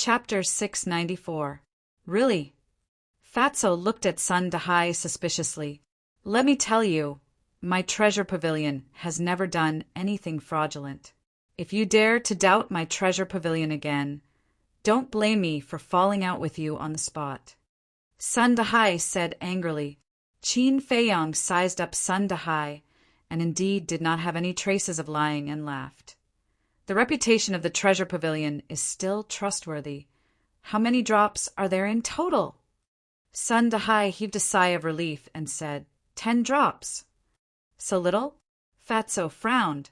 Chapter 694. Really? Fatso looked at Sun Dahai suspiciously. Let me tell you, my treasure pavilion has never done anything fraudulent. If you dare to doubt my treasure pavilion again, don't blame me for falling out with you on the spot. Sun Dahai said angrily. Qin Feiyang sized up Sun Dahai, and indeed did not have any traces of lying, and laughed. The reputation of the treasure pavilion is still trustworthy. How many drops are there in total? Sun Dahai heaved a sigh of relief and said, 10 drops. So little? Fatso frowned.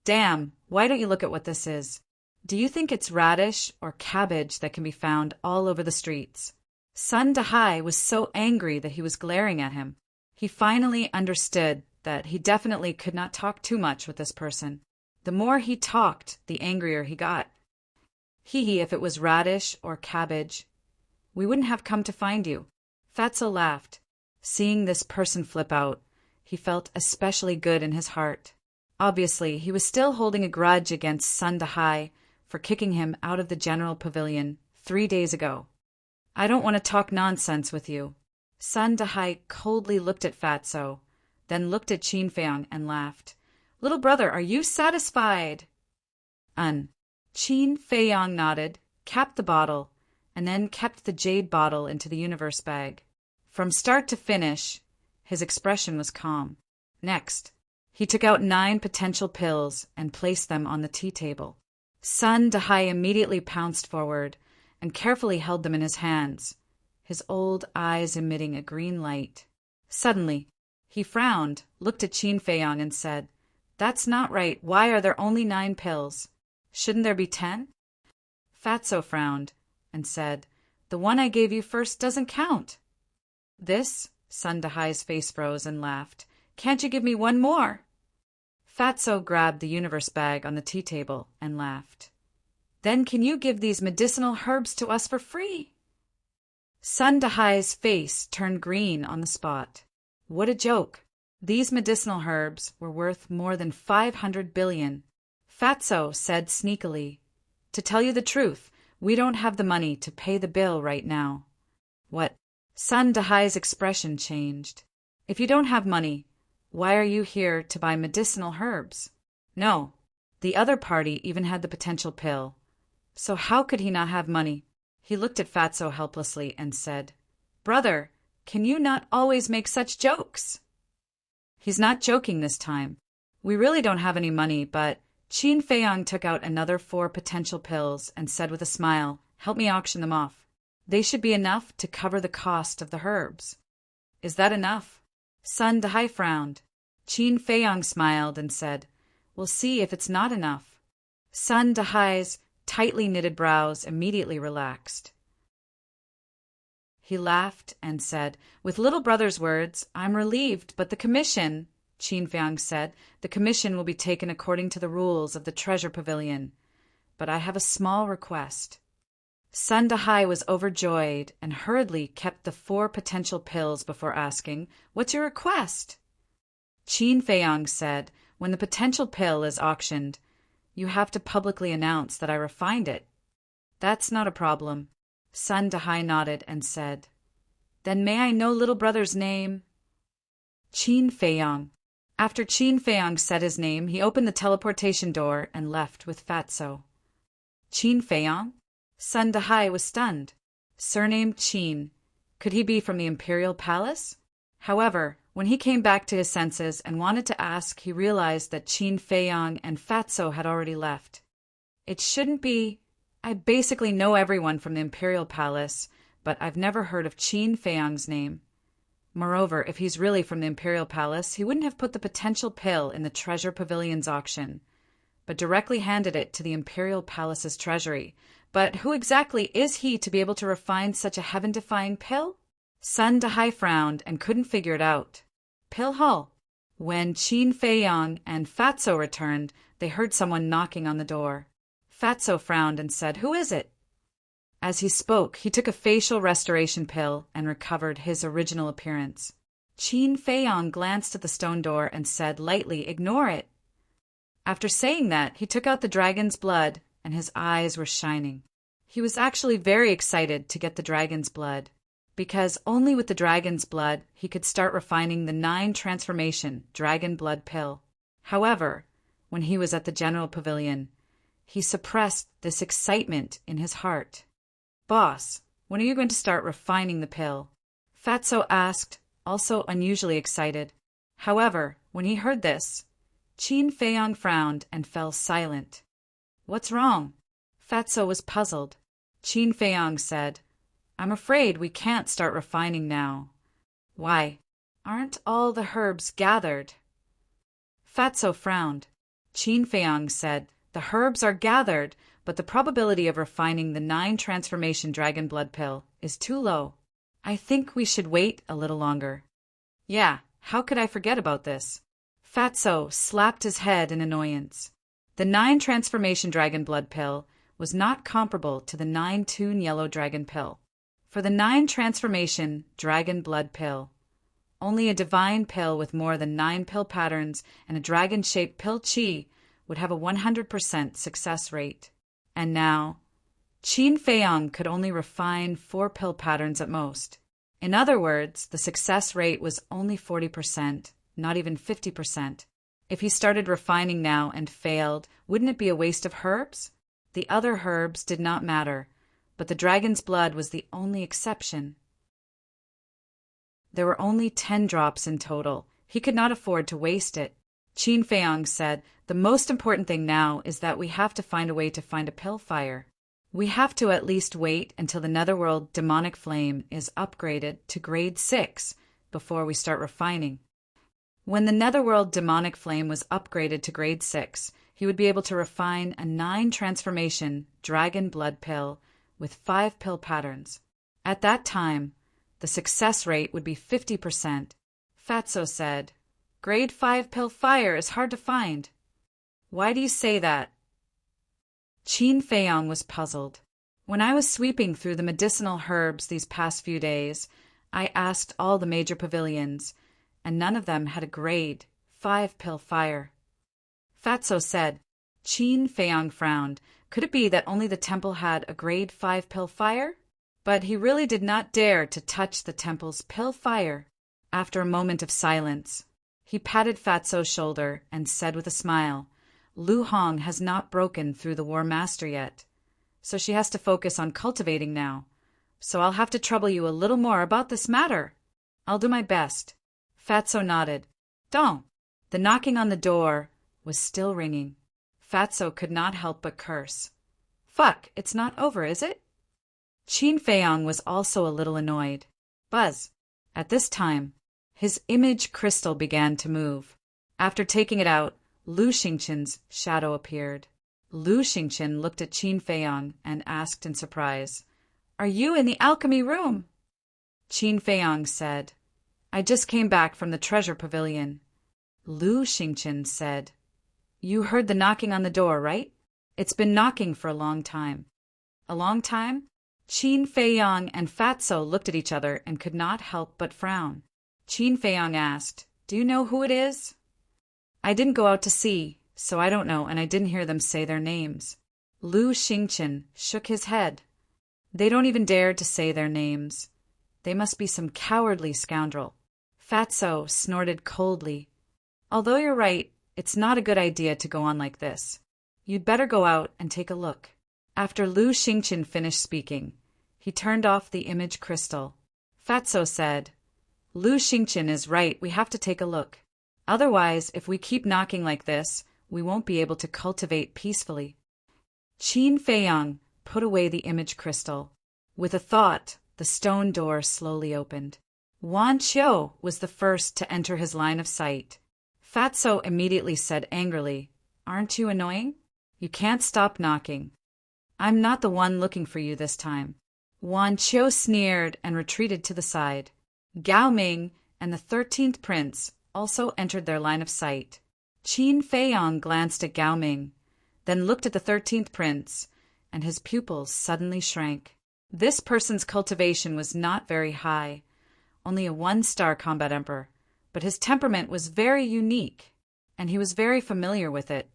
Damn, why don't you look at what this is? Do you think it's radish or cabbage that can be found all over the streets? Sun Dahai was so angry that he was glaring at him. He finally understood that he definitely could not talk too much with this person. The more he talked, the angrier he got. Hee, if it was radish or cabbage, we wouldn't have come to find you. Fatso laughed. Seeing this person flip out, he felt especially good in his heart. Obviously, he was still holding a grudge against Sun Dahai for kicking him out of the general pavilion 3 days ago. I don't want to talk nonsense with you. Sun Dahai coldly looked at Fatso, then looked at Qin Feiyang and laughed. Little brother, are you satisfied? Qin Feiyang nodded, capped the bottle, and then kept the jade bottle into the universe bag. From start to finish, his expression was calm. Next, he took out 9 potential pills and placed them on the tea table. Sun Dahai immediately pounced forward and carefully held them in his hands, his old eyes emitting a green light. Suddenly, he frowned, looked at Qin Feiyang and said, That's not right. Why are there only 9 pills? Shouldn't there be 10? Fatso frowned and said, The one I gave you first doesn't count. This? Sun Dahai's face froze and laughed. Can't you give me 1 more? Fatso grabbed the universe bag on the tea table and laughed. Then can you give these medicinal herbs to us for free? Sun Dahai's face turned green on the spot. What a joke. These medicinal herbs were worth more than 500 billion. Fatso said sneakily, To tell you the truth, we don't have the money to pay the bill right now. What? Sun Dahai's expression changed. If you don't have money, why are you here to buy medicinal herbs? No, the other party even had the potential pill. So how could he not have money? He looked at Fatso helplessly and said, Brother, can you not always make such jokes? He's not joking this time. We really don't have any money, but Qin Feiyang took out another 4 potential pills and said with a smile, Help me auction them off. They should be enough to cover the cost of the herbs. Is that enough? Sun Dahai frowned. Qin Feiyang smiled and said, We'll see if it's not enough. Sun Dahai's tightly knitted brows immediately relaxed. He laughed and said, With little brother's words, I'm relieved, but the commission, Qin Feiyang said, the commission will be taken according to the rules of the treasure pavilion. But I have a small request. Sun Dahai was overjoyed and hurriedly kept the 4 potential pills before asking, What's your request? Qin Feiyang said, When the potential pill is auctioned, you have to publicly announce that I refined it. That's not a problem. Sun Dahai nodded and said, Then may I know little brother's name? Qin Feiyang. After Qin Feiyang said his name, he opened the teleportation door and left with Fatso. Qin Feiyang? Sun Dahai was stunned. Surname Qin. Could he be from the Imperial Palace? However, when he came back to his senses and wanted to ask, he realized that Qin Feiyang and Fatso had already left. It shouldn't be. I basically know everyone from the Imperial Palace, but I've never heard of Qin Feiyang's name. Moreover, if he's really from the Imperial Palace, he wouldn't have put the potential pill in the Treasure Pavilion's auction, but directly handed it to the Imperial Palace's treasury. But who exactly is he to be able to refine such a heaven-defying pill? Sun Dahai frowned and couldn't figure it out. Pill Hall. When Qin Feiyang and Fatso returned, they heard someone knocking on the door. Fatso frowned and said, Who is it? As he spoke, he took a facial restoration pill and recovered his original appearance. Qin Feiyang glanced at the stone door and said lightly, Ignore it. After saying that, he took out the dragon's blood, and his eyes were shining. He was actually very excited to get the dragon's blood, because only with the dragon's blood he could start refining the 9 transformation dragon blood pill. However, when he was at the general pavilion, he suppressed this excitement in his heart. "Boss, when are you going to start refining the pill?" Fatso asked, also unusually excited. However, when he heard this, Qin Feiyang frowned and fell silent. "What's wrong?" Fatso was puzzled. Qin Feiyang said, "I'm afraid we can't start refining now." "Why? Aren't all the herbs gathered?" Fatso frowned. Qin Feiyang said, "The herbs are gathered, but the probability of refining the 9 transformation dragon blood pill is too low. I think we should wait a little longer." "Yeah, how could I forget about this?" Fatso slapped his head in annoyance. The 9 transformation dragon blood pill was not comparable to the 9-tune yellow dragon pill. For the 9 transformation dragon blood pill, only a divine pill with more than 9 pill patterns and a dragon-shaped pill chi would have a 100% success rate. And now, Qin Feiyang could only refine 4 pill patterns at most. In other words, the success rate was only 40%, not even 50%. If he started refining now and failed, wouldn't it be a waste of herbs? The other herbs did not matter, but the dragon's blood was the only exception. There were only 10 drops in total. He could not afford to waste it. Qin Feiyang said, "The most important thing now is that we have to find a way to find a pill fire. We have to at least wait until the Netherworld demonic flame is upgraded to grade 6 before we start refining." When the Netherworld demonic flame was upgraded to grade 6, he would be able to refine a 9 transformation dragon blood pill with 5 pill patterns. At that time, the success rate would be 50%. Fatso said, "Grade 5 pill fire is hard to find." "Why do you say that?" Qin Feiyang was puzzled. "When I was sweeping through the medicinal herbs these past few days, I asked all the major pavilions, and none of them had a grade 5 pill fire." Fatso said. Qin Feiyang frowned. Could it be that only the temple had a grade 5 pill fire? But he really did not dare to touch the temple's pill fire. After a moment of silence, he patted Fatso's shoulder and said with a smile, "Lu Hong has not broken through the War Master yet, so she has to focus on cultivating now. So I'll have to trouble you a little more about this matter." "I'll do my best." Fatso nodded. "Don't." The knocking on the door was still ringing. Fatso could not help but curse. "Fuck, it's not over, is it?" Qin Feiyang was also a little annoyed. "Buzz." At this time, his image crystal began to move. After taking it out, Lu Xingqin's shadow appeared. Lu Xingqin looked at Qin Feiyang and asked in surprise, "Are you in the alchemy room?" Qin Feiyang said, "I just came back from the treasure pavilion." Lu Xingqin said, "You heard the knocking on the door, right? It's been knocking for a long time." "A long time?" Qin Feiyang and Fatso looked at each other and could not help but frown. Qin Feiyang asked, "Do you know who it is?" "I didn't go out to see, so I don't know, and I didn't hear them say their names." Lu Xingqin shook his head. "They don't even dare to say their names. They must be some cowardly scoundrel." Fatso snorted coldly. "Although you're right, it's not a good idea to go on like this. You'd better go out and take a look." After Lu Xingqin finished speaking, he turned off the image crystal. Fatso said, "Lu Xingqin is right, we have to take a look. Otherwise, if we keep knocking like this, we won't be able to cultivate peacefully." Qin Feiyang put away the image crystal. With a thought, the stone door slowly opened. Wan Qiu was the first to enter his line of sight. Fatso immediately said angrily, "Aren't you annoying? You can't stop knocking. I'm not the one looking for you this time." Wan Qiu sneered and retreated to the side. Gao Ming and the 13th prince also entered their line of sight. Qin Feiyang glanced at Gao Ming, then looked at the 13th prince, and his pupils suddenly shrank. This person's cultivation was not very high, only a 1-star combat emperor, but his temperament was very unique, and he was very familiar with it.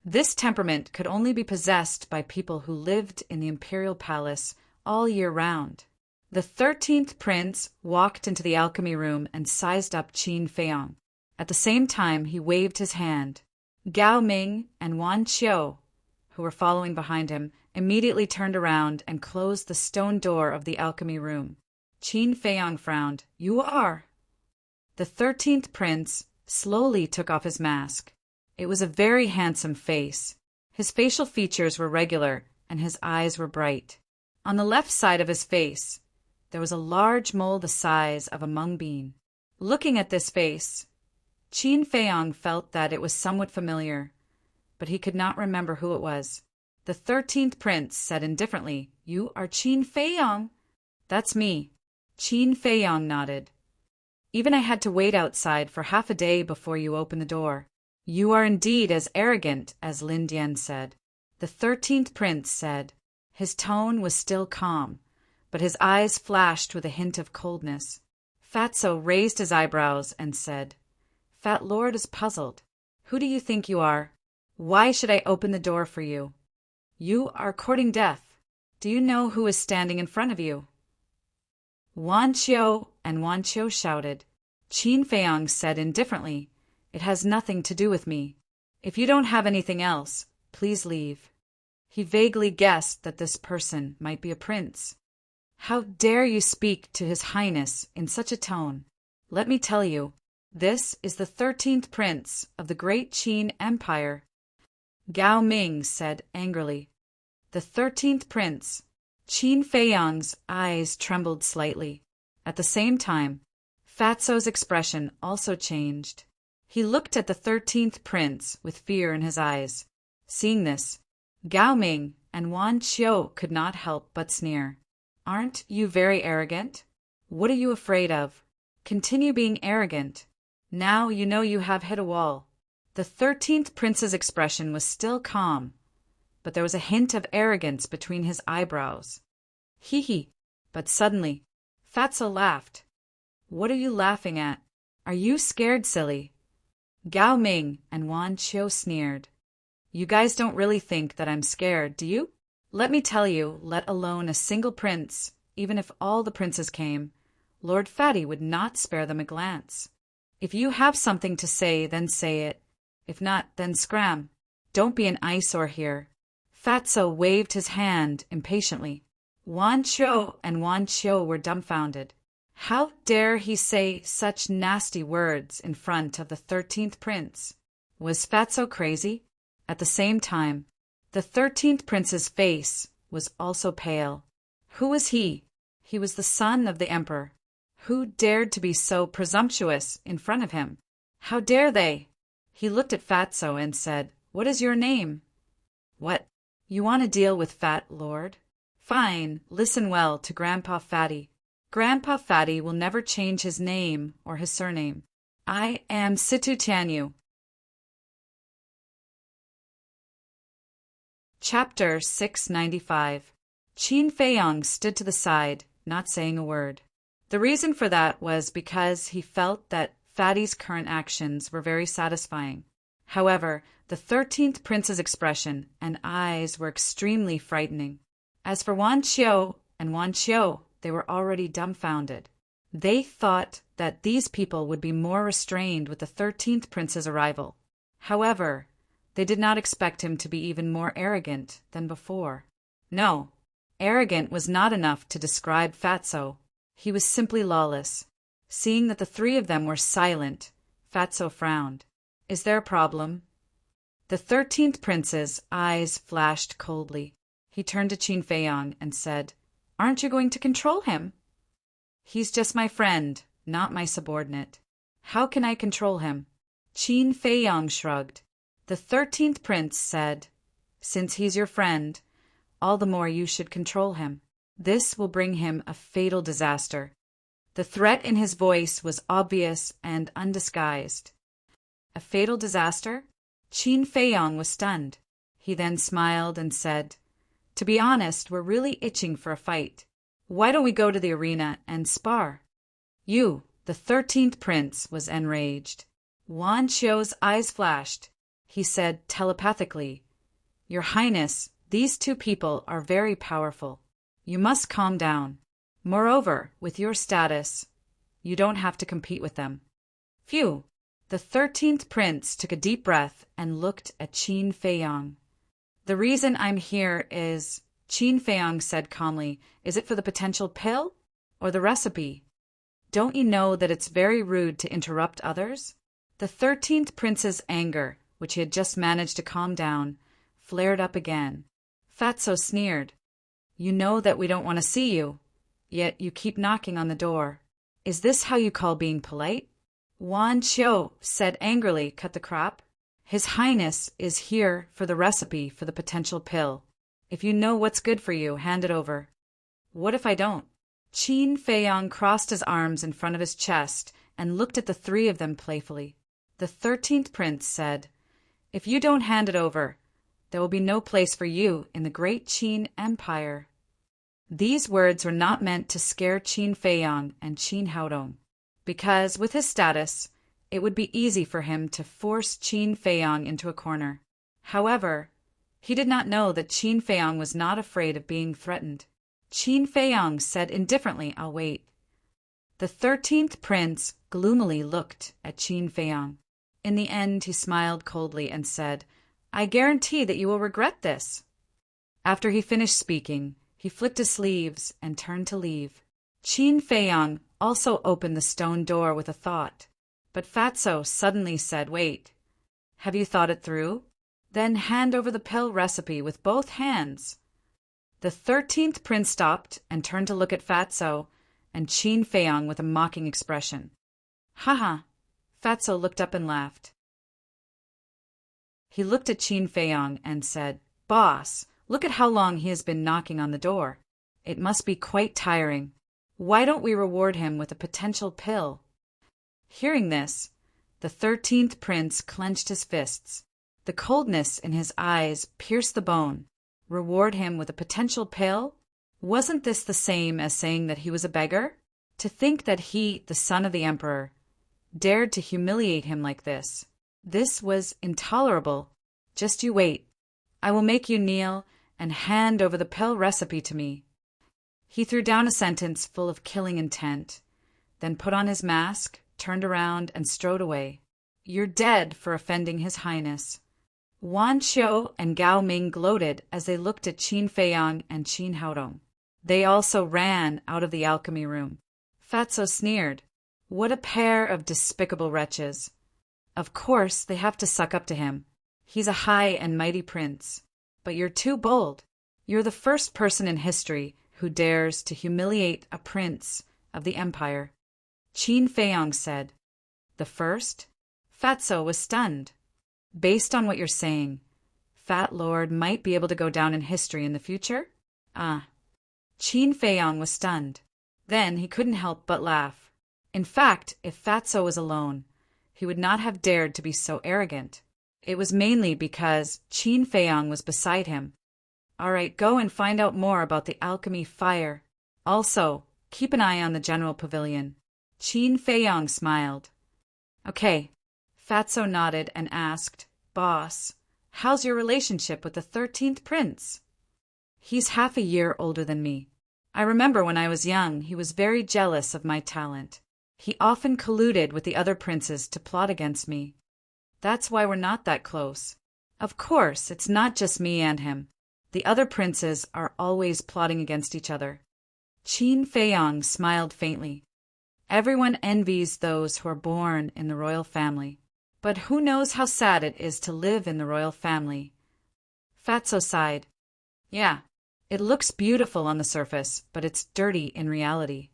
This temperament could only be possessed by people who lived in the imperial palace all year round. The 13th prince walked into the alchemy room and sized up Qin Feiyong. At the same time, he waved his hand. Gao Ming and Wan Qiu, who were following behind him, immediately turned around and closed the stone door of the alchemy room. Qin Feiyong frowned. "You are?" The 13th prince slowly took off his mask. It was a very handsome face. His facial features were regular, and his eyes were bright. On the left side of his face, there was a large mole the size of a mung bean. Looking at this face, Qin Feiyong felt that it was somewhat familiar, but he could not remember who it was. The 13th prince said indifferently, "You are Qin Feiyong?" "That's me." Qin Feiyong nodded. "Even I had to wait outside for half a day before you opened the door." "You are indeed as arrogant as Lin Dian said," the 13th prince said. His tone was still calm, but his eyes flashed with a hint of coldness. Fatso raised his eyebrows and said, "Fat Lord is puzzled. Who do you think you are? Why should I open the door for you? You are courting death. Do you know who is standing in front of you?" Wan Qiu and Wan Qiu shouted. Qin Feiyong said indifferently, "It has nothing to do with me. If you don't have anything else, please leave." He vaguely guessed that this person might be a prince. "How dare you speak to His Highness in such a tone? Let me tell you, this is the 13th prince of the great Qin Empire." Gao Ming said angrily. "The 13th prince." Qin Feiyong's eyes trembled slightly. At the same time, Fatso's expression also changed. He looked at the 13th prince with fear in his eyes. Seeing this, Gao Ming and Wan Qiu could not help but sneer. "Aren't you very arrogant? What are you afraid of? Continue being arrogant. Now you know you have hit a wall." The 13th prince's expression was still calm, but there was a hint of arrogance between his eyebrows. "Hee hee." But suddenly, Fatso laughed. "What are you laughing at? Are you scared, silly?" Gao Ming and Wan Qiu sneered. "You guys don't really think that I'm scared, do you? Let me tell you, let alone a single prince, even if all the princes came, Lord Fatty would not spare them a glance. If you have something to say, then say it. If not, then scram. Don't be an eyesore here." Fatso waved his hand impatiently. Wan Qiu and Wan Qiu were dumbfounded. How dare he say such nasty words in front of the 13th prince? Was Fatso crazy? At the same time, the 13th prince's face was also pale. Who was he? He was the son of the emperor. Who dared to be so presumptuous in front of him? How dare they? He looked at Fatso and said, "What is your name?" "What? You want to deal with Fat Lord? Fine, listen well to Grandpa Fatty. Grandpa Fatty will never change his name or his surname. I am Situ Tianyu." Chapter 695. Qin Feiyong stood to the side, not saying a word. The reason for that was because he felt that Fatty's current actions were very satisfying. However, the 13th prince's expression and eyes were extremely frightening. As for Wan Qiu and Wan Qiu, they were already dumbfounded. They thought that these people would be more restrained with the 13th prince's arrival. However, they did not expect him to be even more arrogant than before. No, arrogant was not enough to describe Fatso. He was simply lawless. Seeing that the three of them were silent, Fatso frowned. "Is there a problem?" The 13th prince's eyes flashed coldly. He turned to Qin Feiyong and said, "Aren't you going to control him?" "He's just my friend, not my subordinate. How can I control him?" Qin Feiyong shrugged. The 13th prince said, "Since he's your friend, all the more you should control him. This will bring him a fatal disaster." The threat in his voice was obvious and undisguised. A fatal disaster? Qin Feiyong was stunned. He then smiled and said, "To be honest, we're really itching for a fight. Why don't we go to the arena and spar?" "You," the 13th prince was enraged. Wan Qiu's eyes flashed. he said telepathically. Your Highness, these two people are very powerful. You must calm down. Moreover, with your status, you don't have to compete with them. Phew! The 13th prince took a deep breath and looked at Qin Feiyang. The reason I'm here is, Qin Feiyang said calmly, is it for the potential pill or the recipe? Don't you know that it's very rude to interrupt others? The 13th prince's anger, which he had just managed to calm down, flared up again. Fatso sneered. You know that we don't want to see you, yet you keep knocking on the door. Is this how you call being polite? Wan Qiu said angrily, cut the crap. His Highness is here for the recipe for the potential pill. If you know what's good for you, hand it over. What if I don't? Qin Feiyang crossed his arms in front of his chest and looked at the three of them playfully. The 13th prince said, If you don't hand it over, there will be no place for you in the great Qin Empire. These words were not meant to scare Qin Feiyang and Qin Haodong, because, with his status, it would be easy for him to force Qin Feiyang into a corner. However, he did not know that Qin Feiyang was not afraid of being threatened. Qin Feiyang said indifferently, I'll wait. The 13th prince gloomily looked at Qin Feiyang. In the end, he smiled coldly and said, I guarantee that you will regret this. After he finished speaking, he flicked his sleeves and turned to leave. Qin Feiyang also opened the stone door with a thought, but Fatso suddenly said, Wait, have you thought it through? Then hand over the pill recipe with both hands. The 13th prince stopped and turned to look at Fatso and Qin Feiyang with a mocking expression. Haha, Fatso looked up and laughed. He looked at Qin Feiyang and said, Boss, look at how long he has been knocking on the door. It must be quite tiring. Why don't we reward him with a potential pill? Hearing this, the 13th prince clenched his fists. The coldness in his eyes pierced the bone. Reward him with a potential pill? Wasn't this the same as saying that he was a beggar? To think that he, the son of the emperor, dared to humiliate him like this. This was intolerable. Just you wait. I will make you kneel and hand over the pill recipe to me. He threw down a sentence full of killing intent, then put on his mask, turned around, and strode away. You're dead for offending His Highness. Wan Qiu and Gao Ming gloated as they looked at Qin Feiyang and Qin Haodong. They also ran out of the alchemy room. Fatso sneered. What a pair of despicable wretches. Of course, they have to suck up to him. He's a high and mighty prince. But you're too bold. You're the first person in history who dares to humiliate a prince of the empire. Qin Feiyang said. The first? Fatso was stunned. Based on what you're saying, Fat Lord might be able to go down in history in the future? Ah. Qin Feiyang was stunned. Then he couldn't help but laugh. In fact, if Fatso was alone, he would not have dared to be so arrogant. It was mainly because Qin Feiyang was beside him. All right, go and find out more about the alchemy fire. Also, keep an eye on the general pavilion. Qin Feiyang smiled. Okay. Fatso nodded and asked, Boss, how's your relationship with the 13th prince? He's half a year older than me. I remember when I was young, he was very jealous of my talent. He often colluded with the other princes to plot against me. That's why we're not that close. Of course, it's not just me and him. The other princes are always plotting against each other. Qin Feiyang smiled faintly. Everyone envies those who are born in the royal family. But who knows how sad it is to live in the royal family? Fatso sighed. Yeah, it looks beautiful on the surface, but it's dirty in reality.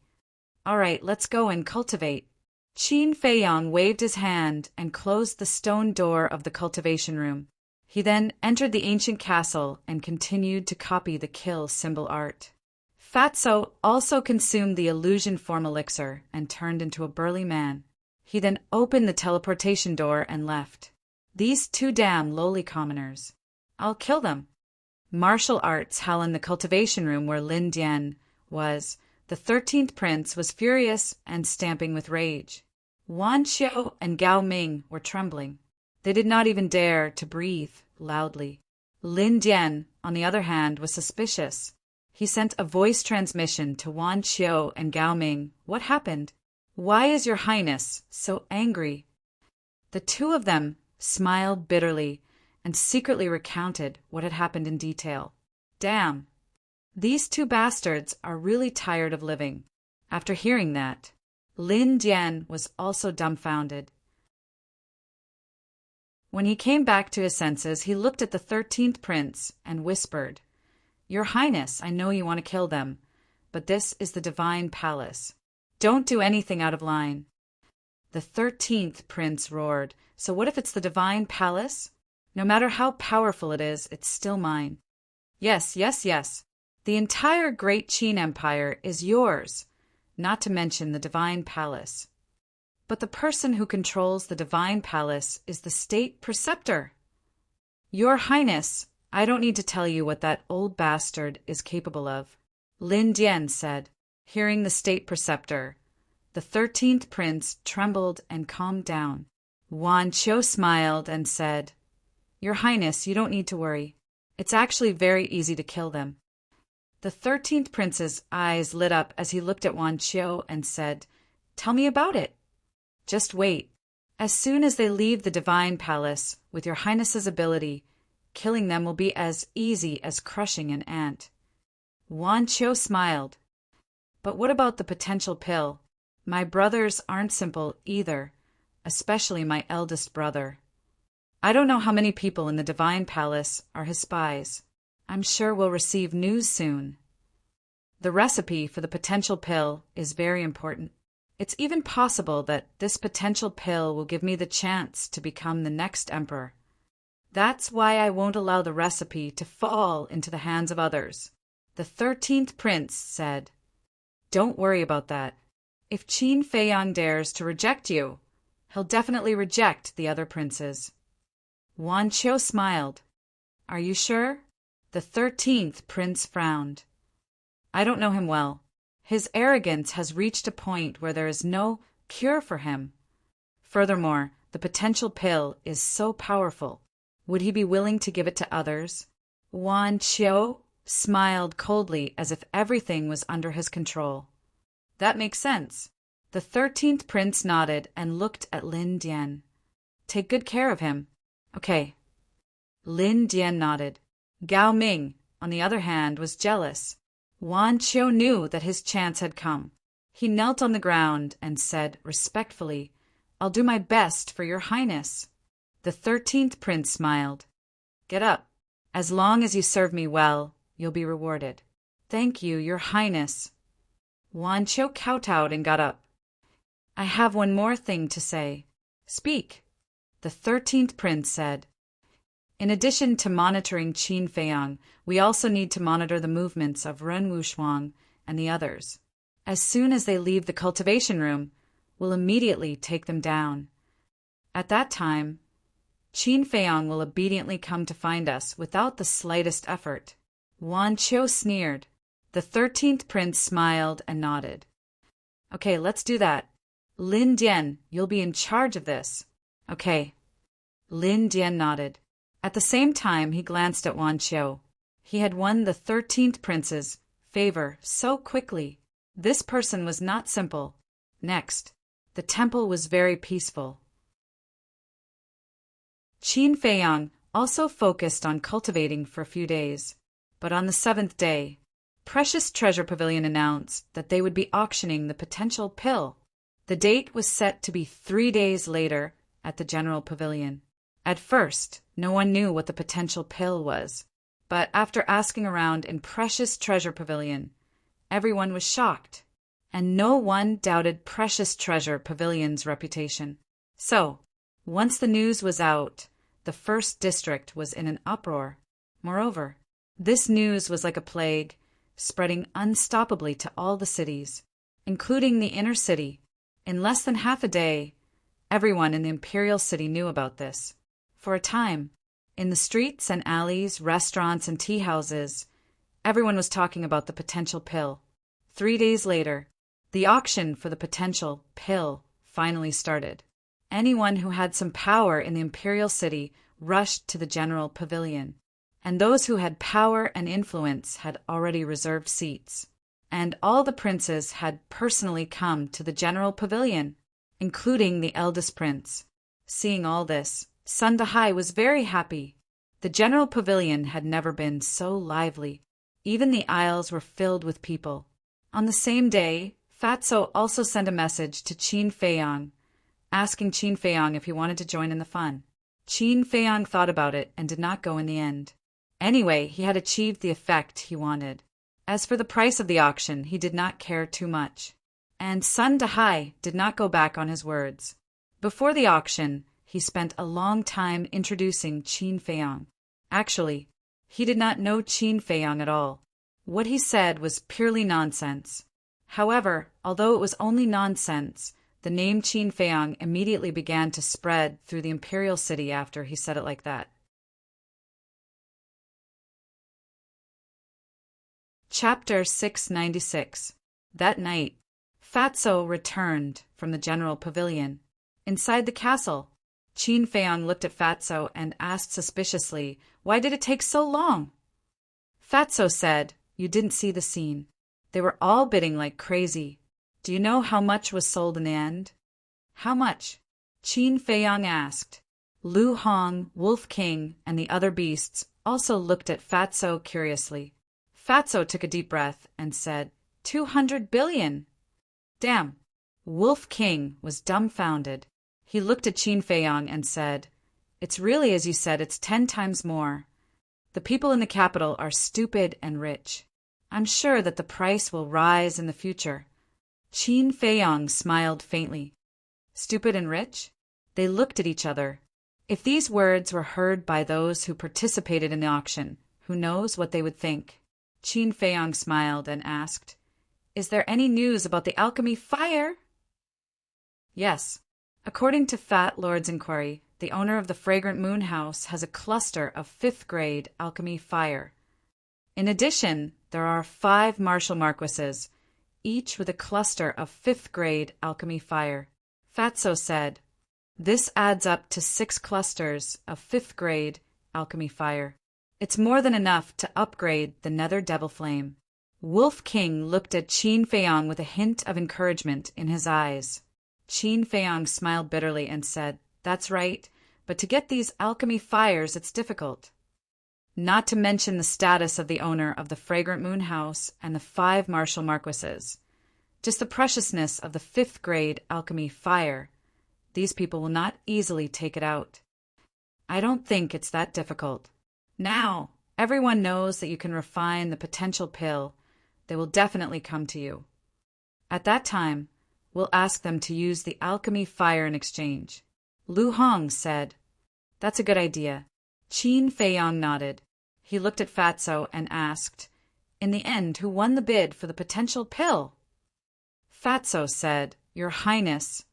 All right, let's go and cultivate. Qin Feiyang waved his hand and closed the stone door of the cultivation room. He then entered the ancient castle and continued to copy the kill symbol art. Fatso also consumed the illusion form elixir and turned into a burly man. He then opened the teleportation door and left. These two damn lowly commoners. I'll kill them. Martial arts howl in the cultivation room where Lin Dian was. The 13th prince was furious and stamping with rage. Wan Qiu and Gao Ming were trembling. They did not even dare to breathe loudly. Lin Dian, on the other hand, was suspicious. He sent a voice transmission to Wan Qiu and Gao Ming. What happened? Why is your highness so angry? The two of them smiled bitterly and secretly recounted what had happened in detail. Damn! These two bastards are really tired of living. After hearing that, Lin Dian was also dumbfounded. When he came back to his senses, he looked at the 13th prince and whispered, "Your Highness, I know you want to kill them, but this is the divine palace. Don't do anything out of line." The 13th prince roared, "So what if it's the divine palace? No matter how powerful it is, it's still mine." "Yes, yes, yes. The entire great Qin Empire is yours, not to mention the divine palace. But the person who controls the divine palace is the state preceptor." "Your Highness, I don't need to tell you what that old bastard is capable of," Lin Dian said. Hearing the state preceptor, the 13th prince trembled and calmed down. Wan Qiu smiled and said, "Your Highness, you don't need to worry. It's actually very easy to kill them." The 13th prince's eyes lit up as he looked at Wan Qiu and said, "Tell me about it." "Just wait. As soon as they leave the divine palace, with your highness's ability, killing them will be as easy as crushing an ant." Wan Qiu smiled. "But what about the potential pill? My brothers aren't simple either, especially my eldest brother. I don't know how many people in the divine palace are his spies. I'm sure we'll receive news soon. The recipe for the potential pill is very important. It's even possible that this potential pill will give me the chance to become the next emperor. That's why I won't allow the recipe to fall into the hands of others." The 13th prince said, "Don't worry about that. If Qin Feiyang dares to reject you, he'll definitely reject the other princes." Wan Qiu smiled. "Are you sure?" The 13th prince frowned. "I don't know him well. His arrogance has reached a point where there is no cure for him. Furthermore, the potential pill is so powerful. Would he be willing to give it to others?" Wan Qiu smiled coldly as if everything was under his control. "That makes sense." The 13th prince nodded and looked at Lin Dian. "Take good care of him." "Okay." Lin Dian nodded. Gao Ming, on the other hand, was jealous. Wan Qiu knew that his chance had come. He knelt on the ground and said respectfully, "I'll do my best for your highness." The 13th prince smiled. "Get up. As long as you serve me well, you'll be rewarded." "Thank you, your highness." Wan Qiu kowtowed and got up. "I have one more thing to say." "Speak," the 13th prince said. "In addition to monitoring Qin Feiyang, we also need to monitor the movements of Ren Wushuang and the others. As soon as they leave the cultivation room, we'll immediately take them down. At that time, Qin Feiyang will obediently come to find us without the slightest effort." Wan Qiu sneered. The 13th prince smiled and nodded. "Okay, let's do that. Lin Dian, you'll be in charge of this." "Okay." Lin Dian nodded. At the same time, he glanced at Wan Qiu. He had won the 13th prince's favor so quickly. This person was not simple. Next, the temple was very peaceful. Qin Feiyang also focused on cultivating for a few days, but on the 7th day, Precious Treasure Pavilion announced that they would be auctioning the potential pill. The date was set to be 3 days later at the General Pavilion. At first, no one knew what the potential pill was, but after asking around in Precious Treasure Pavilion, everyone was shocked, and no one doubted Precious Treasure Pavilion's reputation. So, once the news was out, the first district was in an uproar. Moreover, this news was like a plague, spreading unstoppably to all the cities, including the inner city. In less than half a day, everyone in the imperial city knew about this. For a time, in the streets and alleys, restaurants and tea houses, everyone was talking about the potential pill. 3 days later, the auction for the potential pill finally started. Anyone who had some power in the imperial city rushed to the general pavilion, and those who had power and influence had already reserved seats. And all the princes had personally come to the general pavilion, including the eldest prince. Seeing all this, Sun Dahai was very happy. The general pavilion had never been so lively. Even the aisles were filled with people. On the same day, Fatso also sent a message to Qin Feiyang, asking Qin Feiyang if he wanted to join in the fun. Qin Feiyang thought about it and did not go in the end. Anyway, he had achieved the effect he wanted. As for the price of the auction, he did not care too much. And Sun Dahai did not go back on his words. Before the auction, he spent a long time introducing Qin Feiyang. Actually, he did not know Qin Feiyang at all. What he said was purely nonsense. However, although it was only nonsense, the name Qin Feiyang immediately began to spread through the imperial city after he said it like that. Chapter 696. That night, Fatso returned from the general pavilion. Inside the castle, Qin Feiyang looked at Fatso and asked suspiciously, "Why did it take so long?" Fatso said, "You didn't see the scene. They were all bidding like crazy. Do you know how much was sold in the end?" "How much?" Qin Feiyang asked. Lu Hong, Wolf King, and the other beasts also looked at Fatso curiously. Fatso took a deep breath and said, 200 billion. Damn. Wolf King was dumbfounded. He looked at Qin Feiyang and said, "It's really as you said, it's 10 times more. The people in the capital are stupid and rich. I'm sure that the price will rise in the future." Qin Feiyang smiled faintly. Stupid and rich? They looked at each other. If these words were heard by those who participated in the auction, who knows what they would think? Qin Feiyang smiled and asked, "Is there any news about the alchemy fire?" Yes. According to Fat Lord's inquiry, the owner of the Fragrant Moon House has a cluster of 5th grade alchemy fire. In addition, there are 5 martial marquises, each with a cluster of 5th grade alchemy fire. Fatso said, "This adds up to 6 clusters of 5th grade alchemy fire. It's more than enough to upgrade the Nether Devil Flame." Wolf King looked at Qin Feiyang with a hint of encouragement in his eyes. Qin Feiyang smiled bitterly and said, "That's right, but to get these alchemy fires it's difficult." Not to mention the status of the owner of the Fragrant Moon House and the 5 martial marquises. Just the preciousness of the 5th grade alchemy fire. These people will not easily take it out. I don't think it's that difficult. Now, everyone knows that you can refine the potential pill. They will definitely come to you. At that time, we'll ask them to use the alchemy fire in exchange. Lu Hong said, "That's a good idea." Qin Feiyang nodded. He looked at Fatso and asked, "In the end, who won the bid for the potential pill?" Fatso said, "Your Highness."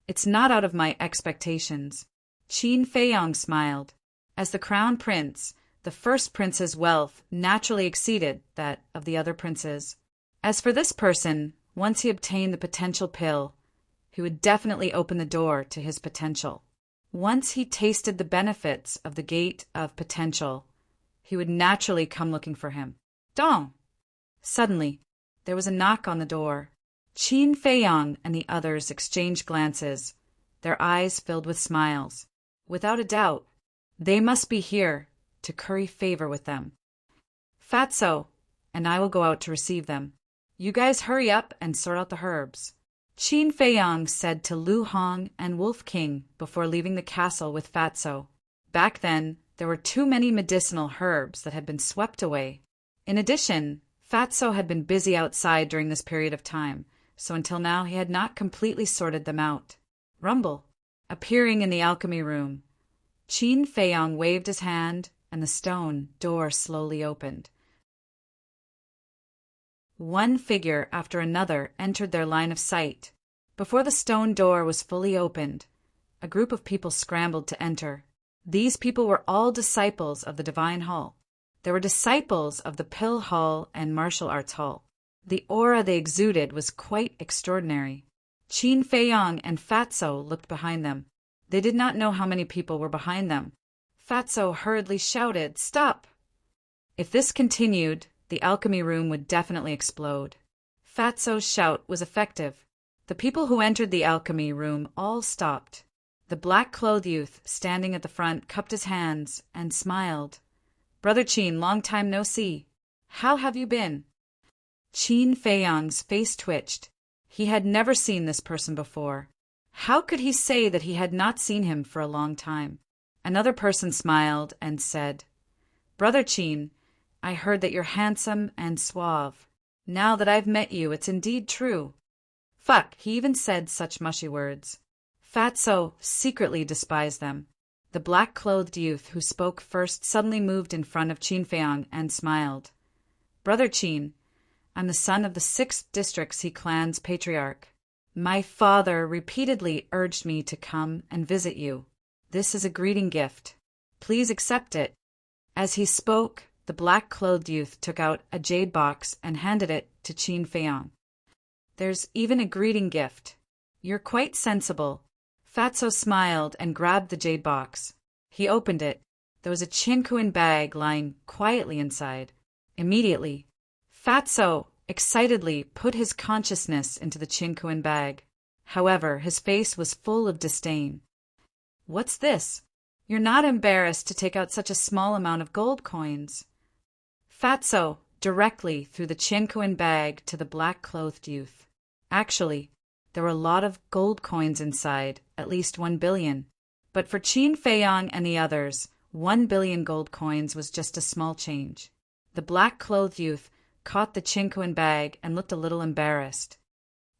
"It's not out of my expectations." Qin Feiyang smiled. As the crown prince, the first prince's wealth naturally exceeded that of the other princes. As for this person, once he obtained the potential pill, he would definitely open the door to his potential. Once he tasted the benefits of the gate of potential, he would naturally come looking for him. Dong! Suddenly, there was a knock on the door. Qin Feiyang and the others exchanged glances, their eyes filled with smiles. Without a doubt, they must be here to curry favor with them. Fatso and I will go out to receive them. You guys hurry up and sort out the herbs. Qin Feiyang said to Lu Hong and Wolf King before leaving the castle with Fatso. Back then, there were too many medicinal herbs that had been swept away. In addition, Fatso had been busy outside during this period of time, so until now he had not completely sorted them out. Rumble, appearing in the alchemy room. Qin Feiyang waved his hand, and the stone door slowly opened. One figure after another entered their line of sight. Before the stone door was fully opened, a group of people scrambled to enter. These people were all disciples of the Divine Hall. They were disciples of the Pill Hall and Martial Arts Hall. The aura they exuded was quite extraordinary. Qin Feiyang and Fatso looked behind them. They did not know how many people were behind them. Fatso hurriedly shouted, "Stop!" If this continued, the alchemy room would definitely explode. Fatso's shout was effective. The people who entered the alchemy room all stopped. The black-clothed youth, standing at the front, cupped his hands and smiled. "Brother Qin, long time no see. How have you been?" Qin Feiyang's face twitched. He had never seen this person before. How could he say that he had not seen him for a long time? Another person smiled and said, "Brother Qin, I heard that you're handsome and suave. Now that I've met you, it's indeed true." Fuck, he even said such mushy words. Fatso secretly despised them. The black-clothed youth who spoke first suddenly moved in front of Qin Feiyang and smiled. "Brother Qin, I'm the son of the 6th District Sea Clan's patriarch. My father repeatedly urged me to come and visit you. This is a greeting gift. Please accept it." As he spoke, the black-clothed youth took out a jade box and handed it to Qin Feiyang. "There's even a greeting gift. You're quite sensible." Fatso smiled and grabbed the jade box. He opened it. There was a Qinkuan bag lying quietly inside. Immediately, Fatso excitedly put his consciousness into the Qinkuan bag. However, his face was full of disdain. "What's this? You're not embarrassed to take out such a small amount of gold coins." Fatso directly threw the Qinkuan bag to the black-clothed youth. Actually, there were a lot of gold coins inside, at least 1 billion. But for Qin Feiyang and the others, 1 billion gold coins was just a small change. The black-clothed youth caught the Qinkuan bag and looked a little embarrassed.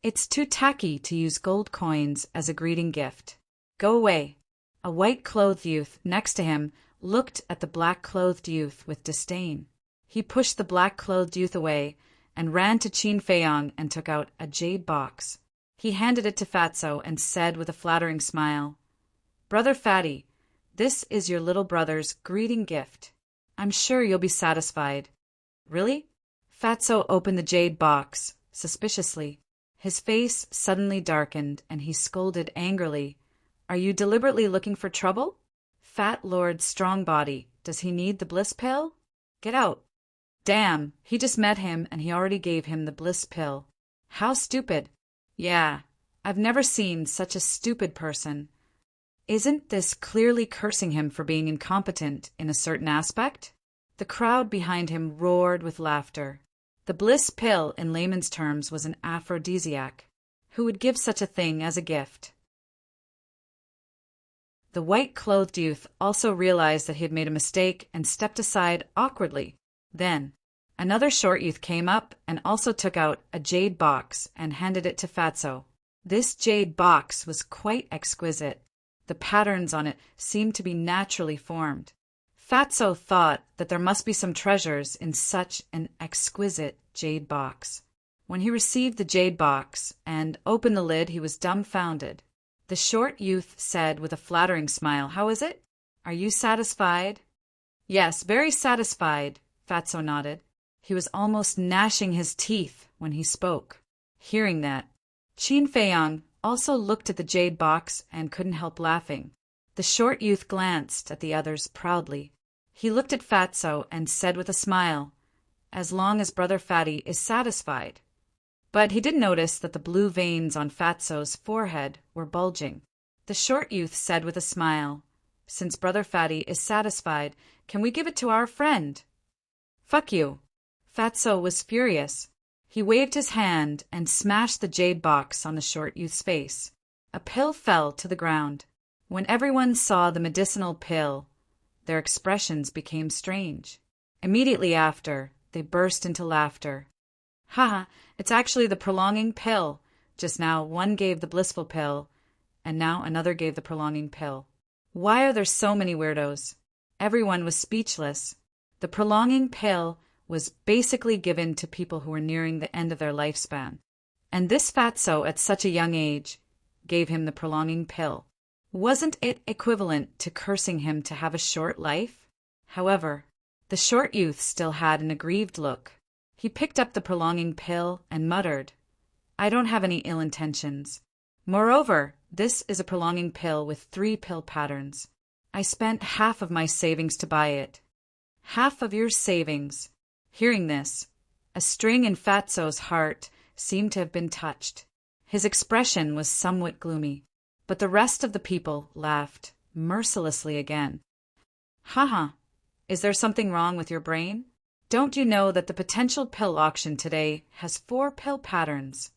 "It's too tacky to use gold coins as a greeting gift. Go away." A white-clothed youth next to him looked at the black-clothed youth with disdain. He pushed the black-clothed youth away and ran to Qin Feiyang and took out a jade box. He handed it to Fatso and said with a flattering smile, "Brother Fatty, this is your little brother's greeting gift. I'm sure you'll be satisfied." "Really?" Fatso opened the jade box suspiciously. His face suddenly darkened and he scolded angrily, "Are you deliberately looking for trouble? Fat Lord Strongbody, does he need the bliss pill? Get out." Damn, he just met him and he already gave him the bliss pill. How stupid. Yeah, I've never seen such a stupid person. Isn't this clearly cursing him for being incompetent in a certain aspect? The crowd behind him roared with laughter. The bliss pill, in layman's terms, was an aphrodisiac. Who would give such a thing as a gift? The white-clothed youth also realized that he had made a mistake and stepped aside awkwardly. Then, another short youth came up and also took out a jade box and handed it to Fatso. This jade box was quite exquisite. The patterns on it seemed to be naturally formed. Fatso thought that there must be some treasures in such an exquisite jade box. When he received the jade box and opened the lid, he was dumbfounded. The short youth said with a flattering smile, "How is it? Are you satisfied?" "Yes, very satisfied," Fatso nodded. He was almost gnashing his teeth when he spoke. Hearing that, Qin Feiyang also looked at the jade box and couldn't help laughing. The short youth glanced at the others proudly. He looked at Fatso and said with a smile, "As long as Brother Fatty is satisfied." But he did notice that the blue veins on Fatso's forehead were bulging. The short youth said with a smile, "Since Brother Fatty is satisfied, can we give it to our friend?" "Fuck you." Fatso was furious. He waved his hand and smashed the jade box on the short youth's face. A pill fell to the ground. When everyone saw the medicinal pill, their expressions became strange. Immediately after, they burst into laughter. "Haha, it's actually the prolonging pill. Just now one gave the blissful pill, and now another gave the prolonging pill. Why are there so many weirdos?" Everyone was speechless. The prolonging pill was basically given to people who were nearing the end of their lifespan. And this Fatso, at such a young age, gave him the prolonging pill. Wasn't it equivalent to cursing him to have a short life? However, the short youth still had an aggrieved look. He picked up the prolonging pill and muttered, "I don't have any ill intentions. Moreover, this is a prolonging pill with 3 pill patterns. I spent half of my savings to buy it. Half of your savings. Hearing this, a string in Fatso's heart seemed to have been touched. His expression was somewhat gloomy, but the rest of the people laughed mercilessly again. Haha, is there something wrong with your brain? Don't you know that the potential pill auction today has 4 pill patterns?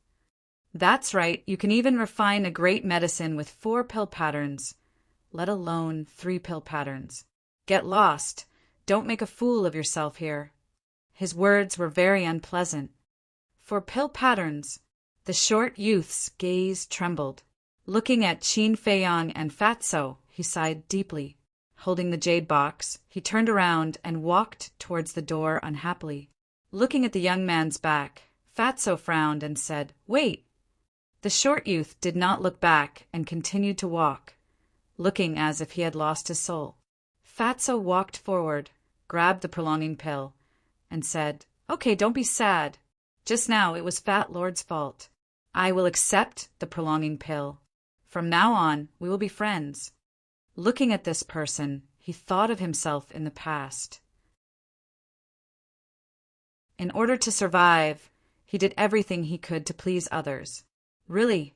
That's right, you can even refine a great medicine with 4 pill patterns, let alone 3 pill patterns. Get lost. Don't make a fool of yourself here. His words were very unpleasant. 4 pill patterns. The short youth's gaze trembled. Looking at Qin Feiyang and Fatso, he sighed deeply. Holding the jade box, he turned around and walked towards the door unhappily. Looking at the young man's back, Fatso frowned and said, "Wait." The short youth did not look back and continued to walk, looking as if he had lost his soul. Fatso walked forward, grabbed the prolonging pill, and said, "Okay, don't be sad. Just now it was Fat Lord's fault. I will accept the prolonging pill. From now on, we will be friends." Looking at this person, he thought of himself in the past. In order to survive, he did everything he could to please others. Really?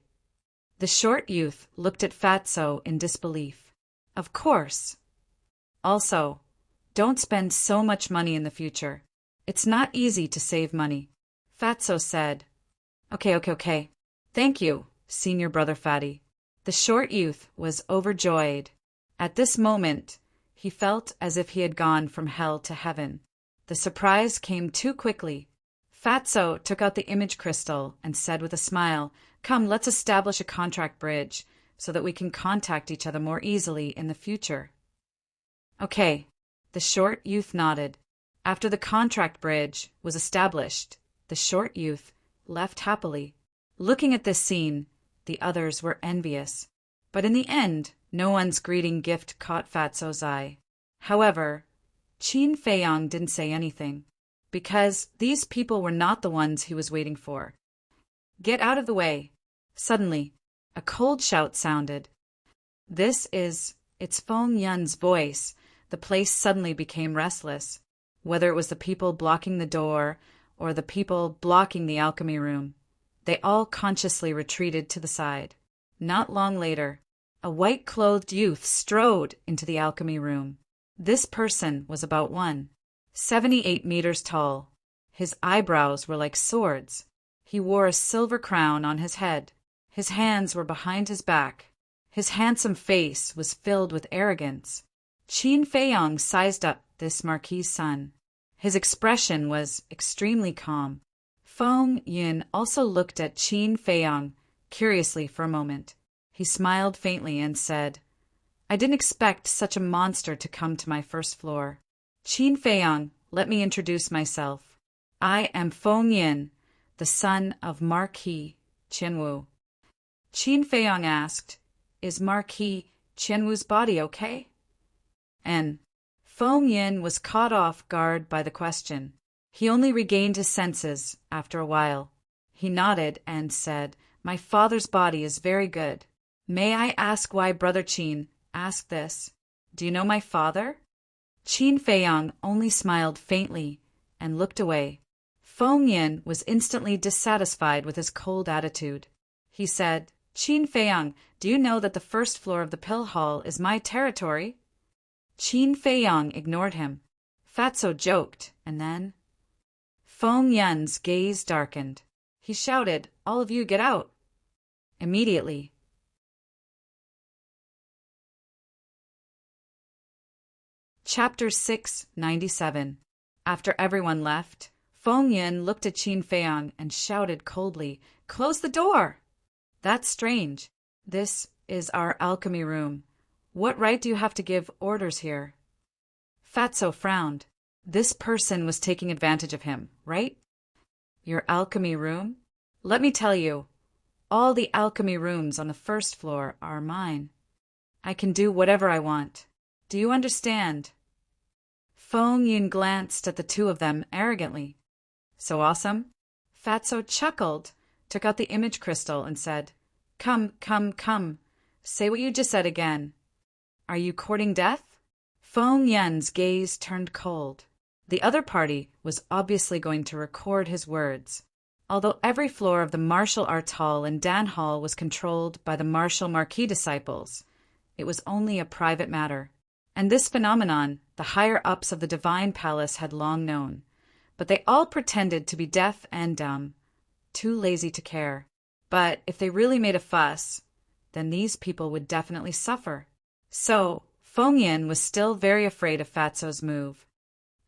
The short youth looked at Fatso in disbelief. Of course. Also, don't spend so much money in the future. It's not easy to save money. Fatso said, Okay. Thank you, senior brother Fatty." The short youth was overjoyed. At this moment, he felt as if he had gone from hell to heaven. The surprise came too quickly. Fatso took out the image crystal and said with a smile, "Come, let's establish a contract bridge so that we can contact each other more easily in the future." Okay, the short youth nodded. After the contract bridge was established, the short youth left happily. Looking at this scene, the others were envious. But in the end, no one's greeting gift caught Fatso's eye. However, Qin Feiyang didn't say anything, because these people were not the ones he was waiting for. "Get out of the way." Suddenly, a cold shout sounded. It's Feng Yun's voice. The place suddenly became restless, whether it was the people blocking the door or the people blocking the alchemy room. They all consciously retreated to the side. Not long later, a white-clothed youth strode into the alchemy room. This person was about 1.78 meters tall. His eyebrows were like swords. He wore a silver crown on his head. His hands were behind his back. His handsome face was filled with arrogance. Qin Feiyang sized up this marquis's son. His expression was extremely calm. Feng Yun also looked at Qin Feiyang curiously for a moment. He smiled faintly and said, "I didn't expect such a monster to come to my first floor. Qin Feiyang, let me introduce myself. I am Feng Yin, the son of Marquis Qianwu." Qin Feiyang asked, "Is Marquis Qianwu's body okay?" And Feng Yin was caught off guard by the question. He only regained his senses after a while. He nodded and said, "My father's body is very good. May I ask why Brother Qin asked this? Do you know my father?" Qin Feiyang only smiled faintly and looked away. Feng Yin was instantly dissatisfied with his cold attitude. He said, "Qin Feiyang, do you know that the first floor of the pill hall is my territory?" Qin Feiyang ignored him. Fatso joked, and then Feng Yun's gaze darkened. He shouted, "All of you get out!" Immediately, Chapter 697. After everyone left, Feng Yun looked at Qin Feiyang and shouted coldly, "Close the door!" "That's strange. This is our alchemy room. What right do you have to give orders here?" Fatso frowned. This person was taking advantage of him, right? "Your alchemy room? Let me tell you, all the alchemy rooms on the first floor are mine. I can do whatever I want. Do you understand?" Feng Yun glanced at the two of them arrogantly. "So awesome?" Fatso chuckled, took out the image crystal, and said, Come, come, come. Say what you just said again. Are you courting death? Feng Yan's gaze turned cold. The other party was obviously going to record his words. Although every floor of the martial arts hall and Dan Hall was controlled by the martial marquis disciples, it was only a private matter. And this phenomenon the higher-ups of the divine palace had long known. But they all pretended to be deaf and dumb, too lazy to care. But if they really made a fuss, then these people would definitely suffer. So, Feng Yan was still very afraid of Fatso's move.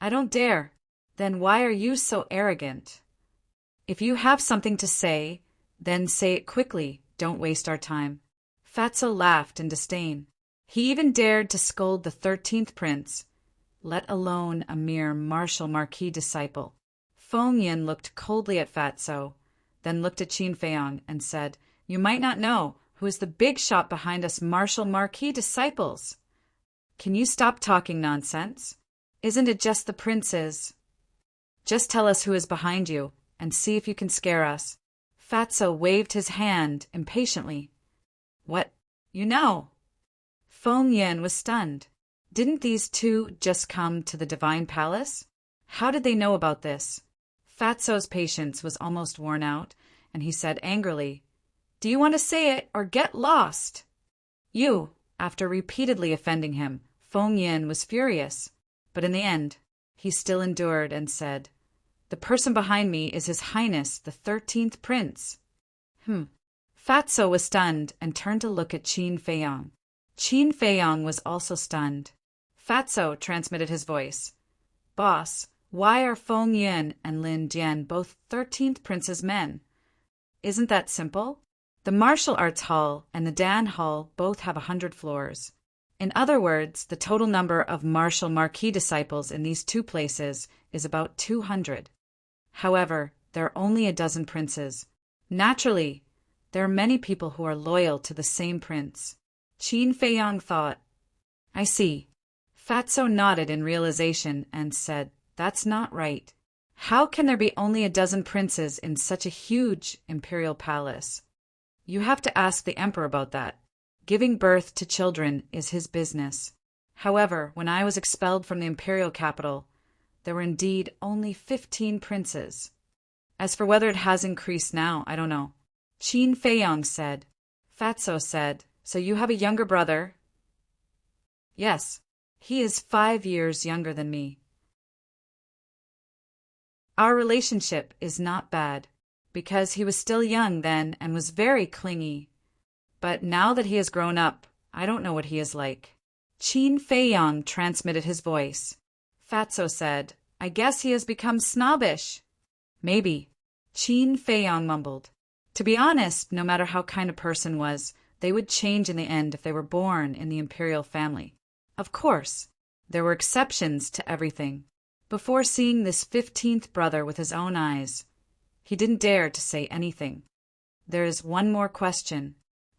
I don't dare. Then why are you so arrogant? If you have something to say, then say it quickly. Don't waste our time. Fatso laughed in disdain. He even dared to scold the 13th prince, let alone a mere martial marquis disciple. Feng Yan looked coldly at Fatso, then looked at Qin Feiyang and said, You might not know who is the big shot behind us martial marquis disciples. Can you stop talking nonsense? Isn't it just the princes? Just tell us who is behind you, and see if you can scare us. Fatso waved his hand impatiently. What? You know? Feng Yan was stunned. Didn't these two just come to the divine palace? How did they know about this? Fatso's patience was almost worn out, and he said angrily, Do you want to say it or get lost? You. After repeatedly offending him, Feng Yan was furious. But in the end, he still endured and said, The person behind me is His Highness, the 13th Prince. Fatso was stunned and turned to look at Qin Feiyang. Qin Feiyang was also stunned. Fatso transmitted his voice. Boss, why are Feng Yan and Lin Jian both 13th Prince's men? Isn't that simple? The martial arts hall and the Dan Hall both have 100 floors. In other words, the total number of martial marquis disciples in these two places is about 200. However, there are only a dozen princes. Naturally, there are many people who are loyal to the same prince. Qin Feiyang thought. I see. Fatso nodded in realization and said, That's not right. How can there be only a dozen princes in such a huge imperial palace? You have to ask the emperor about that. Giving birth to children is his business. However, when I was expelled from the imperial capital, there were indeed only 15 princes. As for whether it has increased now, I don't know. Qin Feiyang said. Fatso said, So you have a younger brother? Yes. He is 5 years younger than me. Our relationship is not bad, because he was still young then and was very clingy. But now that he has grown up, I don't know what he is like. Qin Feiyang transmitted his voice. Fatso said, I guess he has become snobbish. Maybe. Qin Feiyang mumbled. To be honest, no matter how kind a person was, they would change in the end if they were born in the imperial family. Of course, there were exceptions to everything. Before seeing this 15th brother with his own eyes, he didn't dare to say anything. There is one more question.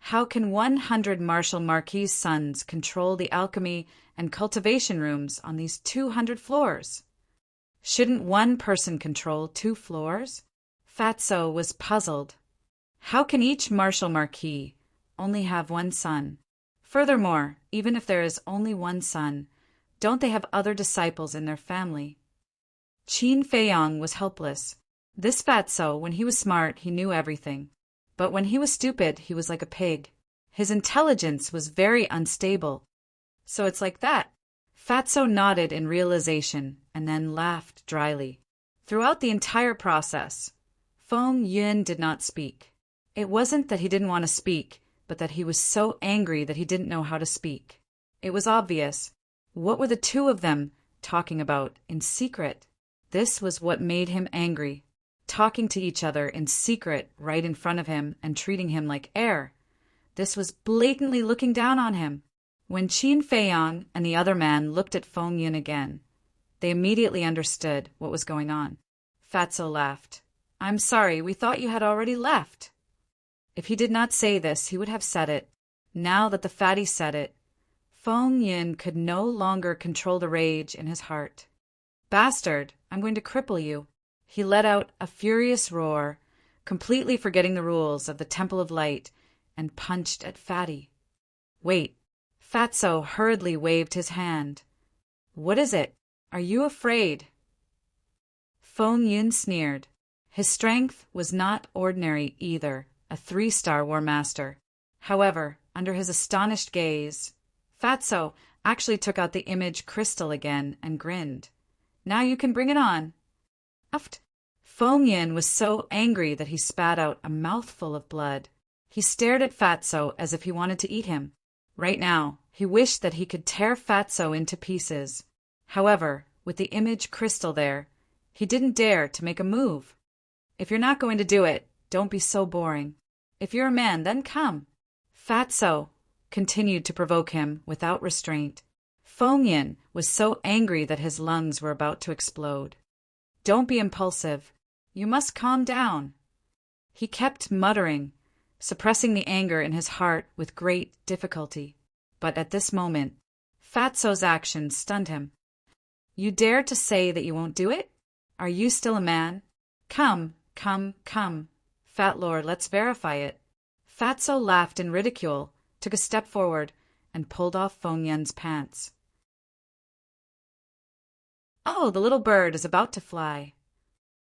How can 100 martial marquis' sons control the alchemy and cultivation rooms on these 200 floors? Shouldn't one person control 2 floors? Fatso was puzzled. How can each martial marquis only have one son? Furthermore, even if there is only one son, don't they have other disciples in their family? Qin Feiyang was helpless. This Fatso, when he was smart, he knew everything. But when he was stupid, he was like a pig. His intelligence was very unstable. So it's like that. Fatso nodded in realization and then laughed dryly. Throughout the entire process, Feng Yan did not speak. It wasn't that he didn't want to speak, but that he was so angry that he didn't know how to speak. It was obvious. What were the two of them talking about in secret? This was what made him angry. Talking to each other in secret right in front of him and treating him like air. This was blatantly looking down on him. When Qin Feiyang and the other man looked at Feng Yan again, they immediately understood what was going on. Fatso laughed. I'm sorry, we thought you had already left. If he did not say this, he would have said it. Now that the fatty said it, Feng Yan could no longer control the rage in his heart. Bastard, I'm going to cripple you. He let out a furious roar, completely forgetting the rules of the Temple of Light and punched at Fatty. Wait, Fatso hurriedly waved his hand. What is it? Are you afraid? Feng Yun sneered. His strength was not ordinary either, a 3-star war master. However, under his astonished gaze, Fatso actually took out the image crystal again and grinned. Now you can bring it on. Uft. Feng Yin was so angry that he spat out a mouthful of blood. He stared at Fatso as if he wanted to eat him. Right now, he wished that he could tear Fatso into pieces. However, with the image crystal there, he didn't dare to make a move. If you're not going to do it, don't be so boring. If you're a man, then come. Fatso continued to provoke him without restraint. Feng Yin was so angry that his lungs were about to explode. Don't be impulsive. You must calm down. He kept muttering, suppressing the anger in his heart with great difficulty. But at this moment, Fatso's actions stunned him. You dare to say that you won't do it? Are you still a man? Come, Fat Lord, let's verify it. Fatso laughed in ridicule, took a step forward, and pulled off Feng Yun's pants. Oh, the little bird is about to fly.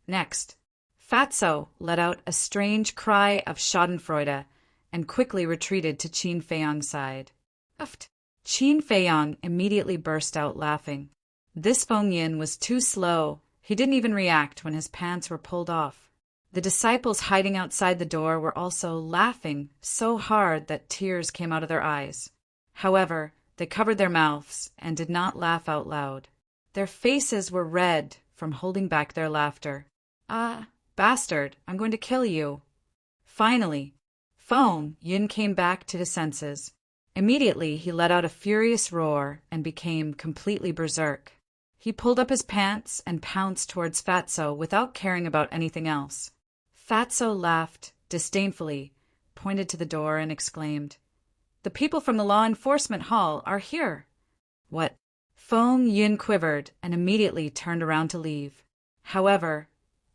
Next, Fatso let out a strange cry of schadenfreude and quickly retreated to Qin Feiyong's side. Uft. Qin Feiyong immediately burst out laughing. This Feng Yin was too slow. He didn't even react when his pants were pulled off. The disciples hiding outside the door were also laughing so hard that tears came out of their eyes. However, they covered their mouths and did not laugh out loud. Their faces were red from holding back their laughter. Ah, bastard, I'm going to kill you. Finally, Feng Yin came back to his senses. Immediately, he let out a furious roar and became completely berserk. He pulled up his pants and pounced towards Fatso without caring about anything else. Fatso laughed disdainfully, pointed to the door, and exclaimed, "The people from the law enforcement hall are here." What? Feng Yun quivered and immediately turned around to leave. However,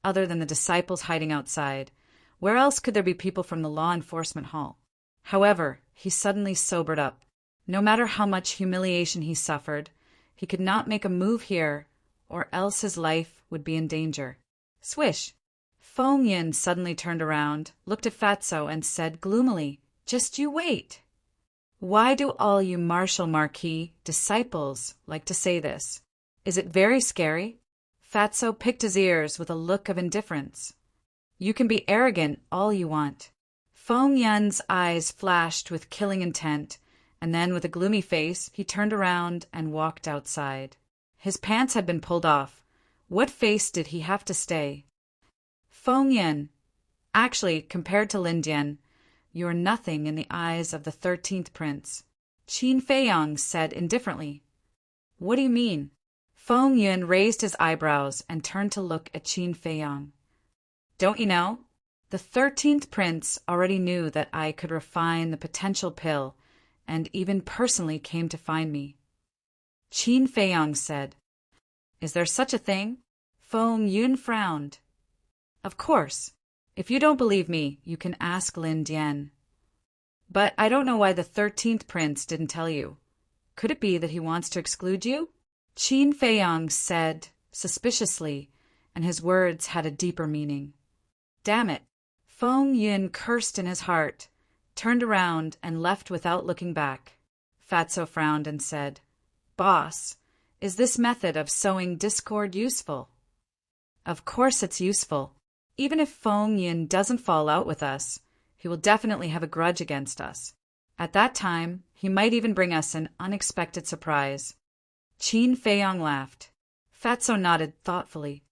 other than the disciples hiding outside, where else could there be people from the law enforcement hall? However, he suddenly sobered up. No matter how much humiliation he suffered, he could not make a move here, or else his life would be in danger. Swish! Feng Yin suddenly turned around, looked at Fatso, and said gloomily, "Just you wait." Why do all you Marshal Marquis disciples like to say this? Is it very scary? Fatso picked his ears with a look of indifference. You can be arrogant all you want. Feng Yun's eyes flashed with killing intent, and then with a gloomy face, he turned around and walked outside. His pants had been pulled off. What face did he have to stay? Feng Yun, actually, compared to Lin Dian, you are nothing in the eyes of the 13th prince. Qin Feiyong said indifferently. What do you mean? Feng Yun raised his eyebrows and turned to look at Qin Feiyong. Don't you know? The 13th prince already knew that I could refine the potential pill and even personally came to find me. Qin Feiyong said. Is there such a thing? Feng Yun frowned. Of course. If you don't believe me, you can ask Lin Dian. But I don't know why the 13th prince didn't tell you. Could it be that he wants to exclude you? Qin Feiyong said suspiciously, and his words had a deeper meaning. Damn it. Feng Yun cursed in his heart, turned around, and left without looking back. Fatso frowned and said, Boss, is this method of sowing discord useful? Of course it's useful. Even if Feng Yun doesn't fall out with us, he will definitely have a grudge against us. At that time, he might even bring us an unexpected surprise. Qin Feiyong laughed. Fatso nodded thoughtfully.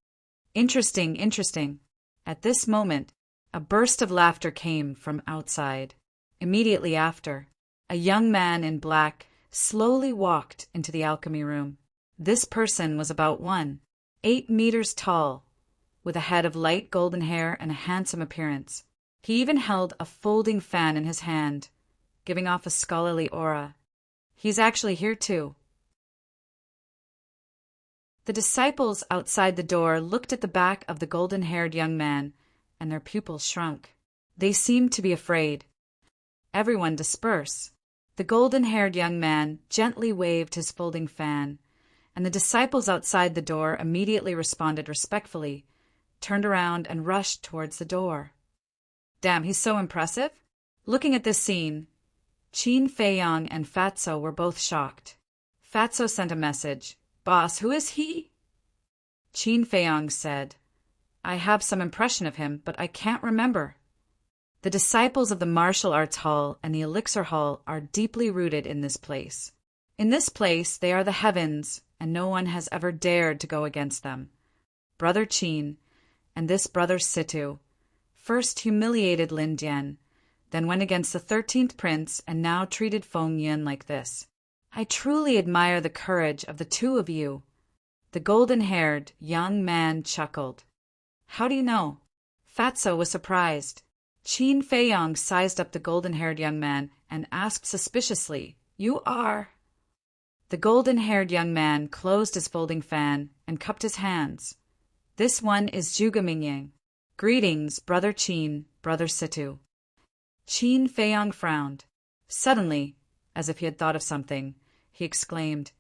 Interesting, interesting. At this moment, a burst of laughter came from outside. Immediately after, a young man in black slowly walked into the alchemy room. This person was about 8 meters tall, with a head of light golden hair and a handsome appearance. He even held a folding fan in his hand, giving off a scholarly aura. He's actually here too. The disciples outside the door looked at the back of the golden-haired young man, and their pupils shrunk. They seemed to be afraid. Everyone disperse. The golden-haired young man gently waved his folding fan, and the disciples outside the door immediately responded respectfully, turned around and rushed towards the door. Damn, he's so impressive. Looking at this scene, Qin Feiyang and Fatso were both shocked. Fatso sent a message. Boss, who is he? Qin Feiyang said, I have some impression of him, but I can't remember. The disciples of the martial arts hall and the elixir hall are deeply rooted in this place. In this place, they are the heavens, and no one has ever dared to go against them. Brother Qin and this brother Situ first humiliated Lin Dian, then went against the 13th prince, and now treated Feng Yin like this. I truly admire the courage of the two of you. The golden-haired young man chuckled. How do you know? Fatso was surprised. Qin Feiyang sized up the golden-haired young man and asked suspiciously, You are? The golden-haired young man closed his folding fan and cupped his hands. This one is Zhuge Mingyang. Greetings, Brother Qin, Brother Situ. Qin Feiyang frowned. Suddenly, as if he had thought of something, he exclaimed,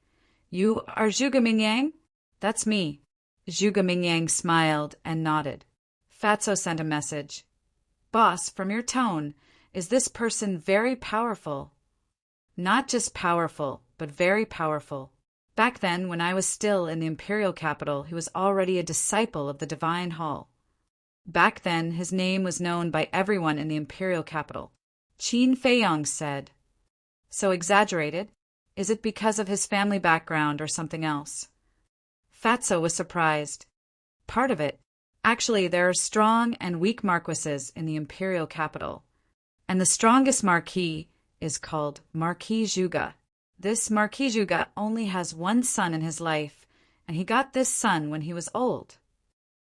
You are Zhuge Mingyang? That's me. Zhuge Mingyang smiled and nodded. Fatso sent a message. Boss, from your tone, is this person very powerful? Not just powerful, but very powerful. Back then, when I was still in the imperial capital, he was already a disciple of the divine hall. Back then, his name was known by everyone in the imperial capital. Qin Feiyang said. So exaggerated? Is it because of his family background or something else? Fatso was surprised. Part of it. Actually, there are strong and weak marquises in the imperial capital, and the strongest marquis is called Marquis Zhuge. This Marquis Zhuge only has one son in his life, and he got this son when he was old.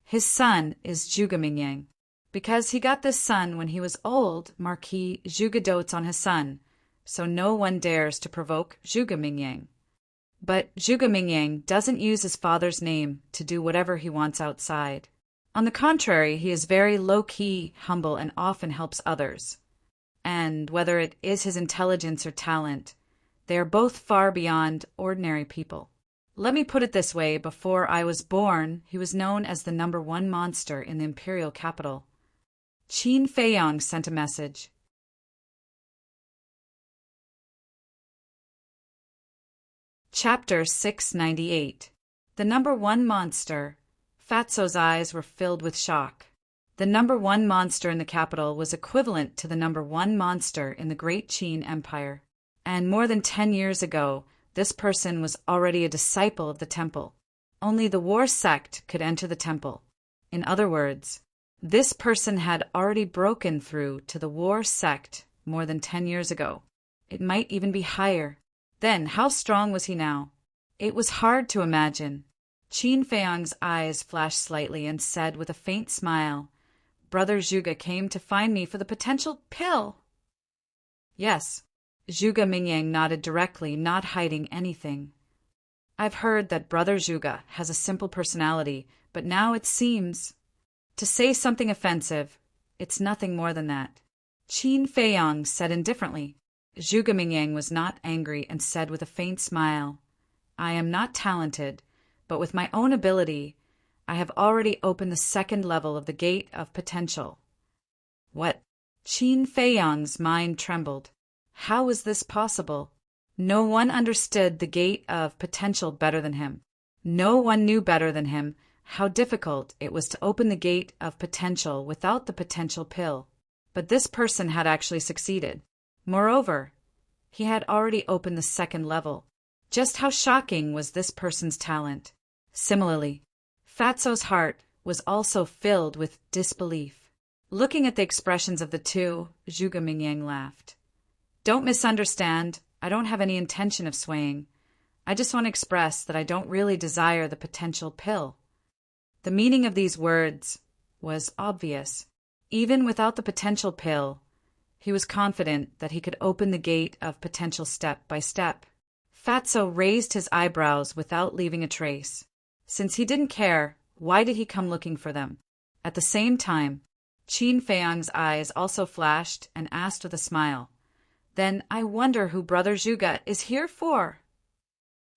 His son is Zhuge Mingyang. Because he got this son when he was old, Marquis Zhuge dotes on his son, so no one dares to provoke Zhuge Mingyang. But Zhuge Mingyang doesn't use his father's name to do whatever he wants outside. On the contrary, he is very low-key, humble, and often helps others. And whether it is his intelligence or talent, they are both far beyond ordinary people. Let me put it this way, before I was born, he was known as the #1 monster in the imperial capital. Qin Feiyang sent a message. Chapter 698. The #1 monster. Fatso's eyes were filled with shock. The #1 monster in the capital was equivalent to the #1 monster in the Great Qin Empire. And more than 10 years ago, this person was already a disciple of the temple. Only the war sect could enter the temple. In other words, this person had already broken through to the war sect more than 10 years ago. It might even be higher. Then, how strong was he now? It was hard to imagine. Qin Feiyang's eyes flashed slightly and said with a faint smile, Brother Zhuge came to find me for the potential pill. Yes. Zhuge Mingyang nodded directly, not hiding anything. I've heard that Brother Zhuge has a simple personality, but now it seems... To say something offensive, it's nothing more than that. Qin Feiyang said indifferently. Zhuge Mingyang was not angry and said with a faint smile, I am not talented, but with my own ability, I have already opened the second level of the gate of potential. What? Qin Feiyang's mind trembled. How was this possible? No one understood the gate of potential better than him. No one knew better than him how difficult it was to open the gate of potential without the potential pill. But this person had actually succeeded. Moreover, he had already opened the second level. Just how shocking was this person's talent? Similarly, Fatso's heart was also filled with disbelief. Looking at the expressions of the two, Zhuge Mingyang laughed. Don't misunderstand. I don't have any intention of swaying. I just want to express that I don't really desire the potential pill. The meaning of these words was obvious. Even without the potential pill, he was confident that he could open the gate of potential step by step. Fatso raised his eyebrows without leaving a trace. Since he didn't care, why did he come looking for them? At the same time, Qin Feiyang's eyes also flashed and asked with a smile, Then I wonder who Brother Zhuge is here for.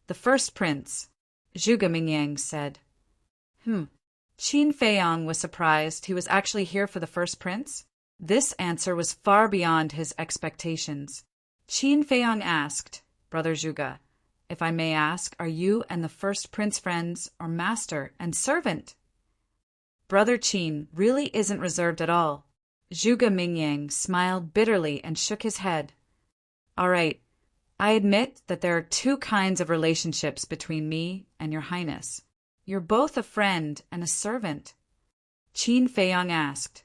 The first prince, Zhuge Mingyang said. Qin Feiyang was surprised he was actually here for the first prince. This answer was far beyond his expectations. Qin Feiyang asked, Brother Zhuge, if I may ask, are you and the first prince friends or master and servant? Brother Qin really isn't reserved at all. Zhuge Mingyang smiled bitterly and shook his head. All right, I admit that there are two kinds of relationships between me and your highness. You're both a friend and a servant. Qin Feiyang asked.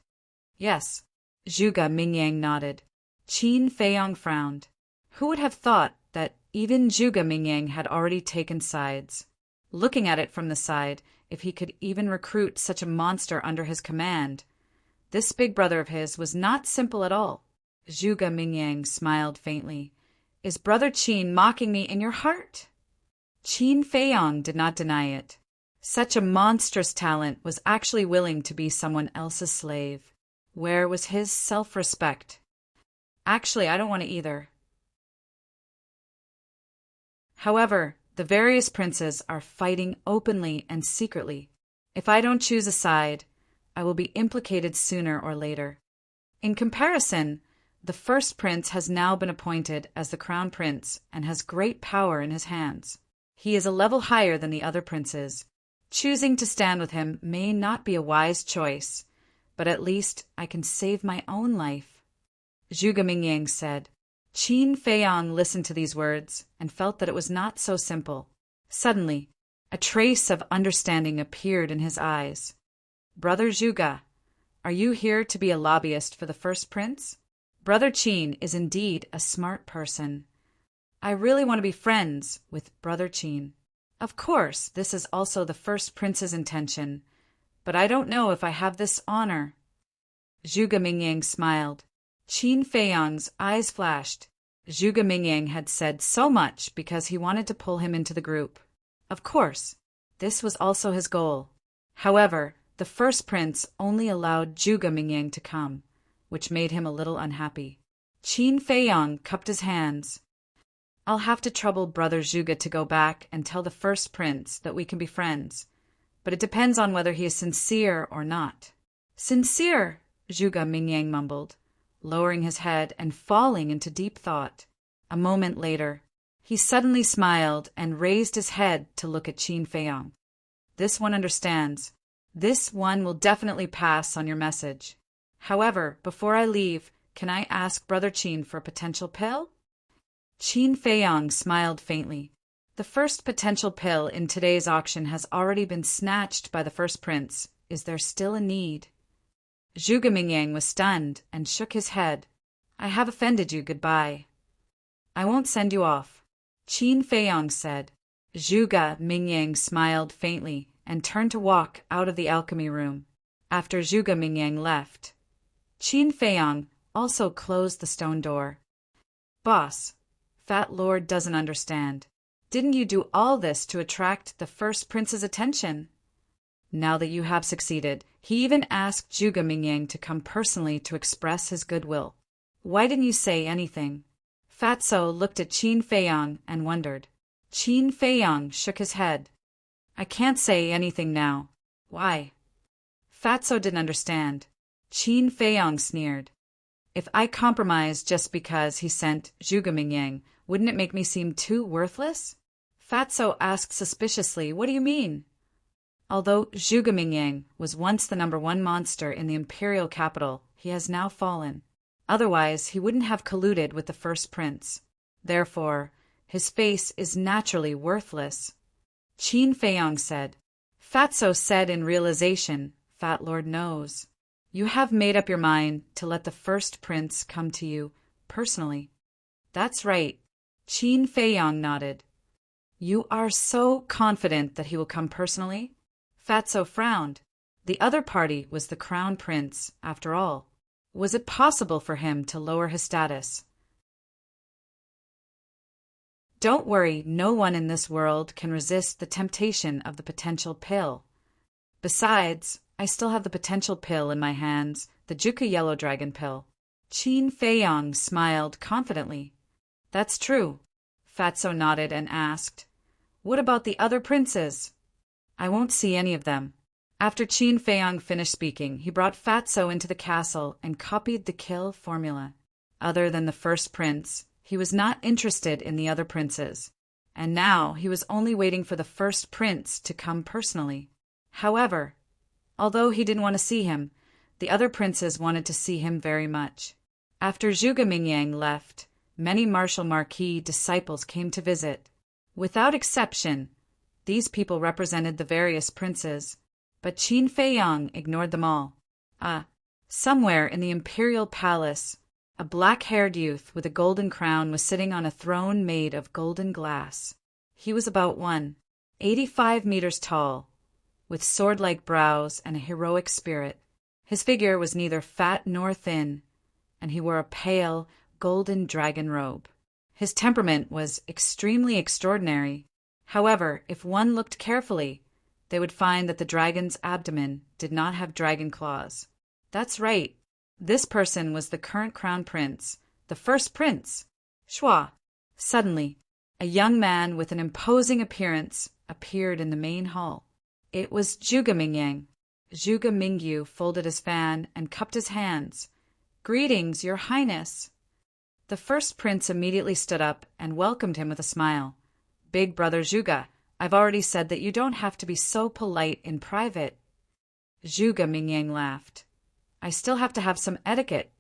Yes, Zhuge Mingyang nodded. Qin Feiyang frowned. Who would have thought that even Zhuge Mingyang had already taken sides? Looking at it from the side, if he could even recruit such a monster under his command. This big brother of his was not simple at all. Zhuge Mingyang smiled faintly. Is Brother Qin mocking me in your heart? Qin Feiyang did not deny it. Such a monstrous talent was actually willing to be someone else's slave. Where was his self-respect? Actually, I don't want to either. However, the various princes are fighting openly and secretly. If I don't choose a side, I will be implicated sooner or later. In comparison, the first prince has now been appointed as the crown prince and has great power in his hands. He is a level higher than the other princes. Choosing to stand with him may not be a wise choice, but at least I can save my own life. Zhuge Mingyang said. Qin Feiyang listened to these words and felt that it was not so simple. Suddenly, a trace of understanding appeared in his eyes. Brother Zhuge, are you here to be a lobbyist for the first prince? Brother Qin is indeed a smart person. I really want to be friends with Brother Qin. Of course, this is also the first prince's intention, but I don't know if I have this honor. Zhuge Mingyang smiled. Qin Feiyang's eyes flashed. Zhuge Mingyang had said so much because he wanted to pull him into the group. Of course, this was also his goal. However, the first prince only allowed Zhuge Mingyang to come, which made him a little unhappy. Qin Feiyang cupped his hands. I'll have to trouble Brother Zhuge to go back and tell the first prince that we can be friends, but it depends on whether he is sincere or not. Sincere, Zhuge Mingyang mumbled, lowering his head and falling into deep thought. A moment later, he suddenly smiled and raised his head to look at Qin Feiyang. This one understands. This one will definitely pass on your message. However, before I leave, can I ask Brother Qin for a potential pill? Qin Feiyang smiled faintly. The first potential pill in today's auction has already been snatched by the first prince. Is there still a need? Zhuge Mingyang was stunned and shook his head. I have offended you, goodbye. I won't send you off, Qin Feiyang said. Zhuge Mingyang smiled faintly and turned to walk out of the alchemy room. After Zhuge Mingyang left, Qin Feiyang also closed the stone door. Boss, Fat Lord doesn't understand. Didn't you do all this to attract the first prince's attention? Now that you have succeeded, he even asked Zhuge Mingyang to come personally to express his goodwill. Why didn't you say anything? Fatso looked at Qin Feiyang and wondered. Qin Feiyang shook his head. I can't say anything now. Why? Fatso didn't understand. Qin Feiyang sneered. If I compromised just because he sent Zhuge Mingyang, wouldn't it make me seem too worthless? Fatso asked suspiciously, what do you mean? Although Zhuge Mingyang was once the #1 monster in the imperial capital, he has now fallen. Otherwise, he wouldn't have colluded with the first prince. Therefore, his face is naturally worthless. Qin Feiyang said. Fatso said in realization, Fat Lord knows. You have made up your mind to let the first prince come to you personally. That's right. Qin Feiyang nodded. You are so confident that he will come personally? Fatso frowned. The other party was the crown prince, after all. Was it possible for him to lower his status? Don't worry, no one in this world can resist the temptation of the potential pill. Besides, I still have the potential pill in my hands, the Juka Yellow Dragon pill. Qin Feiyang smiled confidently. That's true. Fatso nodded and asked, What about the other princes? I won't see any of them. After Qin Feiyang finished speaking, he brought Fatso into the castle and copied the kill formula. Other than the first prince, he was not interested in the other princes, and now he was only waiting for the first prince to come personally. However, although he didn't want to see him, the other princes wanted to see him very much. After Zhuge Mingyang left, many martial marquis disciples came to visit. Without exception, these people represented the various princes, but Qin Feiyang ignored them all. Somewhere in the imperial palace, a black-haired youth with a golden crown was sitting on a throne made of golden glass. He was about 185 meters tall, with sword-like brows and a heroic spirit. His figure was neither fat nor thin, and he wore a pale, golden dragon robe. His temperament was extremely extraordinary. However, if one looked carefully, they would find that the dragon's abdomen did not have dragon claws. That's right. This person was the current crown prince, the first prince, Shua. Suddenly, a young man with an imposing appearance appeared in the main hall. It was Zhuge Mingyang. Zhuge Mingyu folded his fan and cupped his hands. Greetings, Your Highness. The first prince immediately stood up and welcomed him with a smile. Big brother Zhuge, I've already said that you don't have to be so polite in private. Zhuge Mingyang laughed. I still have to have some etiquette.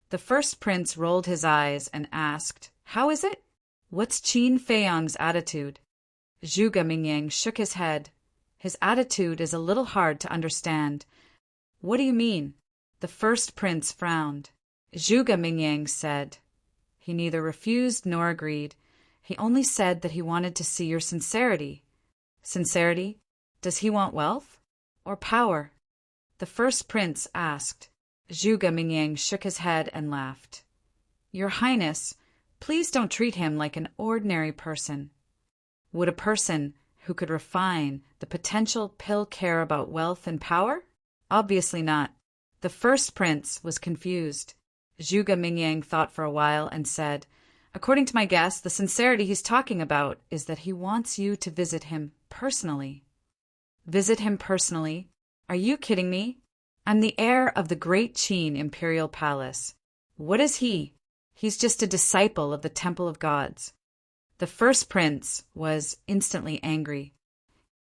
The first prince rolled his eyes and asked, How is it? What's Qin Feiyang's attitude? Zhuge Mingyang shook his head. His attitude is a little hard to understand. What do you mean? The first prince frowned. Zhuge Mingyang said. He neither refused nor agreed. He only said that he wanted to see your sincerity. Sincerity? Does he want wealth? Or power? The first prince asked. Zhuge Mingyang shook his head and laughed. Your Highness, please don't treat him like an ordinary person. Would a person who could refine the potential pill care about wealth and power? Obviously not. The first prince was confused. Zhuge Mingyang thought for a while and said, According to my guess, the sincerity he's talking about is that he wants you to visit him personally. Visit him personally? Are you kidding me? I'm the heir of the great Qin imperial palace. What is he? He's just a disciple of the Temple of Gods. The first prince was instantly angry.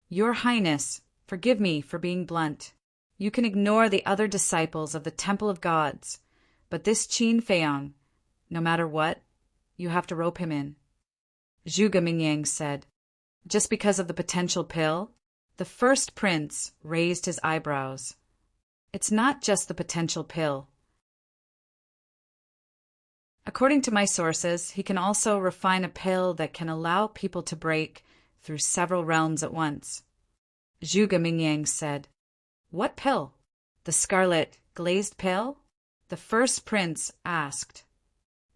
Your Highness, forgive me for being blunt. You can ignore the other disciples of the Temple of Gods, but this Qin Feiyang, no matter what, you have to rope him in. Zhuge Mingyang said. Just because of the potential pill? The first prince raised his eyebrows. It's not just the potential pill. According to my sources, he can also refine a pill that can allow people to break through several realms at once. Zhuge Mingyang said. What pill? The scarlet glazed pill? The first prince asked.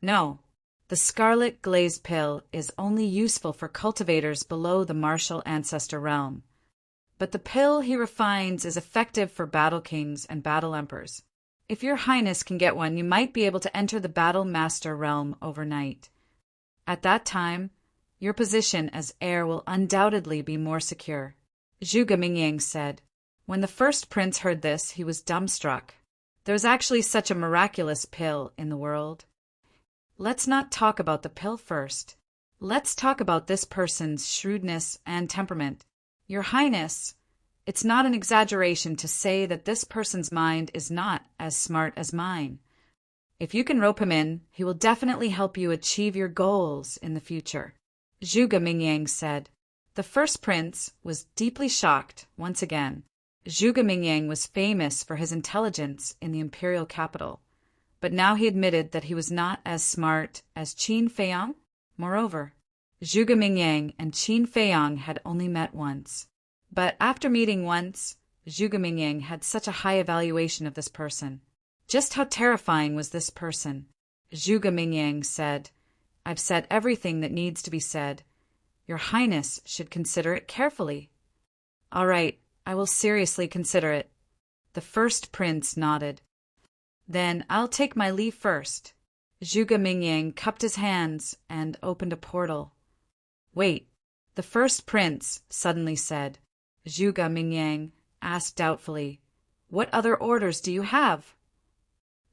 No. The scarlet glazed pill is only useful for cultivators below the martial ancestor realm. But the pill he refines is effective for battle kings and battle emperors. If your Highness can get one, you might be able to enter the battle master realm overnight. At that time, your position as heir will undoubtedly be more secure. Zhuge Mingyang said. When the first prince heard this, he was dumbstruck. There's actually such a miraculous pill in the world. Let's not talk about the pill first. Let's talk about this person's shrewdness and temperament. Your Highness, it's not an exaggeration to say that this person's mind is not as smart as mine. If you can rope him in, he will definitely help you achieve your goals in the future. Zhuge Mingyang said. The first prince was deeply shocked once again. Zhuge Mingyang was famous for his intelligence in the imperial capital. But now he admitted that he was not as smart as Qin Feiyang. Moreover, Zhuge Mingyang and Qin Feiyang had only met once. But after meeting once, Zhuge Mingyang had such a high evaluation of this person. Just how terrifying was this person? Zhuge Mingyang said, I've said everything that needs to be said. Your Highness should consider it carefully. All right, I will seriously consider it. The first prince nodded. Then I'll take my leave first. Zhuge Mingyang cupped his hands and opened a portal. Wait, the first prince suddenly said. Zhuge Mingyang asked doubtfully, What other orders do you have?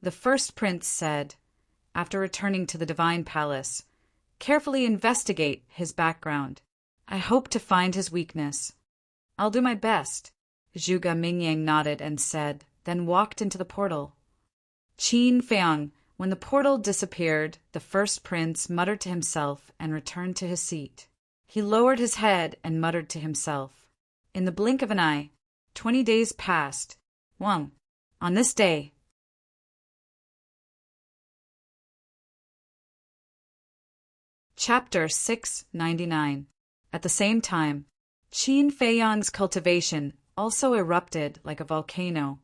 The first prince said, after returning to the divine palace, Carefully investigate his background. I hope to find his weakness. I'll do my best. Zhuge Mingyang nodded and said, then walked into the portal. Qin Feiyang, when the portal disappeared, the first prince muttered to himself and returned to his seat. He lowered his head and muttered to himself. In the blink of an eye, 20 days passed. On this day. Chapter 699. At the same time, Qin Feiyang's cultivation also erupted like a volcano,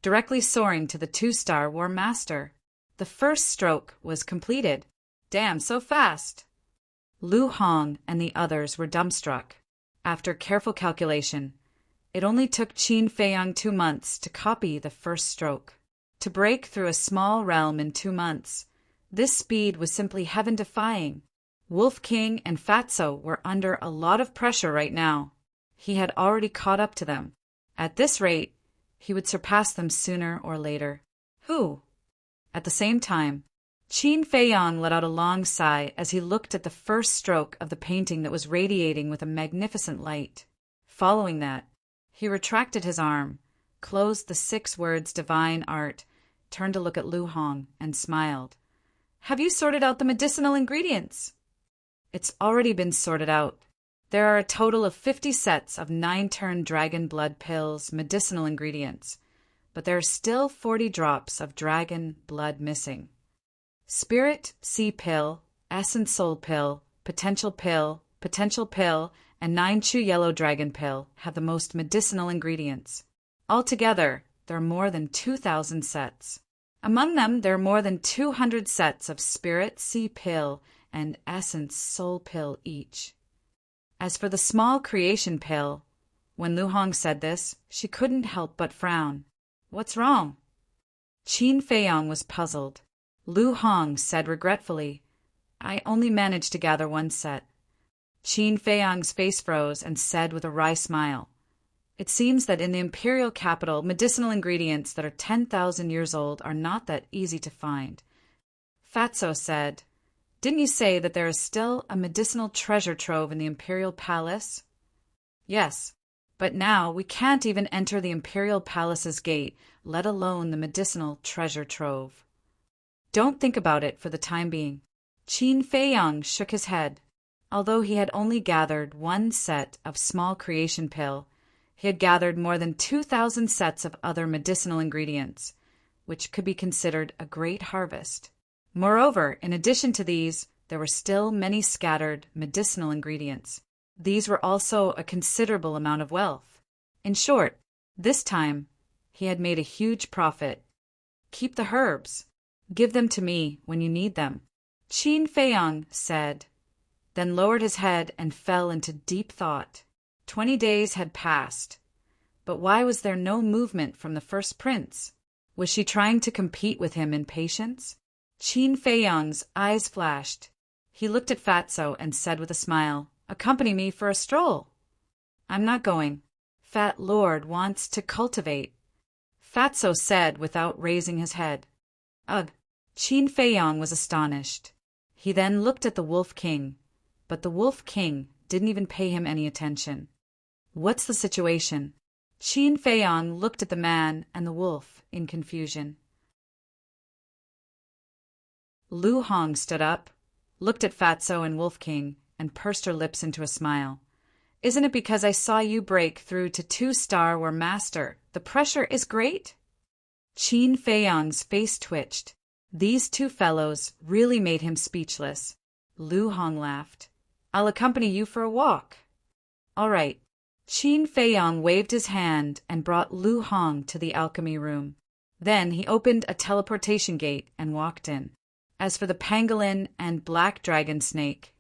directly soaring to the 2-star War Master. The first stroke was completed. Damn, so fast! Lu Hong and the others were dumbstruck. After careful calculation, it only took Qin Feiyang 2 months to copy the first stroke. To break through a small realm in 2 months, this speed was simply heaven-defying. Wolf King and Fatso were under a lot of pressure right now. He had already caught up to them. At this rate, he would surpass them sooner or later. Who? At the same time, Qin Feiyang let out a long sigh as he looked at the first stroke of the painting that was radiating with a magnificent light. Following that, he retracted his arm, closed the 6 words divine art, turned to look at Lu Hong, and smiled. Have you sorted out the medicinal ingredients? It's already been sorted out. There are a total of 50 sets of 9-turn dragon blood pills, medicinal ingredients, but there are still 40 drops of dragon blood missing. Spirit Sea Pill, Essence Soul Pill, Potential Pill, and 9 Chu Yellow Dragon Pill have the most medicinal ingredients. Altogether, there are more than 2,000 sets. Among them, there are more than 200 sets of Spirit Sea Pill and Essence Soul Pill each. As for the small creation pill, when Lu Hong said this, she couldn't help but frown. What's wrong? Qin Feiyang was puzzled. Lu Hong said regretfully, I only managed to gather 1 set. Qin Feiyang's face froze and said with a wry smile, It seems that in the imperial capital, medicinal ingredients that are 10,000 years old are not that easy to find. Fatso said, Didn't you say that there is still a medicinal treasure trove in the imperial palace? Yes, but now we can't even enter the imperial palace's gate, let alone the medicinal treasure trove. Don't think about it for the time being. Qin Feiyang shook his head. Although he had only gathered 1 set of small creation pill, he had gathered more than 2,000 sets of other medicinal ingredients, which could be considered a great harvest. Moreover, in addition to these, there were still many scattered medicinal ingredients. These were also a considerable amount of wealth. In short, this time, he had made a huge profit. Keep the herbs. Give them to me when you need them, Qin Feiyang said, then lowered his head and fell into deep thought. 20 days had passed. But why was there no movement from the first prince? Was she trying to compete with him in patience? Qin Feiyang's eyes flashed. He looked at Fatso and said with a smile, Accompany me for a stroll. I'm not going. Fat Lord wants to cultivate. Fatso said without raising his head. Ugh. Qin Feiyang was astonished. He then looked at the Wolf King, but the Wolf King didn't even pay him any attention. What's the situation? Qin Feiyang looked at the man and the wolf in confusion. Lu Hong stood up, looked at Fatso and Wolf King, and pursed her lips into a smile. Isn't it because I saw you break through to 2-star War Master? The pressure is great? Qin Feiyang's face twitched. These 2 fellows really made him speechless. Lu Hong laughed. I'll accompany you for a walk. All right. Qin Feiyang waved his hand and brought Lu Hong to the alchemy room. Then he opened a teleportation gate and walked in. As for the pangolin and black dragon snake,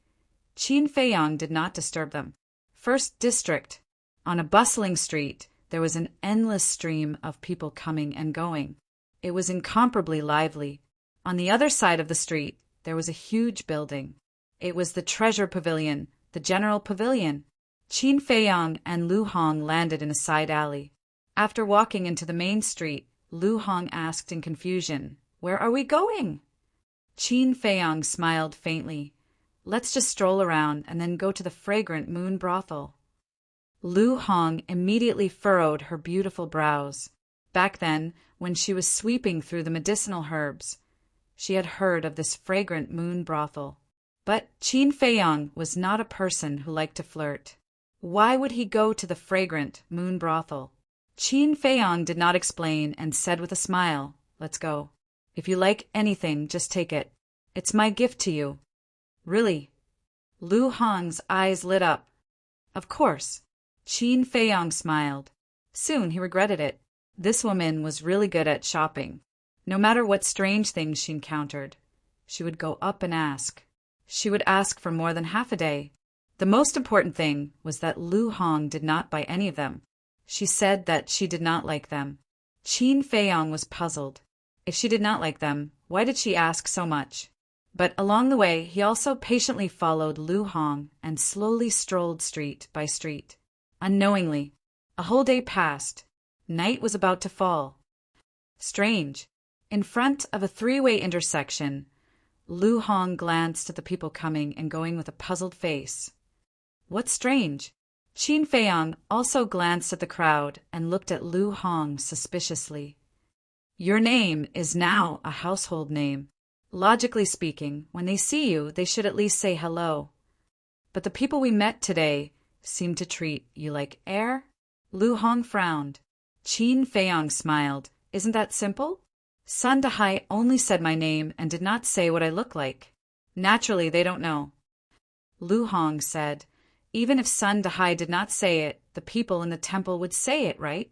Qin Feiyang did not disturb them. First district. On a bustling street, there was an endless stream of people coming and going. It was incomparably lively. On the other side of the street, there was a huge building. It was the Treasure Pavilion, the General Pavilion. Qin Feiyang and Lu Hong landed in a side alley. After walking into the main street, Lu Hong asked in confusion, "Where are we going?" Qin Feiyang smiled faintly. "Let's just stroll around and then go to the fragrant moon brothel." Lu Hong immediately furrowed her beautiful brows. Back then, when she was sweeping through the medicinal herbs, she had heard of this fragrant moon brothel. But Qin Feiyang was not a person who liked to flirt. Why would he go to the fragrant moon brothel? Qin Feiyang did not explain and said with a smile, "Let's go. If you like anything, just take it. It's my gift to you." "Really?" Lu Hong's eyes lit up. "Of course." Qin Feiyang smiled. Soon he regretted it. This woman was really good at shopping. No matter what strange things she encountered, she would go up and ask. She would ask for more than half a day. The most important thing was that Lu Hong did not buy any of them. She said that she did not like them. Qin Feiyang was puzzled. If she did not like them, why did she ask so much? But along the way, he also patiently followed Lu Hong and slowly strolled street by street. Unknowingly, a whole day passed. Night was about to fall. Strange. In front of a three-way intersection, Lu Hong glanced at the people coming and going with a puzzled face. What's strange? Qin Feiyang also glanced at the crowd and looked at Lu Hong suspiciously. "Your name is now a household name. Logically speaking, when they see you, they should at least say hello. But the people we met today seem to treat you like air?" Lu Hong frowned. Qin Feiyang smiled. "Isn't that simple? Sun Dahai only said my name and did not say what I look like. Naturally, they don't know." Lu Hong said, "Even if Sun Dahai did not say it, the people in the temple would say it, right?"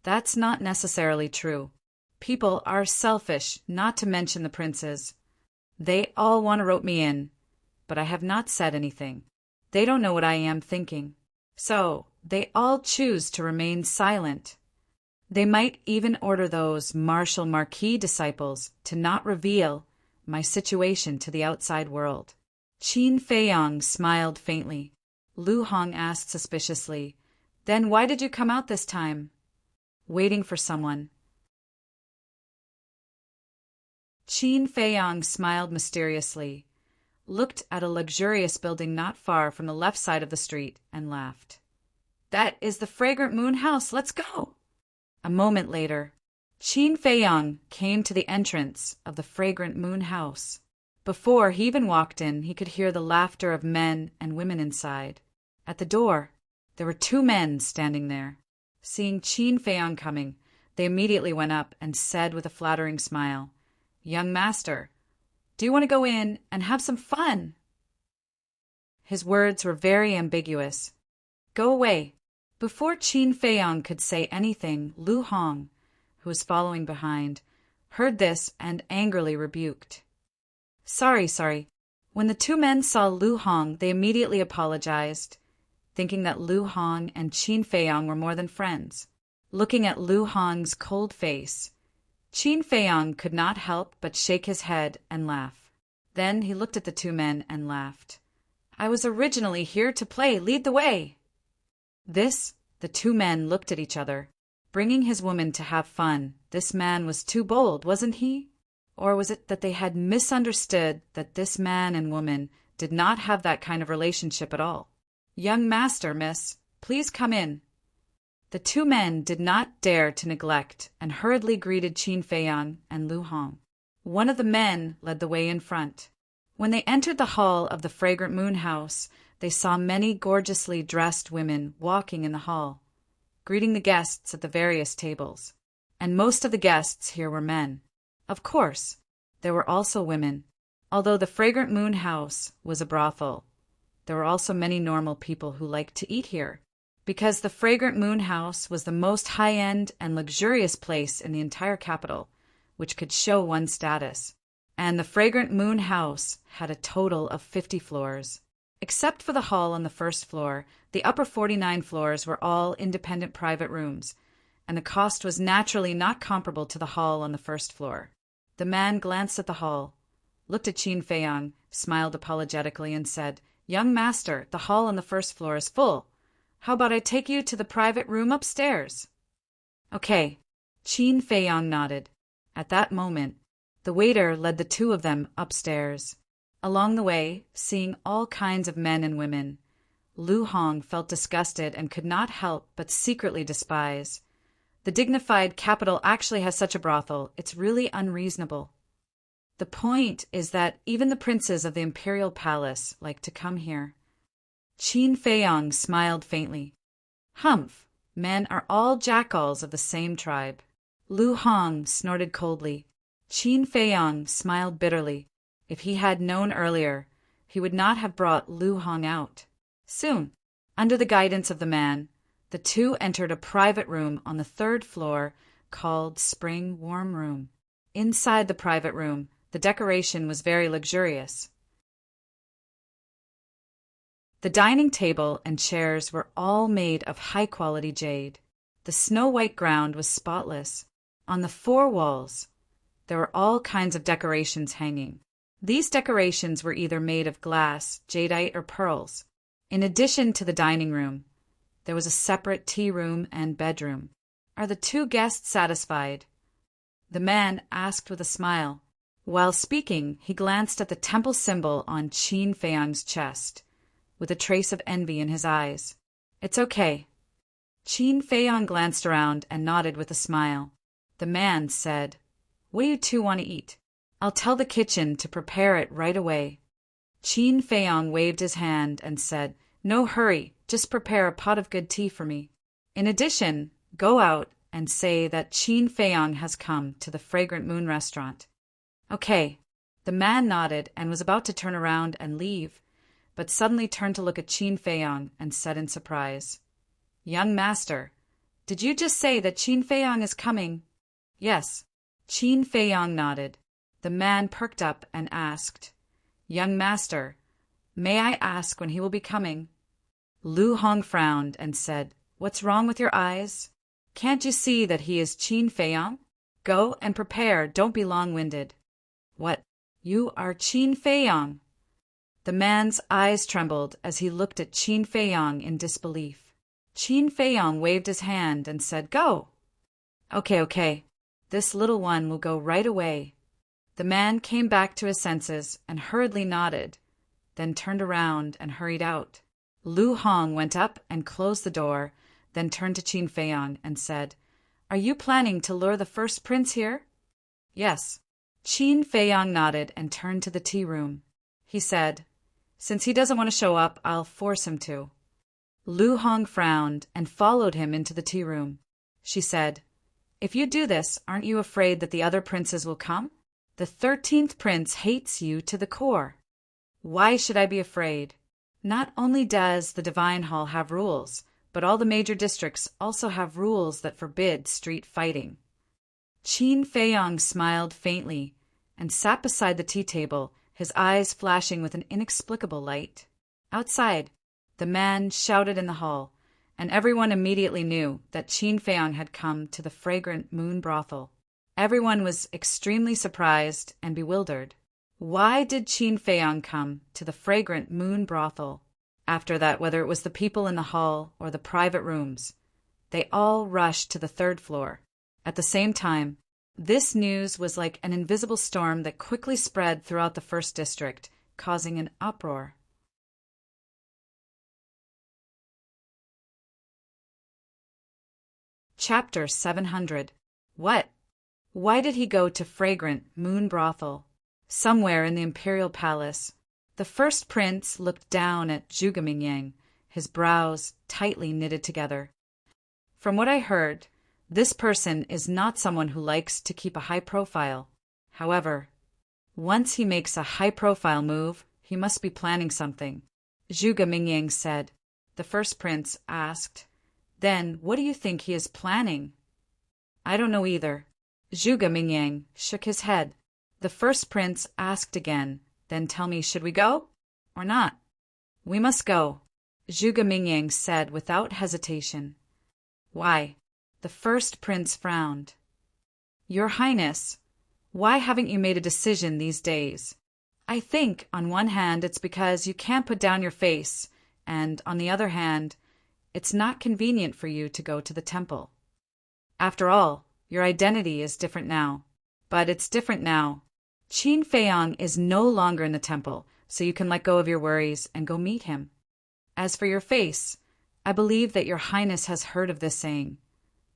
"That's not necessarily true. People are selfish, not to mention the princes. They all want to rope me in, but I have not said anything. They don't know what I am thinking. So, they all choose to remain silent. They might even order those Marshal Marquis disciples to not reveal my situation to the outside world." Qin Feiyang smiled faintly. Lu Hong asked suspiciously, "Then why did you come out this time?" "Waiting for someone." Qin Feiyang smiled mysteriously, looked at a luxurious building not far from the left side of the street, and laughed. "That is the fragrant moon house. Let's go." A moment later, Qin Feiyang came to the entrance of the fragrant moon house. Before he even walked in, he could hear the laughter of men and women inside. At the door, there were two men standing there. Seeing Qin Feiyang coming, they immediately went up and said with a flattering smile, "Young master, do you want to go in and have some fun?" His words were very ambiguous. "Go away." Before Qin Feiyang could say anything, Lu Hong, who was following behind, heard this and angrily rebuked. Sorry. When the two men saw Lu Hong, they immediately apologized, thinking that Lu Hong and Qin Feiyang were more than friends. Looking at Lu Hong's cold face, Qin Feiyang could not help but shake his head and laugh. Then he looked at the two men and laughed. "I was originally here to play. Lead the way." The two men looked at each other. Bringing his woman to have fun, this man was too bold, wasn't he? Or was it that they had misunderstood that this man and woman did not have that kind of relationship at all? "Young master, miss, please come in." The two men did not dare to neglect and hurriedly greeted Qin Feiyang and Lu Hong. One of the men led the way in front. When they entered the hall of the fragrant moon house, they saw many gorgeously dressed women walking in the hall, greeting the guests at the various tables. And most of the guests here were men. Of course, there were also women. Although the fragrant moon house was a brothel, there were also many normal people who liked to eat here, because the fragrant moon house was the most high-end and luxurious place in the entire capital, which could show one's status. And the fragrant moon house had a total of 50 floors. Except for the hall on the first floor, the upper 49 floors were all independent private rooms, and the cost was naturally not comparable to the hall on the first floor. The man glanced at the hall, looked at Qin Feiyang, smiled apologetically, and said, "Young master, the hall on the first floor is full. How about I take you to the private room upstairs?" "Okay." Qin Feiyang nodded. At that moment, the waiter led the two of them upstairs. Along the way, seeing all kinds of men and women, Lu Hong felt disgusted and could not help but secretly despise. The dignified capital actually has such a brothel. It's really unreasonable. The point is that even the princes of the imperial palace like to come here. Qin Feiyang smiled faintly. "Humph, men are all jackals of the same tribe." Lu Hong snorted coldly. Qin Feiyang smiled bitterly. If he had known earlier, he would not have brought Lu Hong out. Soon, under the guidance of the man, the two entered a private room on the third floor called Spring Warm Room. Inside the private room, the decoration was very luxurious. The dining table and chairs were all made of high-quality jade. The snow-white ground was spotless. On the four walls, there were all kinds of decorations hanging. These decorations were either made of glass, jadeite, or pearls. In addition to the dining room, there was a separate tea room and bedroom. "Are the two guests satisfied?" the man asked with a smile. While speaking, he glanced at the temple symbol on Qin Feiyang's chest, with a trace of envy in his eyes. "It's okay." Qin Feiyang glanced around and nodded with a smile. The man said, "What do you two want to eat? I'll tell the kitchen to prepare it right away." Qin Feiyang waved his hand and said, "No hurry, just prepare a pot of good tea for me. In addition, go out and say that Qin Feiyang has come to the Fragrant Moon restaurant." "Okay." The man nodded and was about to turn around and leave, but suddenly turned to look at Qin Feiyang and said in surprise, "Young master, did you just say that Qin Feiyang is coming?" "Yes." Qin Feiyang nodded. The man perked up and asked, "Young master, may I ask when he will be coming?" Lu Hong frowned and said, "What's wrong with your eyes? Can't you see that he is Qin Feiyang? Go and prepare, don't be long-winded." "What? You are Qin Feiyang?" The man's eyes trembled as he looked at Qin Feiyang in disbelief. Qin Feiyang waved his hand and said, "Go." Okay. This little one will go right away." The man came back to his senses and hurriedly nodded, then turned around and hurried out. Lu Hong went up and closed the door, then turned to Qin Feiyang and said, "Are you planning to lure the first prince here?" "Yes." Qin Feiyang nodded and turned to the tea room. He said, "Since he doesn't want to show up, I'll force him to." Lu Hong frowned and followed him into the tea room. She said, "If you do this, aren't you afraid that the other princes will come? The 13th prince hates you to the core." "Why should I be afraid? Not only does the Divine Hall have rules, but all the major districts also have rules that forbid street fighting." Qin Feiyang smiled faintly and sat beside the tea table, his eyes flashing with an inexplicable light. Outside, the man shouted in the hall, and everyone immediately knew that Qin Feiyang had come to the Fragrant Moon brothel. Everyone was extremely surprised and bewildered. Why did Qin Feiyang come to the Fragrant Moon brothel? After that, whether it was the people in the hall or the private rooms, they all rushed to the third floor. At the same time, this news was like an invisible storm that quickly spread throughout the first district, causing an uproar. Chapter 700. What? Why did he go to Fragrant Moon brothel? Somewhere in the imperial palace, the first prince looked down at Zhuge Mingyang, his brows tightly knitted together. "From what I heard, this person is not someone who likes to keep a high profile. However, once he makes a high-profile move, he must be planning something," Zhuge Mingyang said. The first prince asked, "Then what do you think he is planning?" "I don't know either." Zhuge Mingyang shook his head. The first prince asked again, "Then tell me, should we go or not?" "We must go," Zhuge Mingyang said without hesitation. "Why?" The first prince frowned. Your Highness, why haven't you made a decision these days? I think, on one hand, it's because you can't put down your face, and, on the other hand, it's not convenient for you to go to the temple. After all, your identity is different now. But it's different now. Qin Feiyang is no longer in the temple, so you can let go of your worries and go meet him. As for your face, I believe that your Highness has heard of this saying.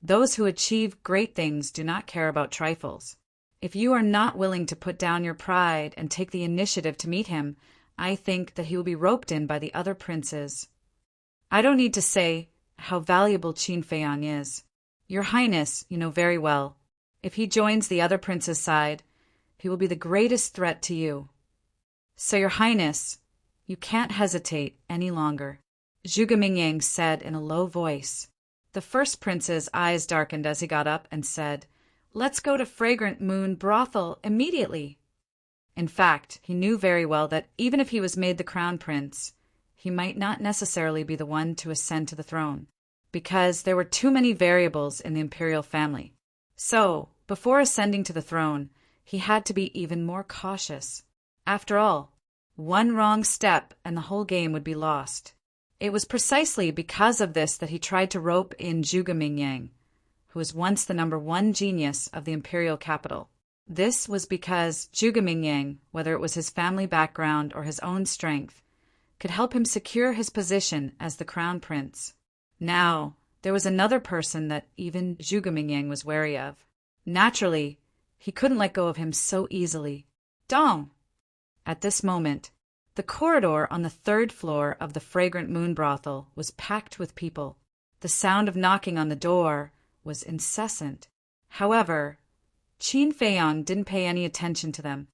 Those who achieve great things do not care about trifles. If you are not willing to put down your pride and take the initiative to meet him, I think that he will be roped in by the other princes. I don't need to say how valuable Qin Feiyang is. Your Highness, you know very well. If he joins the other prince's side, he will be the greatest threat to you. So, Your Highness, you can't hesitate any longer, Zhuge Mingyang said in a low voice. The first prince's eyes darkened as he got up and said, Let's go to Fragrant Moon Brothel immediately. In fact, he knew very well that even if he was made the crown prince, he might not necessarily be the one to ascend to the throne, because there were too many variables in the imperial family. So, before ascending to the throne, he had to be even more cautious. After all, one wrong step and the whole game would be lost. It was precisely because of this that he tried to rope in Zhuge Mingyang, who was once the #1 genius of the imperial capital. This was because Zhuge Mingyang, whether it was his family background or his own strength, could help him secure his position as the crown prince. Now, there was another person that even Zhuge Mingyang was wary of. Naturally, he couldn't let go of him so easily. Dong! At this moment, the corridor on the 3rd floor of the Fragrant Moon Brothel was packed with people. The sound of knocking on the door was incessant. However, Qin Feiyang didn't pay any attention to them.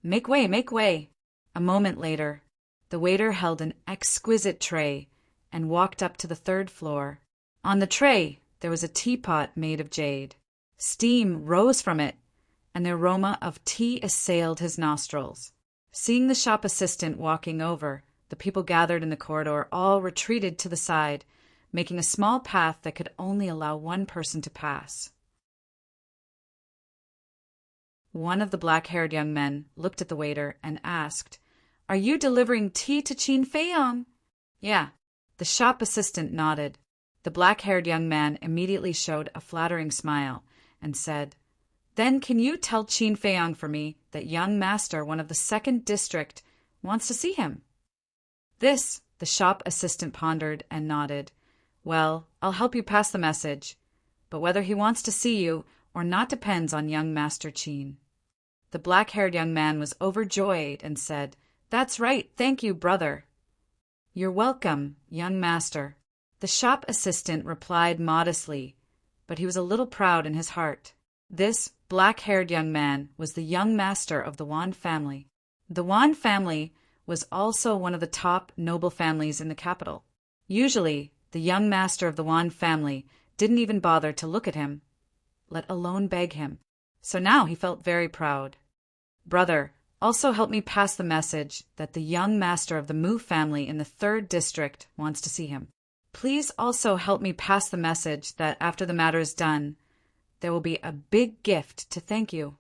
Make way, make way! A moment later, the waiter held an exquisite tray and walked up to the 3rd floor. On the tray, there was a teapot made of jade. Steam rose from it, and the aroma of tea assailed his nostrils. Seeing the shop assistant walking over, the people gathered in the corridor all retreated to the side, making a small path that could only allow one person to pass. One of the black-haired young men looked at the waiter and asked, Are you delivering tea to Qin Feiyang? Yeah. The shop assistant nodded. The black-haired young man immediately showed a flattering smile and said, Then can you tell Qin Feiyang for me that young master, one of the 2nd district, wants to see him? This, the shop assistant pondered and nodded. Well, I'll help you pass the message, but whether he wants to see you or not depends on young Master Qin. The black-haired young man was overjoyed and said, That's right, thank you, brother. You're welcome, young master. The shop assistant replied modestly, but he was a little proud in his heart. This black-haired young man was the young master of the Wan family. The Wan family was also one of the top noble families in the capital. Usually, the young master of the Wan family didn't even bother to look at him, let alone beg him. So now he felt very proud. Brother, also help me pass the message that the young master of the Mu family in the 3rd district wants to see him. Please also help me pass the message that after the matter is done, there will be a big gift to thank you.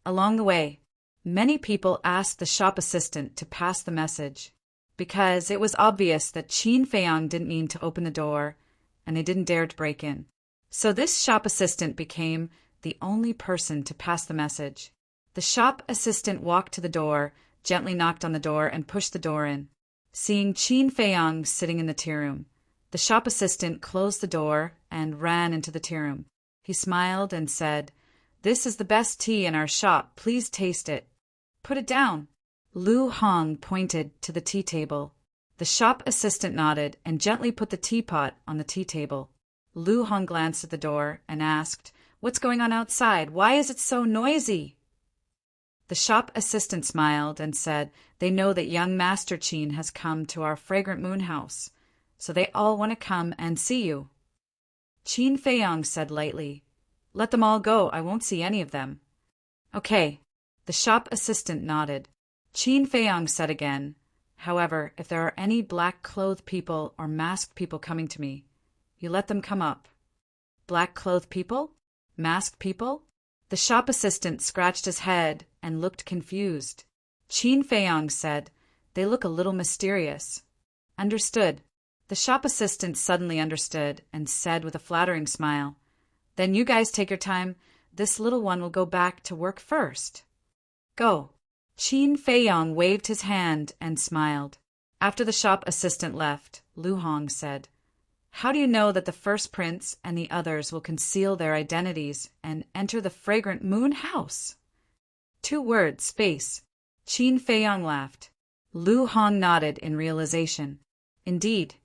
Along the way, many people asked the shop assistant to pass the message, because it was obvious that Qin Feiyang didn't mean to open the door, and they didn't dare to break in. So this shop assistant became the only person to pass the message. The shop assistant walked to the door, gently knocked on the door, and pushed the door in. Seeing Qin Feiyang sitting in the tea room, the shop assistant closed the door and ran into the tea room. He smiled and said, This is the best tea in our shop. Please taste it. Put it down. Lu Hong pointed to the tea table. The shop assistant nodded and gently put the teapot on the tea table. Lu Hong glanced at the door and asked, What's going on outside? Why is it so noisy? The shop assistant smiled and said, They know that young Master Qin has come to our Fragrant Moon house, so they all want to come and see you. Qin Feiyang said lightly, Let them all go. I won't see any of them. Okay. The shop assistant nodded. Qin Feiyang said again, However, if there are any black-clothed people or masked people coming to me, you let them come up. Black-clothed people? Masked people? The shop assistant scratched his head and looked confused. Qin Feiyang said, "They look a little mysterious." "Understood." The shop assistant suddenly understood and said with a flattering smile, "Then you guys take your time. This little one will go back to work first." "Go." Qin Feiyang waved his hand and smiled. After the shop assistant left, Lu Hong said, "How do you know that the first prince and the others will conceal their identities and enter the fragrant moon house?" 2 words, space. Qin Feiyang laughed. Lu Hong nodded in realization. Indeed.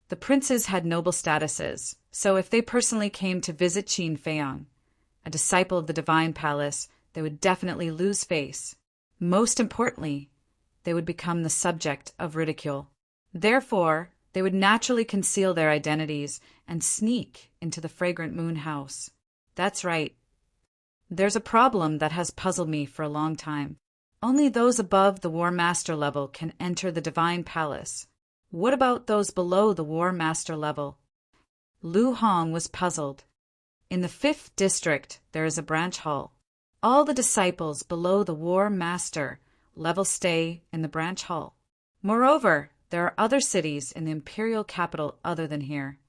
The princes had noble statuses, so if they personally came to visit Qin Feiyang, a disciple of the divine palace, they would definitely lose face. Most importantly, they would become the subject of ridicule. Therefore, they would naturally conceal their identities and sneak into the fragrant moon house. That's right. There's a problem that has puzzled me for a long time. Only those above the War Master level can enter the divine palace. What about those below the War Master level? Lu Hong was puzzled. In the 5th district, there is a branch hall. All the disciples below the War Master level stay in the branch hall. Moreover, there are other cities in the imperial capital other than here.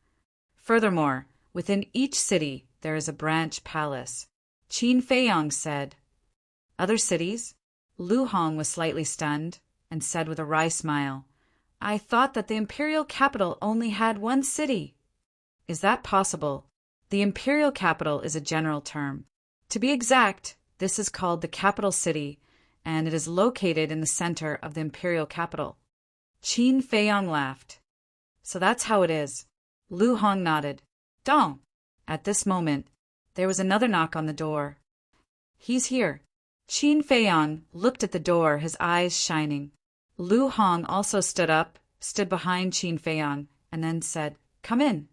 Furthermore, within each city there is a branch palace. Qin Feiyang said. Other cities? Lu Hong was slightly stunned and said with a wry smile, "I thought that the imperial capital only had one city." "Is that possible?" The imperial capital is a general term. To be exact, this is called the capital city, and it is located in the center of the imperial capital. Qin Feiyang laughed. "So that's how it is." Lu Hong nodded. "Dong." At this moment, there was another knock on the door. "He's here." Qin Feiyang looked at the door, his eyes shining. Lu Hong also stood behind Qin Feiyang, and then said, "Come in."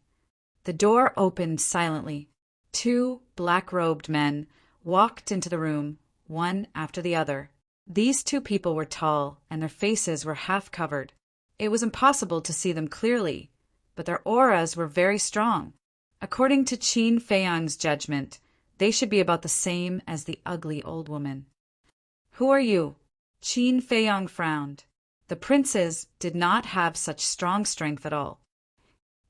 The door opened silently. 2 black-robed men walked into the room, one after the other. These 2 people were tall, and their faces were half covered. It was impossible to see them clearly, but their auras were very strong. According to Qin Feiyang's judgment, they should be about the same as the ugly old woman. "Who are you?" Qin Feiyang frowned. The princes did not have such strong strength at all.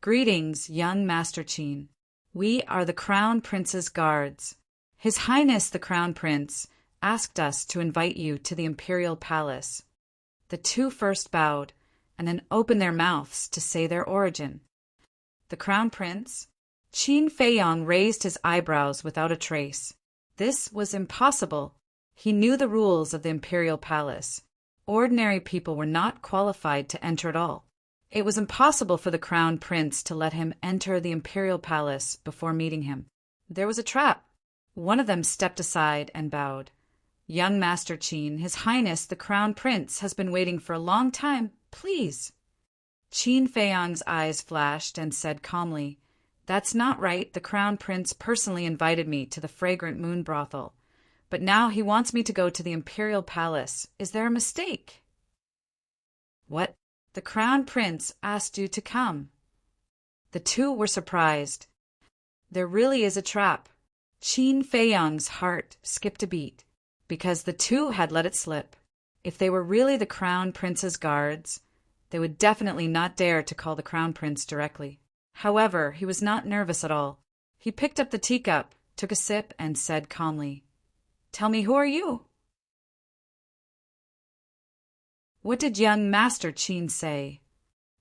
"Greetings, young Master Qin. We are the Crown Prince's guards. His Highness the Crown Prince asked us to invite you to the imperial palace." The 2 first bowed, and then opened their mouths to say their origin. "The Crown Prince?" Qin Feiyang raised his eyebrows without a trace. This was impossible. He knew the rules of the imperial palace. Ordinary people were not qualified to enter at all. It was impossible for the Crown Prince to let him enter the imperial palace before meeting him. There was a trap. One of them stepped aside and bowed. "Young Master Qin, His Highness the Crown Prince has been waiting for a long time. Please." Qin Feiyang's eyes flashed and said calmly, "That's not right. The Crown Prince personally invited me to the fragrant moon brothel. But now he wants me to go to the imperial palace. Is there a mistake?" "What?" "The Crown Prince asked you to come." The 2 were surprised. There really is a trap. Qin Feiyang's heart skipped a beat, because the 2 had let it slip. If they were really the Crown Prince's guards, they would definitely not dare to call the Crown Prince directly. However, he was not nervous at all. He picked up the teacup, took a sip, and said calmly, "Tell me, who are you?" What did young Master Qin say?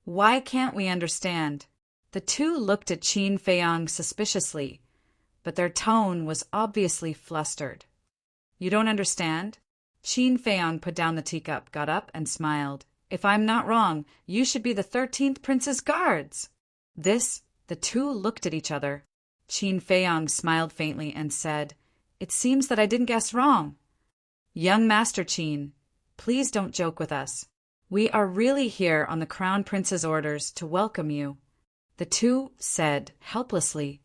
Why can't we understand? The 2 looked at Qin Feiyang suspiciously, but their tone was obviously flustered. "You don't understand?" Qin Feiyang put down the teacup, got up, and smiled. "If I'm not wrong, you should be the 13th Prince's guards." The 2 looked at each other. Qin Feiyang smiled faintly and said, "It seems that I didn't guess wrong." "Young Master Qin, please don't joke with us. We are really here on the Crown Prince's orders to welcome you." The 2 said, helplessly.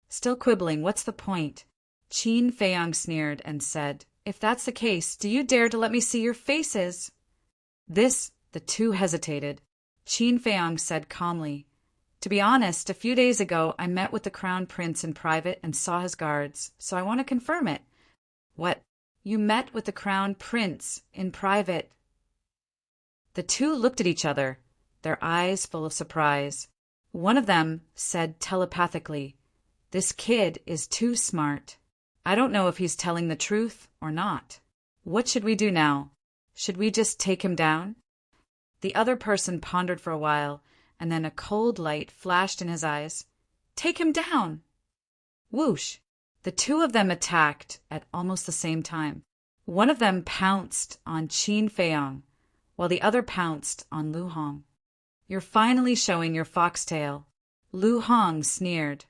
Still quibbling, "What's the point?" Qin Feiyang sneered and said, "If that's the case, do you dare to let me see your faces?" The 2 hesitated. Qin Feiyang said calmly, To be honest, a few days ago I met with the Crown Prince in private and saw his guards, so I want to confirm it. What? You met with the Crown Prince in private? The two looked at each other, their eyes full of surprise. One of them said telepathically, "This kid is too smart. I don't know if he's telling the truth or not. What should we do now? Should we just take him down?" The other person pondered for a while, and then a cold light flashed in his eyes. "Take him down!" Whoosh! The two of them attacked at almost the same time. One of them pounced on Qin Feiyang, while the other pounced on Lu Hong. "You're finally showing your foxtail," Lu Hong sneered.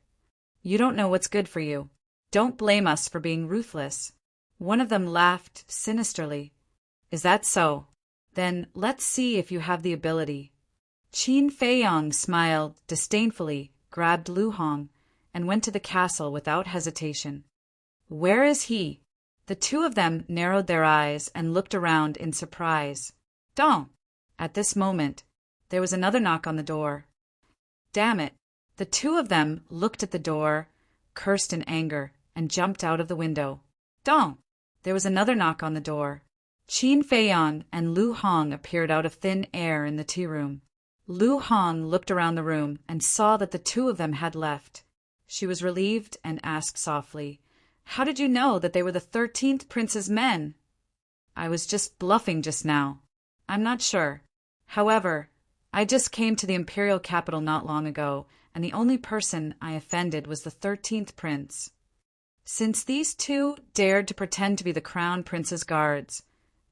"You don't know what's good for you. Don't blame us for being ruthless." One of them laughed sinisterly. "Is that so? Then let's see if you have the ability." Qin Feiyang smiled disdainfully, grabbed Lu Hong, and went to the castle without hesitation. "Where is he?" The two of them narrowed their eyes and looked around in surprise. Dong! At this moment, there was another knock on the door. Damn it! The two of them looked at the door, cursed in anger, and jumped out of the window. Dong! There was another knock on the door. Qin Feiyang and Lu Hong appeared out of thin air in the tea room. Lu Hong looked around the room and saw that the two of them had left. She was relieved and asked softly, "How did you know that they were the 13th Prince's men?" "I was just bluffing just now. I'm not sure. However, I just came to the imperial capital not long ago, and the only person I offended was the 13th Prince. Since these two dared to pretend to be the Crown Prince's guards,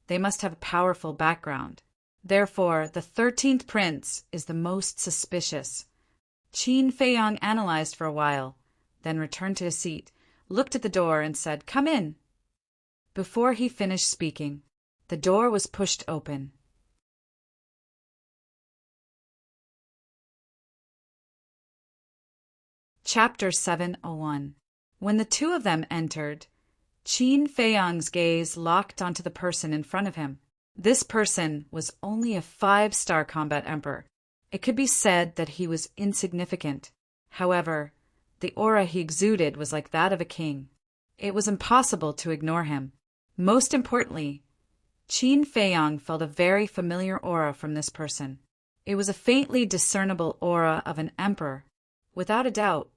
they must have a powerful background. Therefore, the 13th Prince is the most suspicious." Qin Feiyang analyzed for a while, then returned to his seat, looked at the door, and said, "Come in." Before he finished speaking, the door was pushed open. Chapter 701. When the two of them entered, Qin Feiyang's gaze locked onto the person in front of him. This person was only a 5-star combat emperor. It could be said that he was insignificant. However, the aura he exuded was like that of a king. It was impossible to ignore him. Most importantly, Qin Feiyang felt a very familiar aura from this person. It was a faintly discernible aura of an emperor. Without a doubt,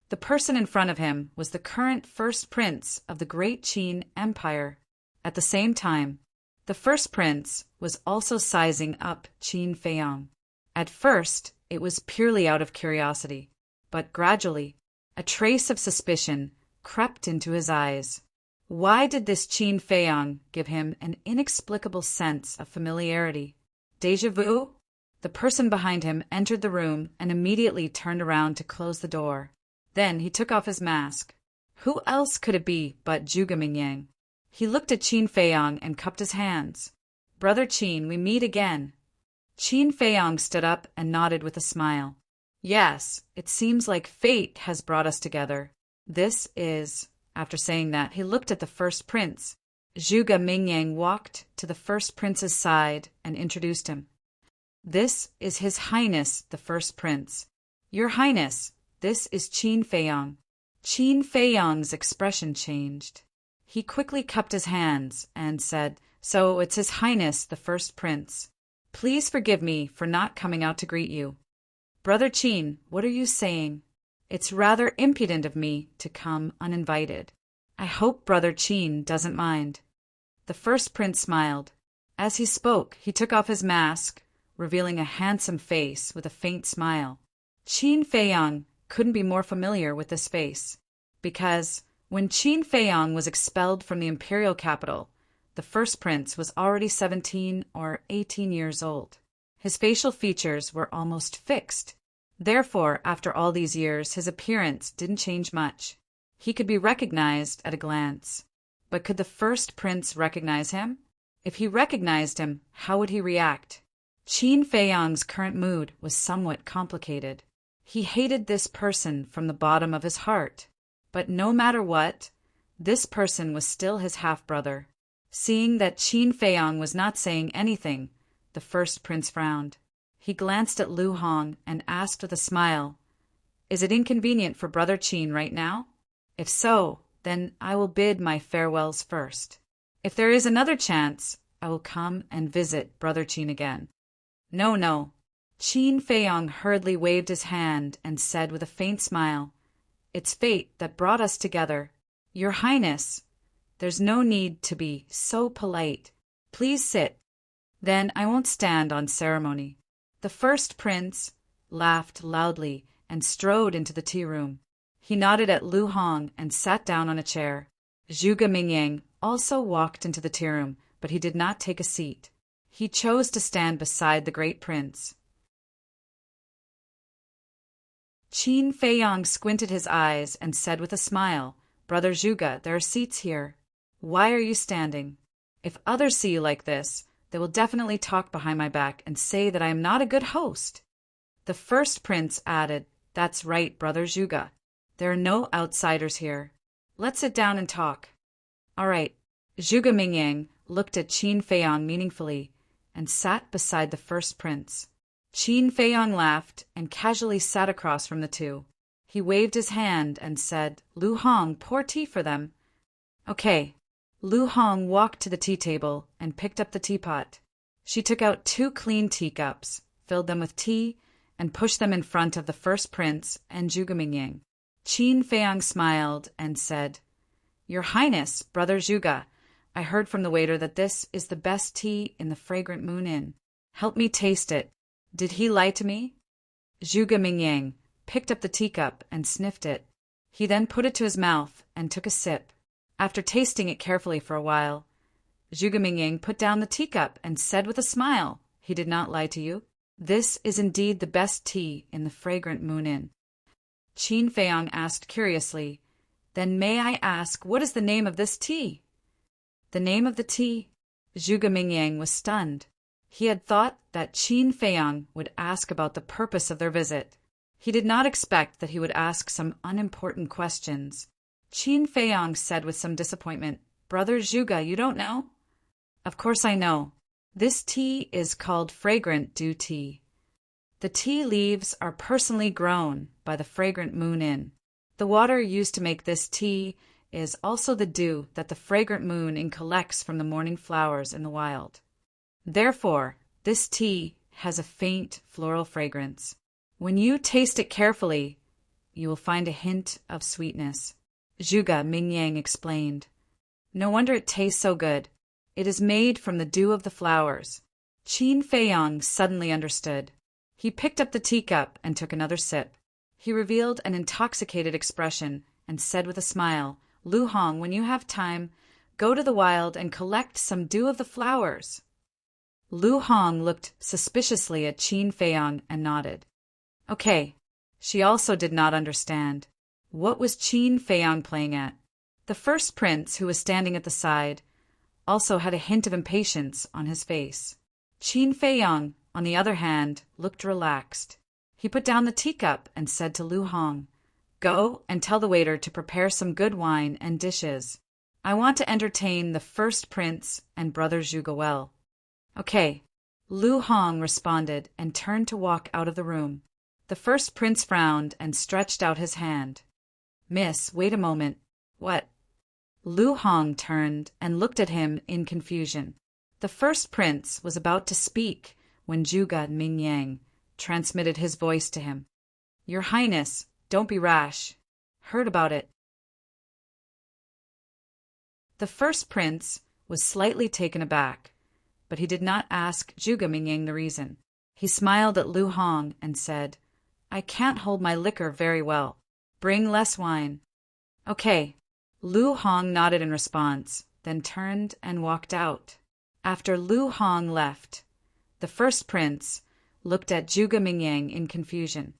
the person in front of him was the current first prince of the Great Qin Empire. At the same time, the first prince was also sizing up Qin Feiyang. At first, it was purely out of curiosity, but gradually, a trace of suspicion crept into his eyes. Why did this Qin Feiyang give him an inexplicable sense of familiarity? Déjà vu? The person behind him entered the room and immediately turned around to close the door. Then he took off his mask. Who else could it be but Zhuge Mingyang? He looked at Qin Feiyang and cupped his hands. "Brother Qin, we meet again." Qin Feiyang stood up and nodded with a smile. "Yes, it seems like fate has brought us together. This is..." After saying that, he looked at the first prince. Zhuge Mingyang walked to the first prince's side and introduced him. "This is His Highness, the first prince. Your Highness, this is Qin Feiyang." Qin Feiyang's expression changed. He quickly cupped his hands and said, "So it's His Highness, the first prince. Please forgive me for not coming out to greet you." "Brother Qin, what are you saying? It's rather impudent of me to come uninvited. I hope Brother Qin doesn't mind." The first prince smiled. As he spoke, he took off his mask, revealing a handsome face with a faint smile. Qin Feiyang couldn't be more familiar with this face, because when Qin Feiyang was expelled from the imperial capital, the first prince was already 17 or 18 years old. His facial features were almost fixed. Therefore, after all these years, his appearance didn't change much. He could be recognized at a glance. But could the first prince recognize him? If he recognized him, how would he react? Qin Feiyang's current mood was somewhat complicated. He hated this person from the bottom of his heart. But no matter what, this person was still his half-brother. Seeing that Qin Feiyang was not saying anything, the first prince frowned. He glanced at Lu Hong and asked with a smile, Is it inconvenient for Brother Qin right now? If so, then I will bid my farewells first. If there is another chance, I will come and visit Brother Qin again. No, no. Qin Feiyong hurriedly waved his hand and said with a faint smile, It's fate that brought us together. Your Highness, there's no need to be so polite. Please sit. Then I won't stand on ceremony. The first prince laughed loudly and strode into the tea room. He nodded at Lu Hong and sat down on a chair. Zhuge Mingyang also walked into the tea room, but he did not take a seat. He chose to stand beside the great prince. Qin Feiyong squinted his eyes and said with a smile, Brother Zhuge, there are seats here. Why are you standing? If others see you like this, they will definitely talk behind my back and say that I am not a good host. The first prince added, That's right, Brother Zhuge. There are no outsiders here. Let's sit down and talk. All right. Zhuge Mingyang looked at Qin Feiyong meaningfully and sat beside the first prince. Qin Feiyong laughed and casually sat across from the two. He waved his hand and said, Lu Hong, pour tea for them. Okay. Lu Hong walked to the tea table and picked up the teapot. She took out 2 clean teacups, filled them with tea, and pushed them in front of the first prince and Zhuge Mingyang. Qin Feiyong smiled and said, Your Highness, Brother Zhuge, I heard from the waiter that this is the best tea in the fragrant Moon Inn. Help me taste it. Did he lie to me? Zhuge Mingyang picked up the teacup and sniffed it. He then put it to his mouth and took a sip. After tasting it carefully for a while, Zhuge Mingyang put down the teacup and said with a smile, He did not lie to you. This is indeed the best tea in the fragrant Moon Inn. Qin Feiyong asked curiously, Then may I ask, what is the name of this tea? The name of the tea? Zhuge Mingyang was stunned. He had thought that Qin Feiyong would ask about the purpose of their visit. He did not expect that he would ask some unimportant questions. Qin Feiyong said with some disappointment, Brother Zhuge, you don't know? Of course I know. This tea is called fragrant dew tea. The tea leaves are personally grown by the fragrant Moon Inn. The water used to make this tea is also the dew that the fragrant Moon Inn collects from the morning flowers in the wild. Therefore, this tea has a faint floral fragrance. When you taste it carefully, you will find a hint of sweetness. Zhuge Mingyang explained. No wonder it tastes so good. It is made from the dew of the flowers. Qin Feiyong suddenly understood. He picked up the teacup and took another sip. He revealed an intoxicated expression and said with a smile, Lu Hong, when you have time, go to the wild and collect some dew of the flowers. Lu Hong looked suspiciously at Qin Feiyong and nodded. Okay. She also did not understand. What was Qin Feiyong playing at? The first prince, who was standing at the side, also had a hint of impatience on his face. Qin Feiyong, on the other hand, looked relaxed. He put down the teacup and said to Lu Hong, Go and tell the waiter to prepare some good wine and dishes. I want to entertain the first prince and Brother Zhuge well. Okay. Lu Hong responded and turned to walk out of the room. The first prince frowned and stretched out his hand. Miss, wait a moment. What? Lu Hong turned and looked at him in confusion. The first prince was about to speak when Zhuge Mingyang transmitted his voice to him. Your Highness, don't be rash. Heard about it. The first prince was slightly taken aback, but he did not ask Zhuge Mingyang the reason. He smiled at Lu Hong and said, I can't hold my liquor very well. Bring less wine. Okay. Lu Hong nodded in response, then turned and walked out. After Lu Hong left, the first prince looked at Zhuge Mingyang in confusion.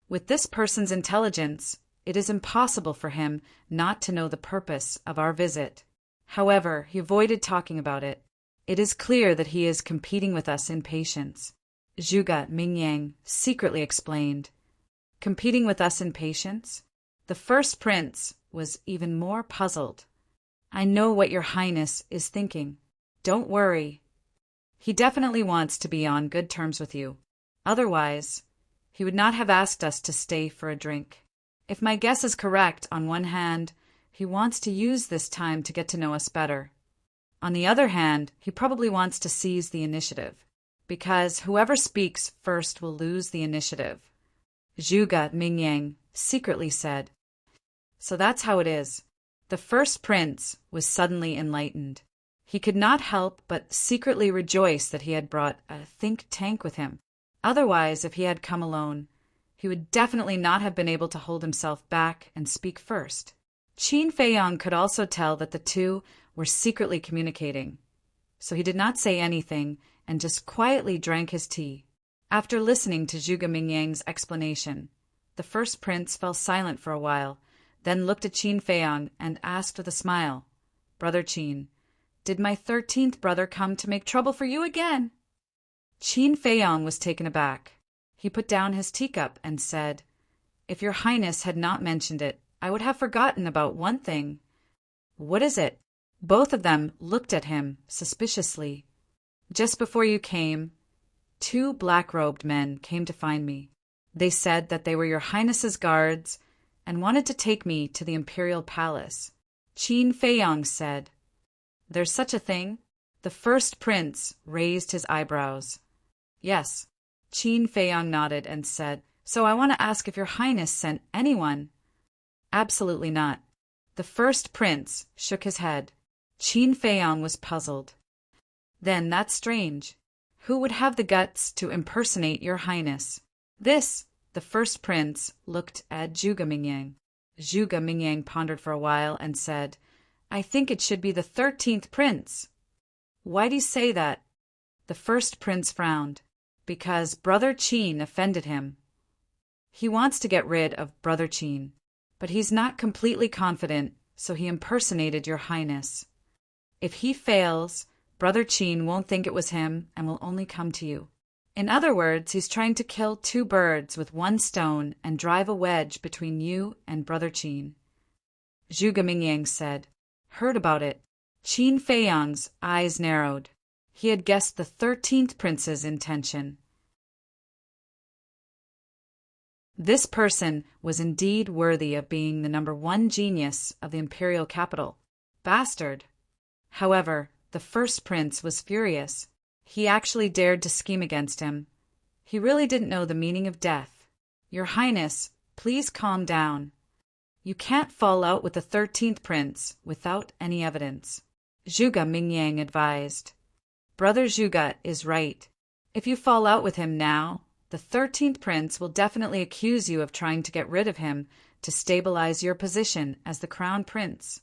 With this person's intelligence, it is impossible for him not to know the purpose of our visit. However, he avoided talking about it. It is clear that he is competing with us in patience. Zhuge Mingyang secretly explained. Competing with us in patience? The first prince was even more puzzled. I know what your Highness is thinking. Don't worry. He definitely wants to be on good terms with you. Otherwise, he would not have asked us to stay for a drink. If my guess is correct, on one hand, he wants to use this time to get to know us better. On the other hand, he probably wants to seize the initiative, because whoever speaks first will lose the initiative. Zhuge Mingyang secretly said. So that's how it is. The first prince was suddenly enlightened. He could not help but secretly rejoice that he had brought a think tank with him. Otherwise, if he had come alone, he would definitely not have been able to hold himself back and speak first. Qin Feiyang could also tell that the two were secretly communicating, so he did not say anything and just quietly drank his tea. After listening to Zhuge Mingyang's explanation, the first prince fell silent for a while, then looked at Qin Feiyang and asked with a smile, "Brother Qin, did my 13th brother come to make trouble for you again?" Qin Feiyang was taken aback. He put down his teacup and said, "If your highness had not mentioned it, I would have forgotten about one thing." "What is it?" Both of them looked at him suspiciously. "Just before you came, 2 black-robed men came to find me. They said that they were your highness's guards and wanted to take me to the imperial palace." Qin Feiyang said, "There's such a thing?" The first prince raised his eyebrows. "Yes." Qin Feiyang nodded and said, "So I want to ask if your highness sent anyone?" "Absolutely not." The first prince shook his head. Qin Feiyang was puzzled. "Then that's strange. Who would have the guts to impersonate your highness?" The first prince looked at Zhuge Mingyang. Zhuge Mingyang pondered for a while and said, "I think it should be the 13th prince." "Why do you say that?" The first prince frowned. "Because Brother Qin offended him. He wants to get rid of Brother Qin, but he's not completely confident, so he impersonated your highness. If he fails, Brother Qin won't think it was him and will only come to you. In other words, he's trying to kill 2 birds with 1 stone and drive a wedge between you and Brother Qin." Zhuge Mingyang said, "Heard about it." Qin Feiyang's eyes narrowed. He had guessed the 13th prince's intention. This person was indeed worthy of being the #1 genius of the imperial capital. Bastard! However, the first prince was furious. He actually dared to scheme against him. He really didn't know the meaning of death. "Your Highness, please calm down. You can't fall out with the 13th prince without any evidence," Zhuge Mingyang advised. "Brother Zhuge is right. If you fall out with him now, the 13th prince will definitely accuse you of trying to get rid of him to stabilize your position as the crown prince.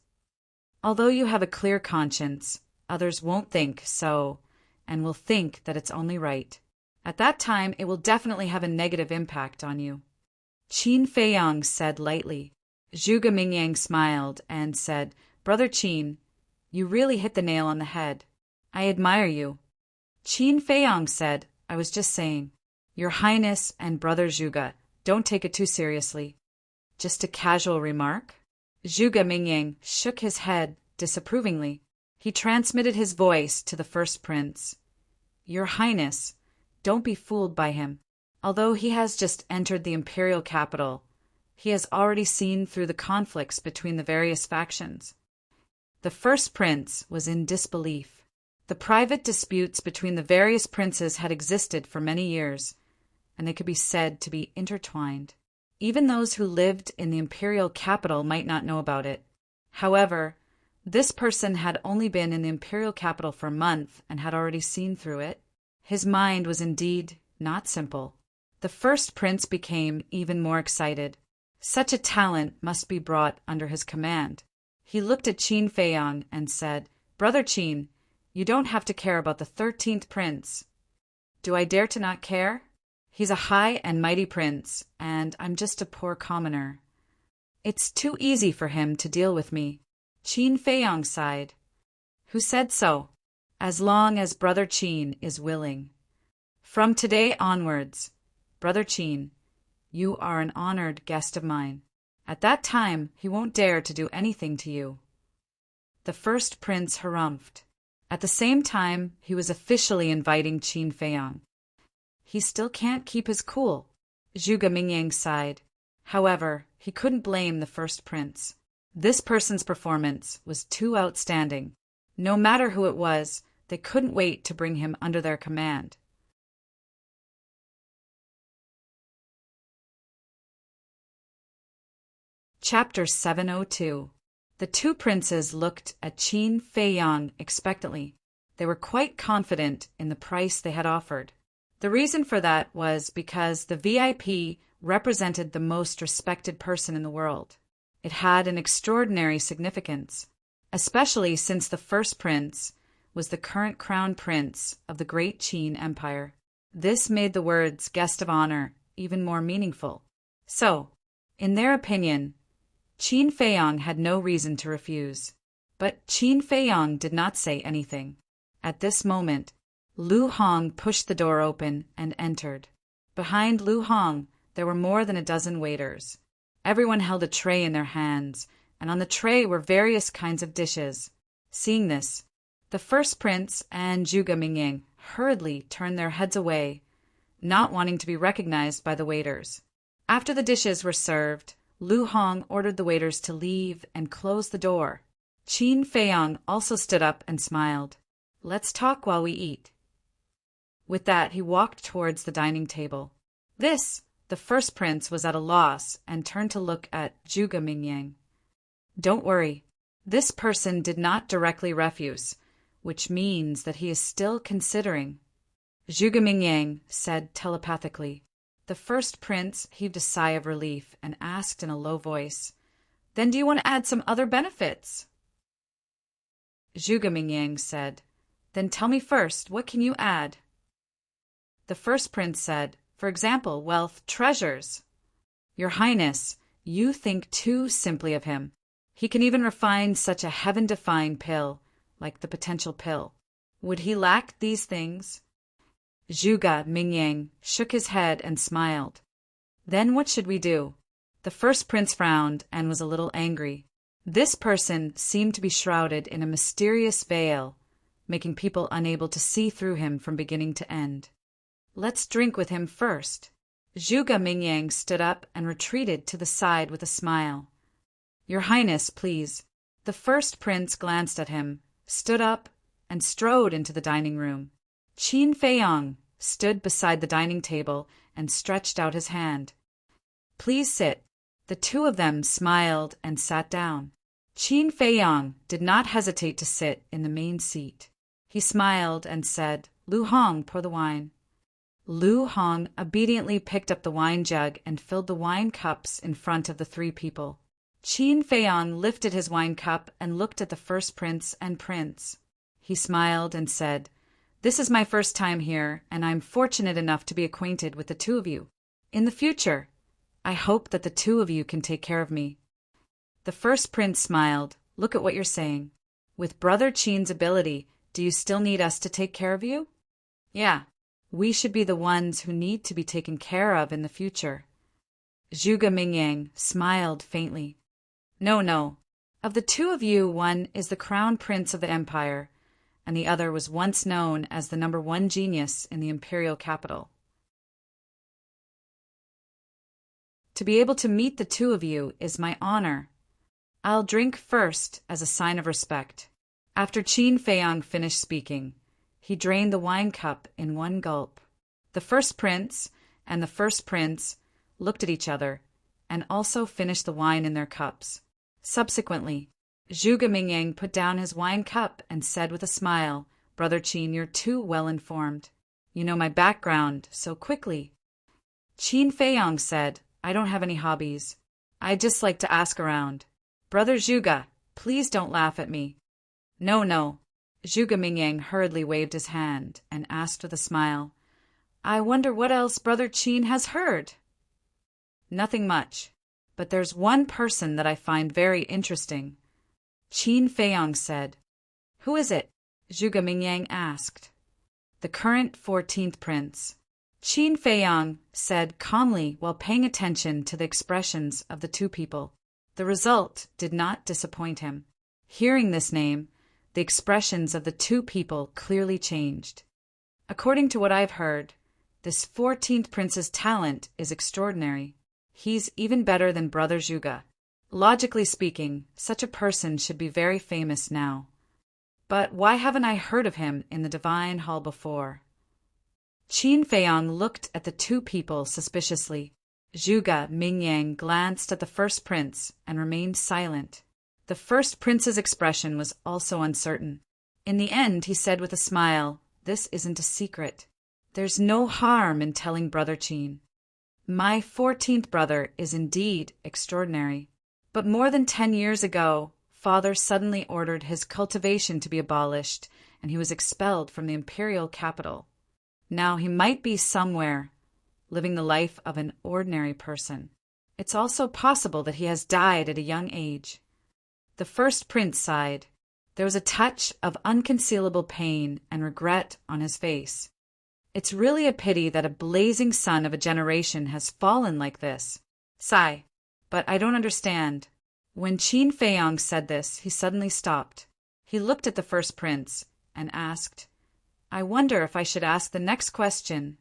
Although you have a clear conscience, others won't think so, and will think that it's only right. At that time, it will definitely have a negative impact on you." Qin Feiyang said lightly. Zhuge Mingyang smiled and said, "Brother Qin, you really hit the nail on the head. I admire you." Qin Feiyang said, "I was just saying, Your Highness and Brother Zhuge, don't take it too seriously. Just a casual remark?" Zhuge Mingyang shook his head disapprovingly. He transmitted his voice to the first prince. "Your Highness, don't be fooled by him. Although he has just entered the imperial capital, he has already seen through the conflicts between the various factions." The first prince was in disbelief. The private disputes between the various princes had existed for many years, and they could be said to be intertwined. Even those who lived in the imperial capital might not know about it. However, this person had only been in the imperial capital for a month and had already seen through it. His mind was indeed not simple. The first prince became even more excited. Such a talent must be brought under his command. He looked at Qin Feiyang and said, "Brother Qin, you don't have to care about the 13th prince." "Do I dare to not care? He's a high and mighty prince, and I'm just a poor commoner. It's too easy for him to deal with me." Qin Feiyang sighed. "Who said so? As long as Brother Qin is willing. From today onwards, Brother Qin, you are an honored guest of mine. At that time, he won't dare to do anything to you." The first prince harumphed. At the same time, he was officially inviting Qin Feiyang. He still can't keep his cool. Zhuge Mingyang sighed. However, he couldn't blame the first prince. This person's performance was too outstanding. No matter who it was, they couldn't wait to bring him under their command. Chapter 702. The two princes looked at Qin Feiyang expectantly. They were quite confident in the price they had offered. The reason for that was because the VIP represented the most respected person in the world. It had an extraordinary significance, especially since the first prince was the current crown prince of the great Qin Empire. This made the words guest of honor even more meaningful. So, in their opinion, Qin Feiyang had no reason to refuse. But Qin Feiyang did not say anything. At this moment, Lu Hong pushed the door open and entered. Behind Lu Hong, there were more than a dozen waiters. Everyone held a tray in their hands, and on the tray were various kinds of dishes. Seeing this, the first prince and Zhuge Mingyang hurriedly turned their heads away, not wanting to be recognized by the waiters. After the dishes were served, Lu Hong ordered the waiters to leave and close the door. Qin Feiyang also stood up and smiled. "Let's talk while we eat." With that, he walked towards the dining table. The first prince was at a loss and turned to look at Zhuge Mingyang. Don't worry, this person did not directly refuse, which means that he is still considering. Zhuge Mingyang said telepathically. The first prince heaved a sigh of relief and asked in a low voice, "Then do you want to add some other benefits?" Zhuge Mingyang said, "Then tell me first, what can you add?" The first prince said, "For example, wealth, treasures." "Your Highness, you think too simply of him. He can even refine such a heaven-defying pill, like the potential pill. Would he lack these things?" Zhuge Mingyang shook his head and smiled. "Then what should we do?" The first prince frowned and was a little angry. This person seemed to be shrouded in a mysterious veil, making people unable to see through him from beginning to end. "Let's drink with him first." Zhuge Mingyang stood up and retreated to the side with a smile. "Your Highness, please." The first prince glanced at him, stood up, and strode into the dining room. Qin Feiyang stood beside the dining table and stretched out his hand. "Please sit." The two of them smiled and sat down. Qin Feiyang did not hesitate to sit in the main seat. He smiled and said, "Lu Hong, pour the wine." Lu Hong obediently picked up the wine jug and filled the wine cups in front of the three people. Qin Feiyang lifted his wine cup and looked at the first prince and prince. He smiled and said, "This is my first time here, and I'm fortunate enough to be acquainted with the two of you. In the future, I hope that the two of you can take care of me." The first prince smiled. "Look at what you're saying. With Brother Qin's ability, do you still need us to take care of you?" "Yeah, we should be the ones who need to be taken care of in the future." Zhuge Mingyang smiled faintly. No. Of the two of you, one is the crown prince of the empire, and the other was once known as the #1 genius in the imperial capital. To be able to meet the two of you is my honor. I'll drink first as a sign of respect." After Qin Feiyang finished speaking, he drained the wine cup in one gulp. The first prince and the first prince looked at each other and also finished the wine in their cups. Subsequently, Zhuge Mingyang put down his wine cup and said with a smile, "Brother Qin, you're too well informed. You know my background so quickly." Qin Feiyang said, "I don't have any hobbies. I just like to ask around. Brother Zhuge, please don't laugh at me." No. Zhuge Mingyang hurriedly waved his hand and asked with a smile, "I wonder what else Brother Qin has heard?" "Nothing much, but there's one person that I find very interesting," Qin Feiyang said. "Who is it?" Zhuge Mingyang asked. "The current 14th prince." Qin Feiyang said calmly while paying attention to the expressions of the two people. The result did not disappoint him. Hearing this name, the expressions of the two people clearly changed. "According to what I've heard, This 14th prince's talent is extraordinary. He's even better than Brother Zhuge. Logically speaking, such a person should be very famous now. But why haven't I heard of him in the divine hall before? Qin Feiyang looked at the two people suspiciously. Zhuge Mingyang glanced at the first prince and remained silent. The first prince's expression was also uncertain. In the end, he said with a smile, "This isn't a secret. There's no harm in telling Brother Qin. My 14th brother is indeed extraordinary. But more than 10 years ago, Father suddenly ordered his cultivation to be abolished, and he was expelled from the imperial capital. Now he might be somewhere, living the life of an ordinary person. It's also possible that he has died at a young age." The first prince sighed. There was a touch of unconcealable pain and regret on his face. It's really a pity that a blazing son of a generation has fallen like this. Sigh, but I don't understand. When Qin Feiyang said this, he suddenly stopped. He looked at the first prince and asked, "I wonder if I should ask the next question."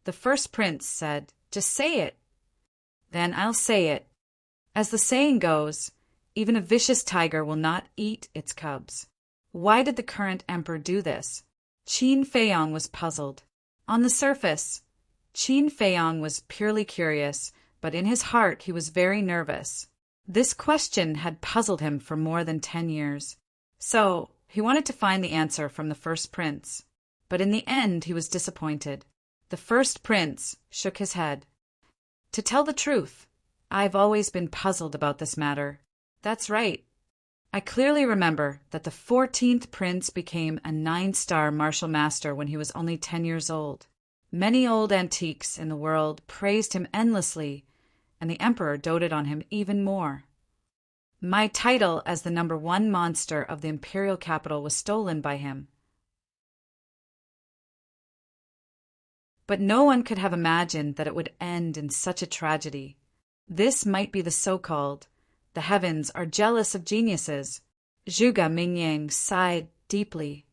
The first prince said, "Just say it." "Then I'll say it. As the saying goes, even a vicious tiger will not eat its cubs. Why did the current emperor do this?" Qin Feiyang was puzzled. On the surface, Qin Feiyang was purely curious, but in his heart he was very nervous. This question had puzzled him for more than 10 years. So he wanted to find the answer from the first prince. But in the end he was disappointed. The first prince shook his head. "To tell the truth, I've always been puzzled about this matter." "That's right. I clearly remember that the 14th prince became a 9-star martial master when he was only 10 years old. Many old antiques in the world praised him endlessly, and the emperor doted on him even more. My title as the #1 monster of the imperial capital was stolen by him. But no one could have imagined that it would end in such a tragedy. This might be the so-called, the heavens are jealous of geniuses." Zhuge Mingyang sighed deeply.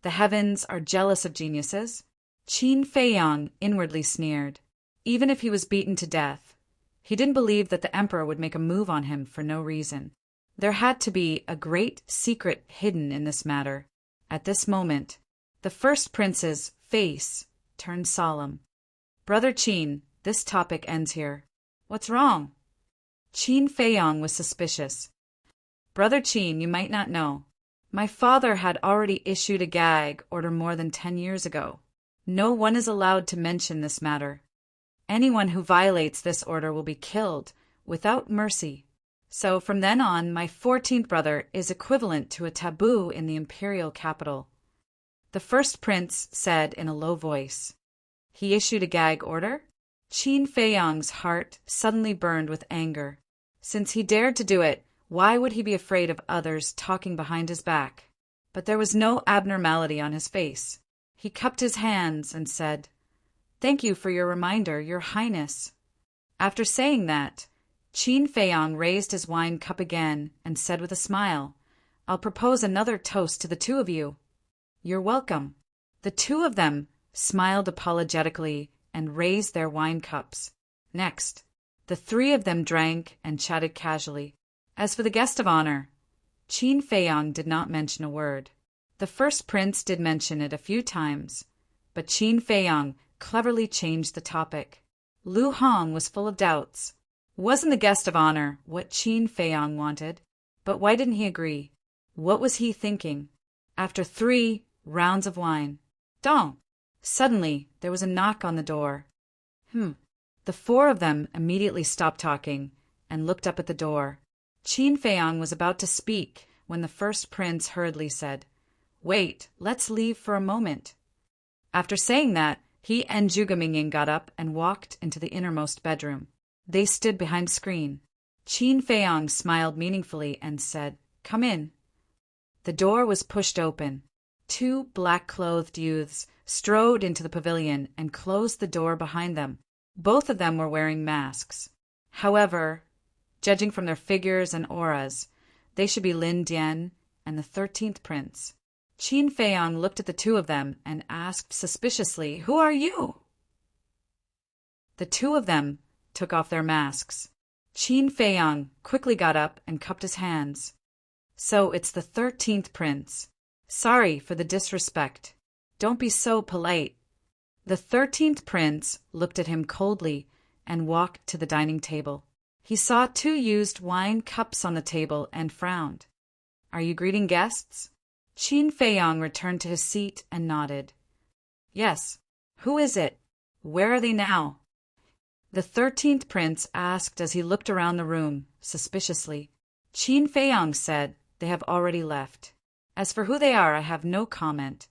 The heavens are jealous of geniuses? Qin Feiyang inwardly sneered. Even if he was beaten to death, he didn't believe that the emperor would make a move on him for no reason. There had to be a great secret hidden in this matter. At this moment, the first prince's face turned solemn. "Brother Qin, this topic ends here. What's wrong?" Qin Feiyang was suspicious. "Brother Qin, you might not know. My father had already issued a gag order more than 10 years ago. No one is allowed to mention this matter. Anyone who violates this order will be killed without mercy. So from then on, my 14th brother is equivalent to a taboo in the imperial capital." The first prince said in a low voice, "He issued a gag order?" Qin Feiyang's heart suddenly burned with anger. Since he dared to do it, why would he be afraid of others talking behind his back? But there was no abnormality on his face. He cupped his hands and said, "Thank you for your reminder, Your Highness." After saying that, Qin Feiyang raised his wine cup again and said with a smile, "I'll propose another toast to the two of you." "You're welcome." The two of them smiled apologetically and raised their wine cups. Next, the three of them drank and chatted casually. As for the guest of honor, Qin Feiyang did not mention a word. The first prince did mention it a few times, but Qin Feiyang cleverly changed the topic. Lu Hong was full of doubts. Wasn't the guest of honor what Qin Feiyang wanted? But why didn't he agree? What was he thinking? After 3 rounds of wine, Dong! Suddenly, there was a knock on the door. The 4 of them immediately stopped talking and looked up at the door. Qin Feiyang was about to speak when the first prince hurriedly said, "Wait, let's leave for a moment." After saying that, he and Zhuge Mingying got up and walked into the innermost bedroom. They stood behind a screen. Qin Feiyang smiled meaningfully and said, "Come in." The door was pushed open. 2 black-clothed youths strode into the pavilion and closed the door behind them. Both of them were wearing masks. However, judging from their figures and auras, they should be Lin Dian and the 13th prince. Qin Feiyang looked at the two of them and asked suspiciously, "Who are you?" The two of them took off their masks. Qin Feiyang quickly got up and cupped his hands. "So it's the 13th prince. Sorry for the disrespect. Don't be so polite." The 13th prince looked at him coldly and walked to the dining table. He saw 2 used wine cups on the table and frowned. "Are you greeting guests?" Qin Feiyang returned to his seat and nodded. "Yes. Who is it? Where are they now?" The 13th prince asked as he looked around the room, suspiciously. Qin Feiyang said, "They have already left. As for who they are, I have no comment."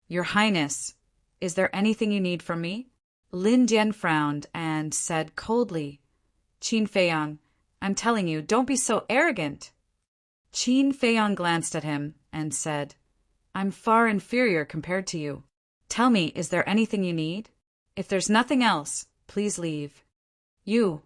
"Your Highness, is there anything you need from me?" Lin Dian frowned and said coldly, "Qin Feiyang, I'm telling you, don't be so arrogant." Qin Feiyang glanced at him and said, "I'm far inferior compared to you. Tell me, is there anything you need? If there's nothing else, please leave." "You."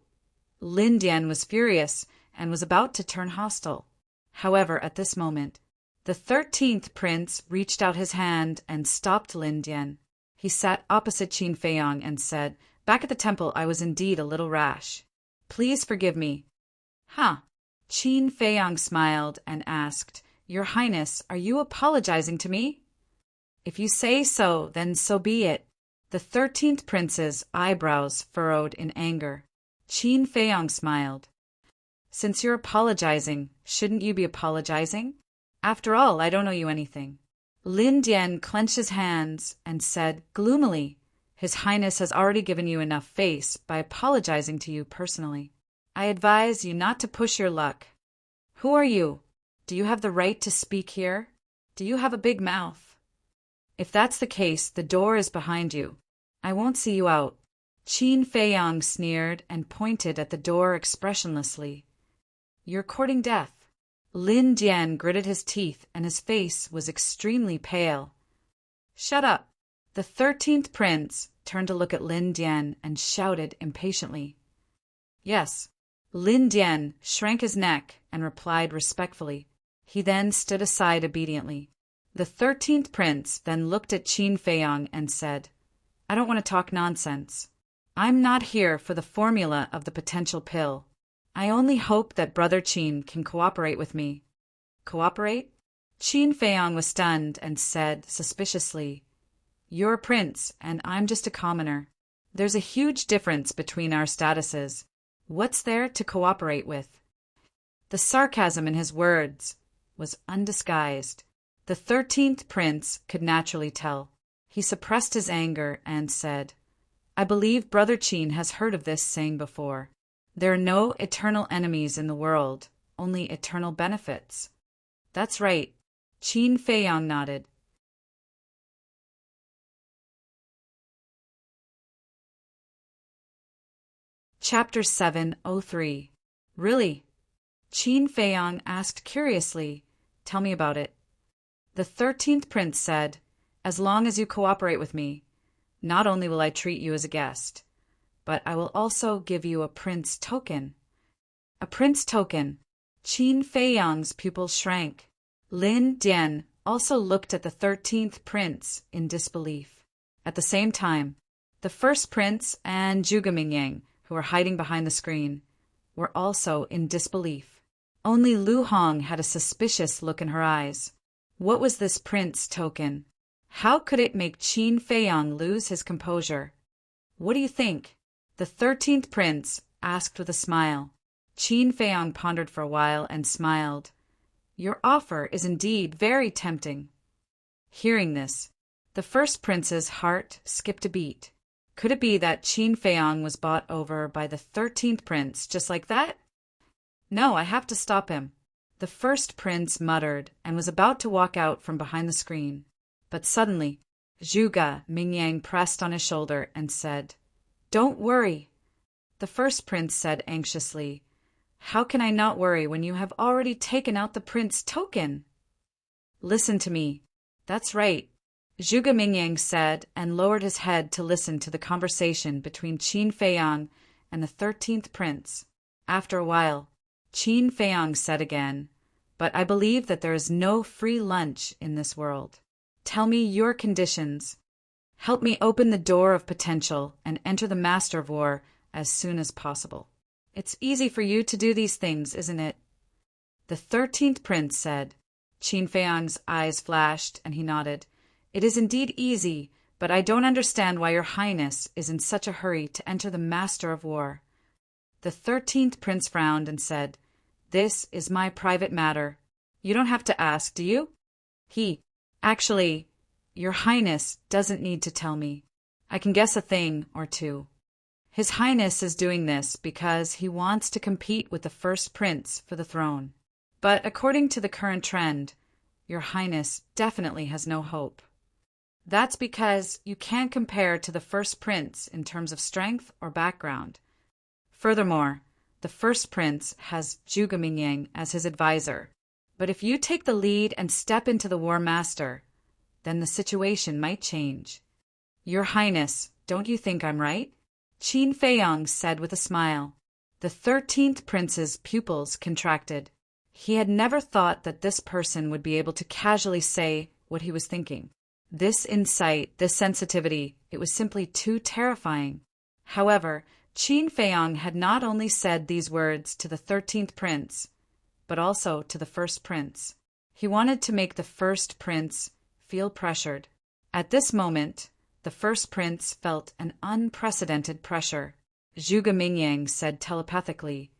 Lin Dian was furious and was about to turn hostile. However, at this moment, the 13th prince reached out his hand and stopped Lin Dian. He sat opposite Qin Feiyang and said, "Back at the temple I was indeed a little rash. Please forgive me." "Huh." Qin Feiyang smiled and asked, "Your Highness, are you apologizing to me?" "If you say so, then so be it." The 13th prince's eyebrows furrowed in anger. Qin Feiyang smiled. "Since you're apologizing, shouldn't you be apologizing? After all, I don't owe you anything." Lin Dian clenched his hands and said gloomily, "His Highness has already given you enough face by apologizing to you personally. I advise you not to push your luck. Who are you? Do you have the right to speak here? Do you have a big mouth? If that's the case, the door is behind you. I won't see you out." Qin Feiyang sneered and pointed at the door expressionlessly. "You're courting death." Lin Dian gritted his teeth and his face was extremely pale. "Shut up." The 13th prince turned to look at Lin Dian and shouted impatiently. "Yes." Lin Dian shrank his neck and replied respectfully. He then stood aside obediently. The 13th prince then looked at Qin Feiyang and said, "I don't want to talk nonsense. I'm not here for the formula of the potential pill. I only hope that Brother Qin can cooperate with me." "Cooperate?" Qin Feiyang was stunned and said suspiciously, "You're a prince and I'm just a commoner. There's a huge difference between our statuses. What's there to cooperate with?" The sarcasm in his words was undisguised. The 13th prince could naturally tell. He suppressed his anger and said, "I believe Brother Qin has heard of this saying before. There are no eternal enemies in the world, only eternal benefits." "That's right." Qin Feiyang nodded. Chapter 703. Really? Qin Feiyang asked curiously. "Tell me about it." The 13th prince said, "As long as you cooperate with me, not only will I treat you as a guest, but I will also give you a prince token." A prince token? Qin Feiyang's pupils shrank. Lin Dian also looked at the 13th prince in disbelief. At the same time, the first prince and Zhuge Mingyang, who were hiding behind the screen, were also in disbelief. Only Lu Hong had a suspicious look in her eyes. What was this prince token? How could it make Qin Feiyang lose his composure? "What do you think?" the 13th prince asked with a smile. Qin Feiyang pondered for a while and smiled. "Your offer is indeed very tempting." Hearing this, the first prince's heart skipped a beat. Could it be that Qin Feiyang was bought over by the 13th prince just like that? "No, I have to stop him." The first prince muttered and was about to walk out from behind the screen. But suddenly, Zhuge Mingyang pressed on his shoulder and said, "Don't worry." The first prince said anxiously, "How can I not worry when you have already taken out the prince token?" "Listen to me." "That's right," Zhuge Mingyang said and lowered his head to listen to the conversation between Qin Feiyang and the 13th prince. After a while, Qin Feiyang said again, but I believe that there is no free lunch in this world. Tell me your conditions. Help me open the door of potential and enter the Master of War as soon as possible. It's easy for you to do these things, isn't it? The 13th prince said. Qin Feiyang's eyes flashed, and he nodded. It is indeed easy, but I don't understand why your highness is in such a hurry to enter the Master of War. The 13th prince frowned and said, This is my private matter. You don't have to ask, do you? Actually, your highness doesn't need to tell me. I can guess a thing or two. His highness is doing this because he wants to compete with the first prince for the throne. But according to the current trend, your highness definitely has no hope. That's because you can't compare to the first prince in terms of strength or background. Furthermore, the first prince has Zhuge Mingyang as his advisor. But if you take the lead and step into the War Master, then the situation might change. Your highness, don't you think I'm right? Qin Feiyang said with a smile. The 13th prince's pupils contracted. He had never thought that this person would be able to casually say what he was thinking. This insight, this sensitivity, it was simply too terrifying. However, Qin Feiyang had not only said these words to the 13th prince, but also to the first prince. He wanted to make the first prince feel pressured. At this moment, the first prince felt an unprecedented pressure. Zhuge Mingyang said telepathically,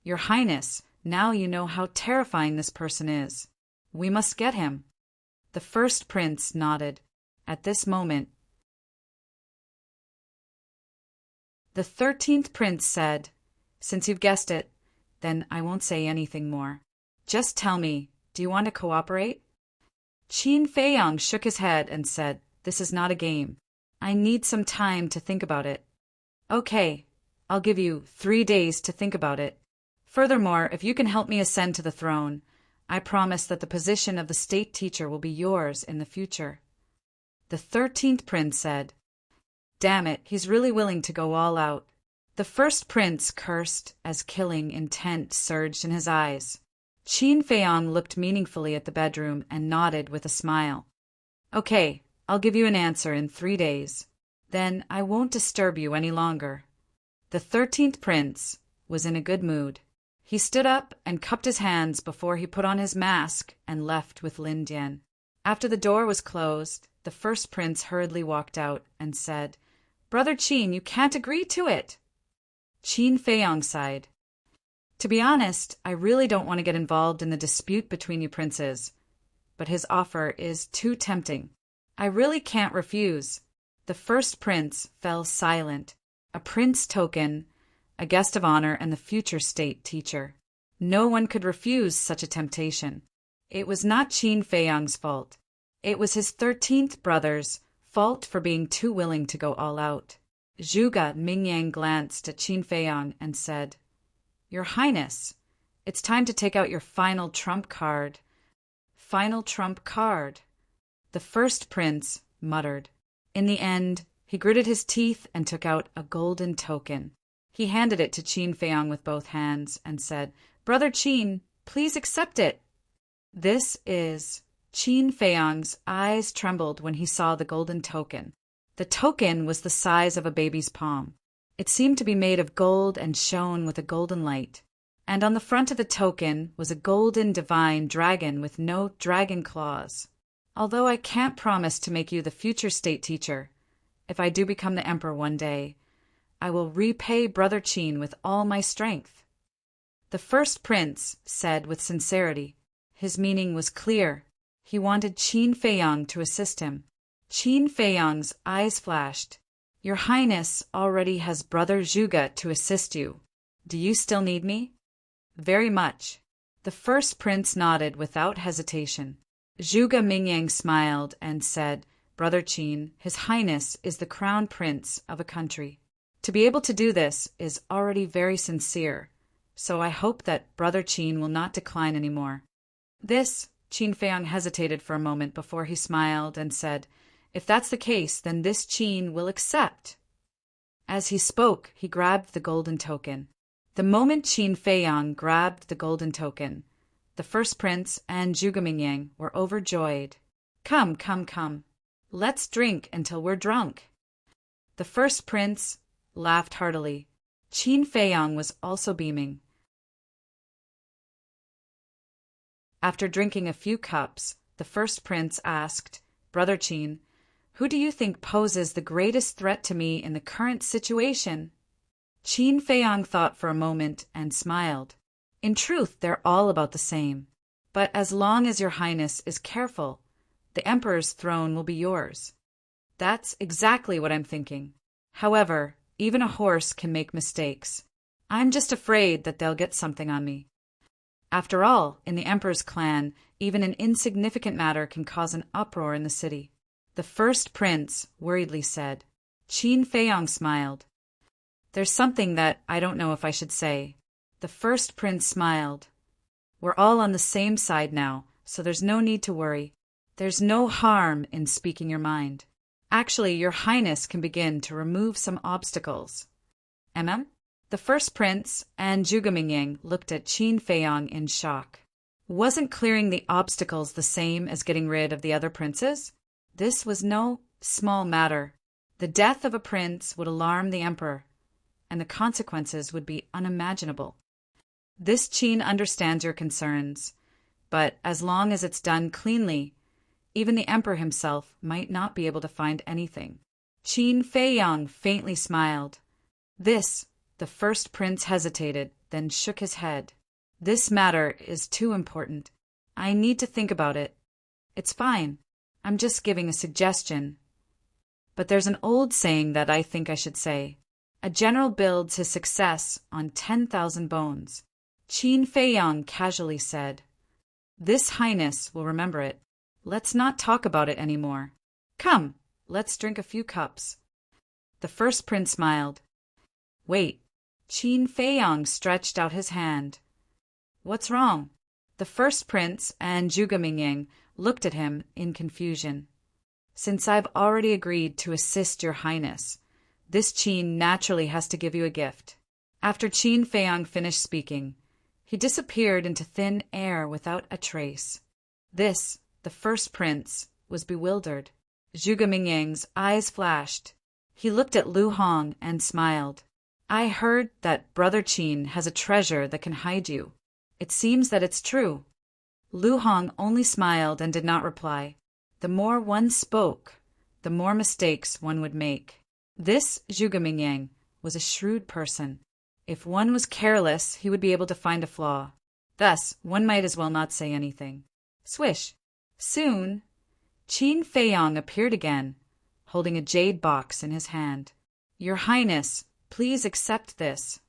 Your Highness, now you know how terrifying this person is. We must get him. The first prince nodded. At this moment, the 13th prince said, Since you've guessed it, then I won't say anything more. Just tell me, do you want to cooperate? Qin Feiyang shook his head and said, This is not a game. I need some time to think about it. Okay, I'll give you 3 days to think about it. Furthermore, if you can help me ascend to the throne, I promise that the position of the state teacher will be yours in the future. The 13th prince said, Damn it, he's really willing to go all out. The first prince cursed as killing intent surged in his eyes. Qin Feiyang looked meaningfully at the bedroom and nodded with a smile. Okay, I'll give you an answer in 3 days. Then I won't disturb you any longer. The 13th prince was in a good mood. He stood up and cupped his hands before he put on his mask and left with Lin Dian. After the door was closed, the first prince hurriedly walked out and said, Brother Qin, you can't agree to it. Qin Feiyang sighed. To be honest, I really don't want to get involved in the dispute between you princes, but his offer is too tempting. I really can't refuse. The first prince fell silent, a prince token, a guest of honor, and the future state teacher. No one could refuse such a temptation. It was not Qin Feiyang's fault. It was his 13th brother's fault for being too willing to go all out. Zhuge Mingyang glanced at Qin Feiyang and said, Your Highness, it's time to take out your final trump card. Final trump card. The first prince muttered. In the end, he gritted his teeth and took out a golden token. He handed it to Qin Feiyang with both hands and said, Brother Qin, please accept it. This is... Qin Feiyang's eyes trembled when he saw the golden token. The token was the size of a baby's palm. It seemed to be made of gold and shone with a golden light. And on the front of the token was a golden divine dragon with no dragon claws. Although I can't promise to make you the future state teacher, if I do become the emperor one day, I will repay Brother Qin with all my strength. The first prince said with sincerity. His meaning was clear. He wanted Qin Feiyang to assist him. Qin Feiyang's eyes flashed. Your Highness already has Brother Zhuge to assist you. Do you still need me? Very much. The first prince nodded without hesitation. Zhuge Mingyang smiled and said, Brother Qin, His Highness is the crown prince of a country. To be able to do this is already very sincere, so I hope that Brother Qin will not decline anymore. This, Qin Feiyang hesitated for a moment before he smiled and said, If that's the case, then this Qin will accept. As he spoke, he grabbed the golden token. The moment Qin Feiyang grabbed the golden token, the first prince and Zhuge were overjoyed. Come, come, come. Let's drink until we're drunk. The first prince laughed heartily. Qin Feiyang was also beaming. After drinking a few cups, the first prince asked, Brother Qin, who do you think poses the greatest threat to me in the current situation? Qin Feiyang thought for a moment and smiled. In truth, they're all about the same. But as long as your highness is careful, the emperor's throne will be yours. That's exactly what I'm thinking. However, even a horse can make mistakes. I'm just afraid that they'll get something on me. After all, in the emperor's clan, even an insignificant matter can cause an uproar in the city. The first prince worriedly said. Qin Feiyang smiled. There's something that I don't know if I should say. The first prince smiled. We're all on the same side now, so there's no need to worry. There's no harm in speaking your mind. Actually, your highness can begin to remove some obstacles. The first prince and Zhuge looked at Qin Feiyang in shock. Wasn't clearing the obstacles the same as getting rid of the other princes? This was no small matter. The death of a prince would alarm the emperor, and the consequences would be unimaginable. This Qin understands your concerns, but as long as it's done cleanly, even the emperor himself might not be able to find anything. Qin Feiyang faintly smiled. The first prince hesitated, then shook his head. This matter is too important. I need to think about it. It's fine. I'm just giving a suggestion. But there's an old saying that I think I should say. A general builds his success on 10,000 bones. Qin Feiyang casually said. This highness will remember it. Let's not talk about it anymore. Come, let's drink a few cups. The first prince smiled. Wait. Qin Feiyang stretched out his hand. What's wrong? The first prince and Zhuge looked at him in confusion. Since I've already agreed to assist your highness, this Qin naturally has to give you a gift. After Qin Feiyang finished speaking, he disappeared into thin air without a trace. The first prince was bewildered. Zhuge eyes flashed. He looked at Lu Hong and smiled. I heard that Brother Qin has a treasure that can hide you. It seems that it's true. Lu Hong only smiled and did not reply. The more one spoke, the more mistakes one would make. This Zhuge was a shrewd person. If one was careless, he would be able to find a flaw. Thus, one might as well not say anything. Swish! Soon, Qin Feiyang appeared again, holding a jade box in his hand. Your Highness, please accept this.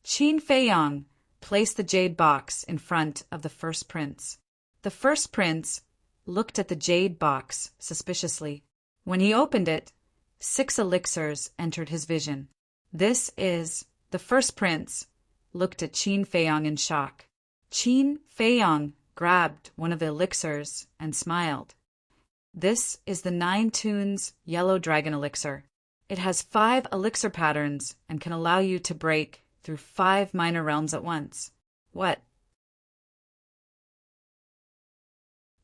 Qin Feiyang placed the jade box in front of the first prince. The first prince looked at the jade box suspiciously. When he opened it, 6 elixirs entered his vision. The first prince looked at Qin Feiyang in shock. Qin Feiyang grabbed one of the elixirs and smiled. This is the 9 Tunes Yellow Dragon Elixir. It has 5 elixir patterns and can allow you to break through 5 minor realms at once. What?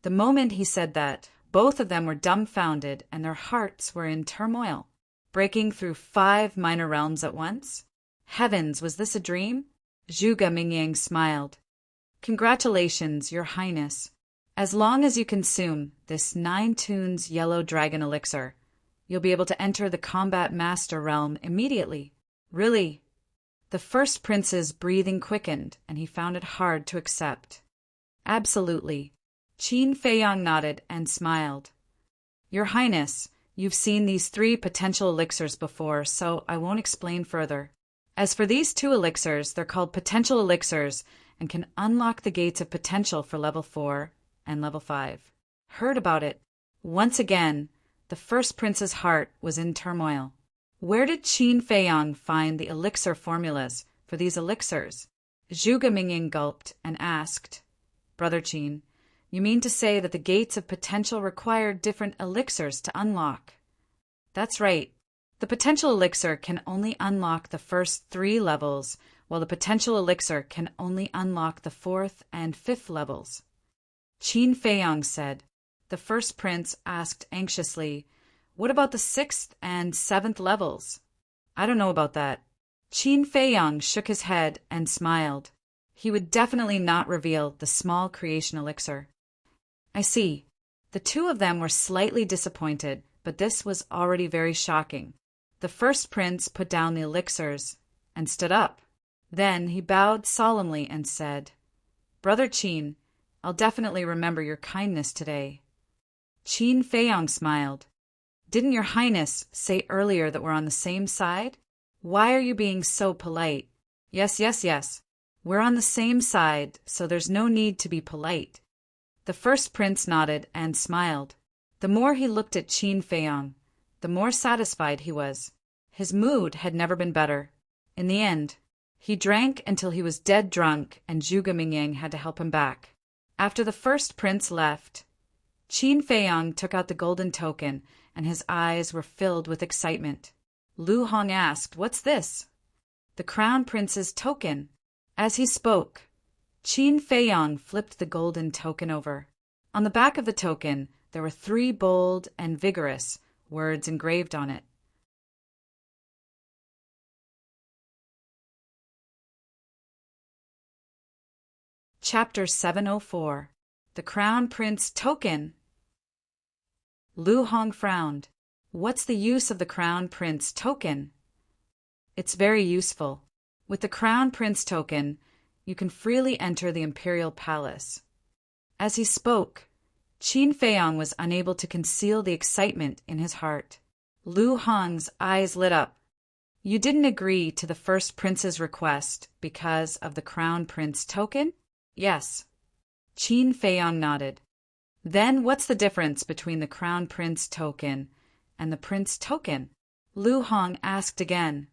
The moment he said that, both of them were dumbfounded and their hearts were in turmoil. Breaking through 5 minor realms at once? Heavens, was this a dream? Zhuge smiled. Congratulations, Your Highness. As long as you consume this 9 Tunes Yellow Dragon Elixir, you'll be able to enter the Combat Master realm immediately. Really? The first prince's breathing quickened, and he found it hard to accept. Absolutely. Qin Feiyang nodded and smiled. Your Highness, you've seen these 3 potential elixirs before, so I won't explain further. As for these 2 elixirs, they're called potential elixirs and can unlock the gates of potential for level 4 and level 5. Heard about it. Once again, the first prince's heart was in turmoil. Where did Qin Feiyang find the elixir formulas for these elixirs? Zhuge gulped and asked, Brother Qin, you mean to say that the gates of potential require different elixirs to unlock? That's right. The potential elixir can only unlock the first 3 levels, while the potential elixir can only unlock the 4th and 5th levels. Qin Feiyang said. The first prince asked anxiously, "What about the 6th and 7th levels?" "I don't know about that." Qin Feiyang shook his head and smiled. He would definitely not reveal the small creation elixir. "I see." The two of them were slightly disappointed, but this was already very shocking. The first prince put down the elixirs and stood up. Then he bowed solemnly and said, "Brother Qin, I'll definitely remember your kindness today." Qin Feiyang smiled. "Didn't your highness say earlier that we're on the same side? Why are you being so polite?" Yes. We're on the same side, so there's no need to be polite." The first prince nodded and smiled. The more he looked at Qin Feiyang, the more satisfied he was. His mood had never been better. In the end, he drank until he was dead drunk, and Zhuge Mingyang had to help him back. After the first prince left, Qin Feiyang took out the golden token, and his eyes were filled with excitement. Lu Hong asked, "What's this?" "The crown prince's token." As he spoke, Qin Feiyang flipped the golden token over. On the back of the token, there were 3 bold and vigorous words engraved on it. Chapter 704. The Crown Prince Token. Lu Hong frowned. "What's the use of the Crown Prince token?" "It's very useful. With the Crown Prince token, you can freely enter the imperial palace." As he spoke, Qin Feiyang was unable to conceal the excitement in his heart. Lu Hong's eyes lit up. "You didn't agree to the first prince's request because of the Crown Prince token?" "Yes." Qin Feiyang nodded. "Then what's the difference between the Crown Prince token and the Prince token?" Lu Hong asked again.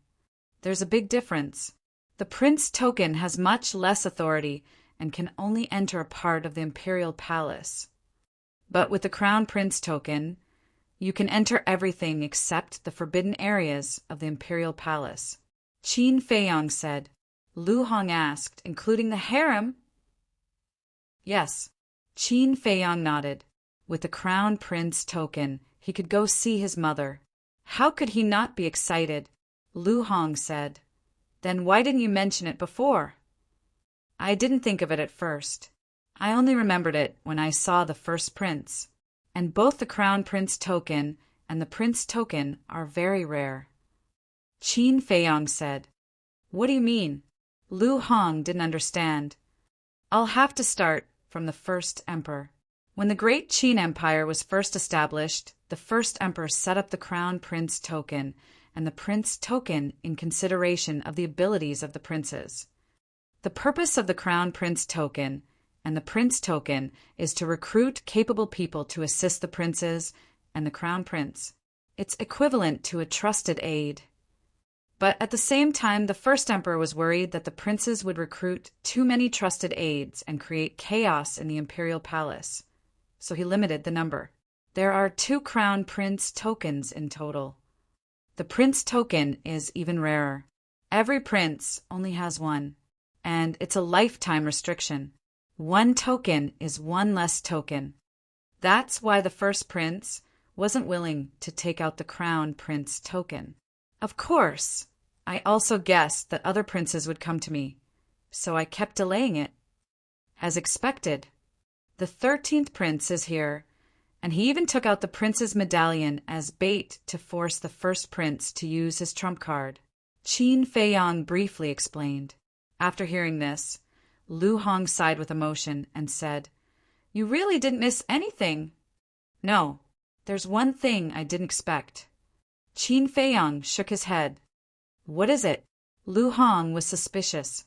"There's a big difference. The Prince token has much less authority and can only enter a part of the imperial palace. But with the Crown Prince token, you can enter everything except the forbidden areas of the imperial palace." Qin Feiyang said. Lu Hong asked, "Including the harem?" "Yes." Qin Feiyang nodded. With the Crown Prince token, he could go see his mother. How could he not be excited? Lu Hong said. "Then why didn't you mention it before?" "I didn't think of it at first. I only remembered it when I saw the first prince. And both the Crown Prince token and the Prince token are very rare." Qin Feiyang said. "What do you mean?" Lu Hong didn't understand. "I'll have to start from the first emperor. When the great Qin Empire was first established, the first emperor set up the Crown Prince token and the Prince token in consideration of the abilities of the princes. The purpose of the Crown Prince token and the Prince token is to recruit capable people to assist the princes and the Crown Prince. It's equivalent to a trusted aide. But at the same time, the first emperor was worried that the princes would recruit too many trusted aides and create chaos in the imperial palace. So he limited the number. There are 2 Crown Prince tokens in total. The Prince token is even rarer. Every prince only has 1, and it's a lifetime restriction. 1 token is 1 less token. That's why the first prince wasn't willing to take out the Crown Prince token. Of course, I also guessed that other princes would come to me, so I kept delaying it. As expected, the 13th prince is here, and he even took out the prince's medallion as bait to force the first prince to use his trump card. Qin Feiyang briefly explained. After hearing this, Lu Hong sighed with emotion and said, "You really didn't miss anything." "No, there's one thing I didn't expect." Qin Feiyang shook his head. "What is it?" Lu Hong was suspicious.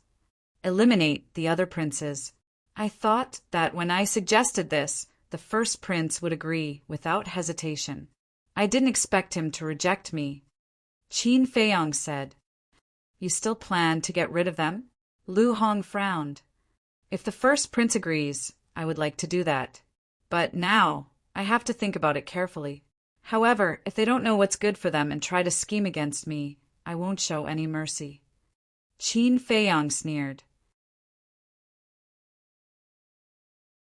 "Eliminate the other princes. I thought that when I suggested this, the first prince would agree without hesitation. I didn't expect him to reject me." Qin Feiyang said. "You still plan to get rid of them?" Lu Hong frowned. "If the first prince agrees, I would like to do that. But now, I have to think about it carefully. However, if they don't know what's good for them and try to scheme against me, I won't show any mercy." Qin Feiyang sneered.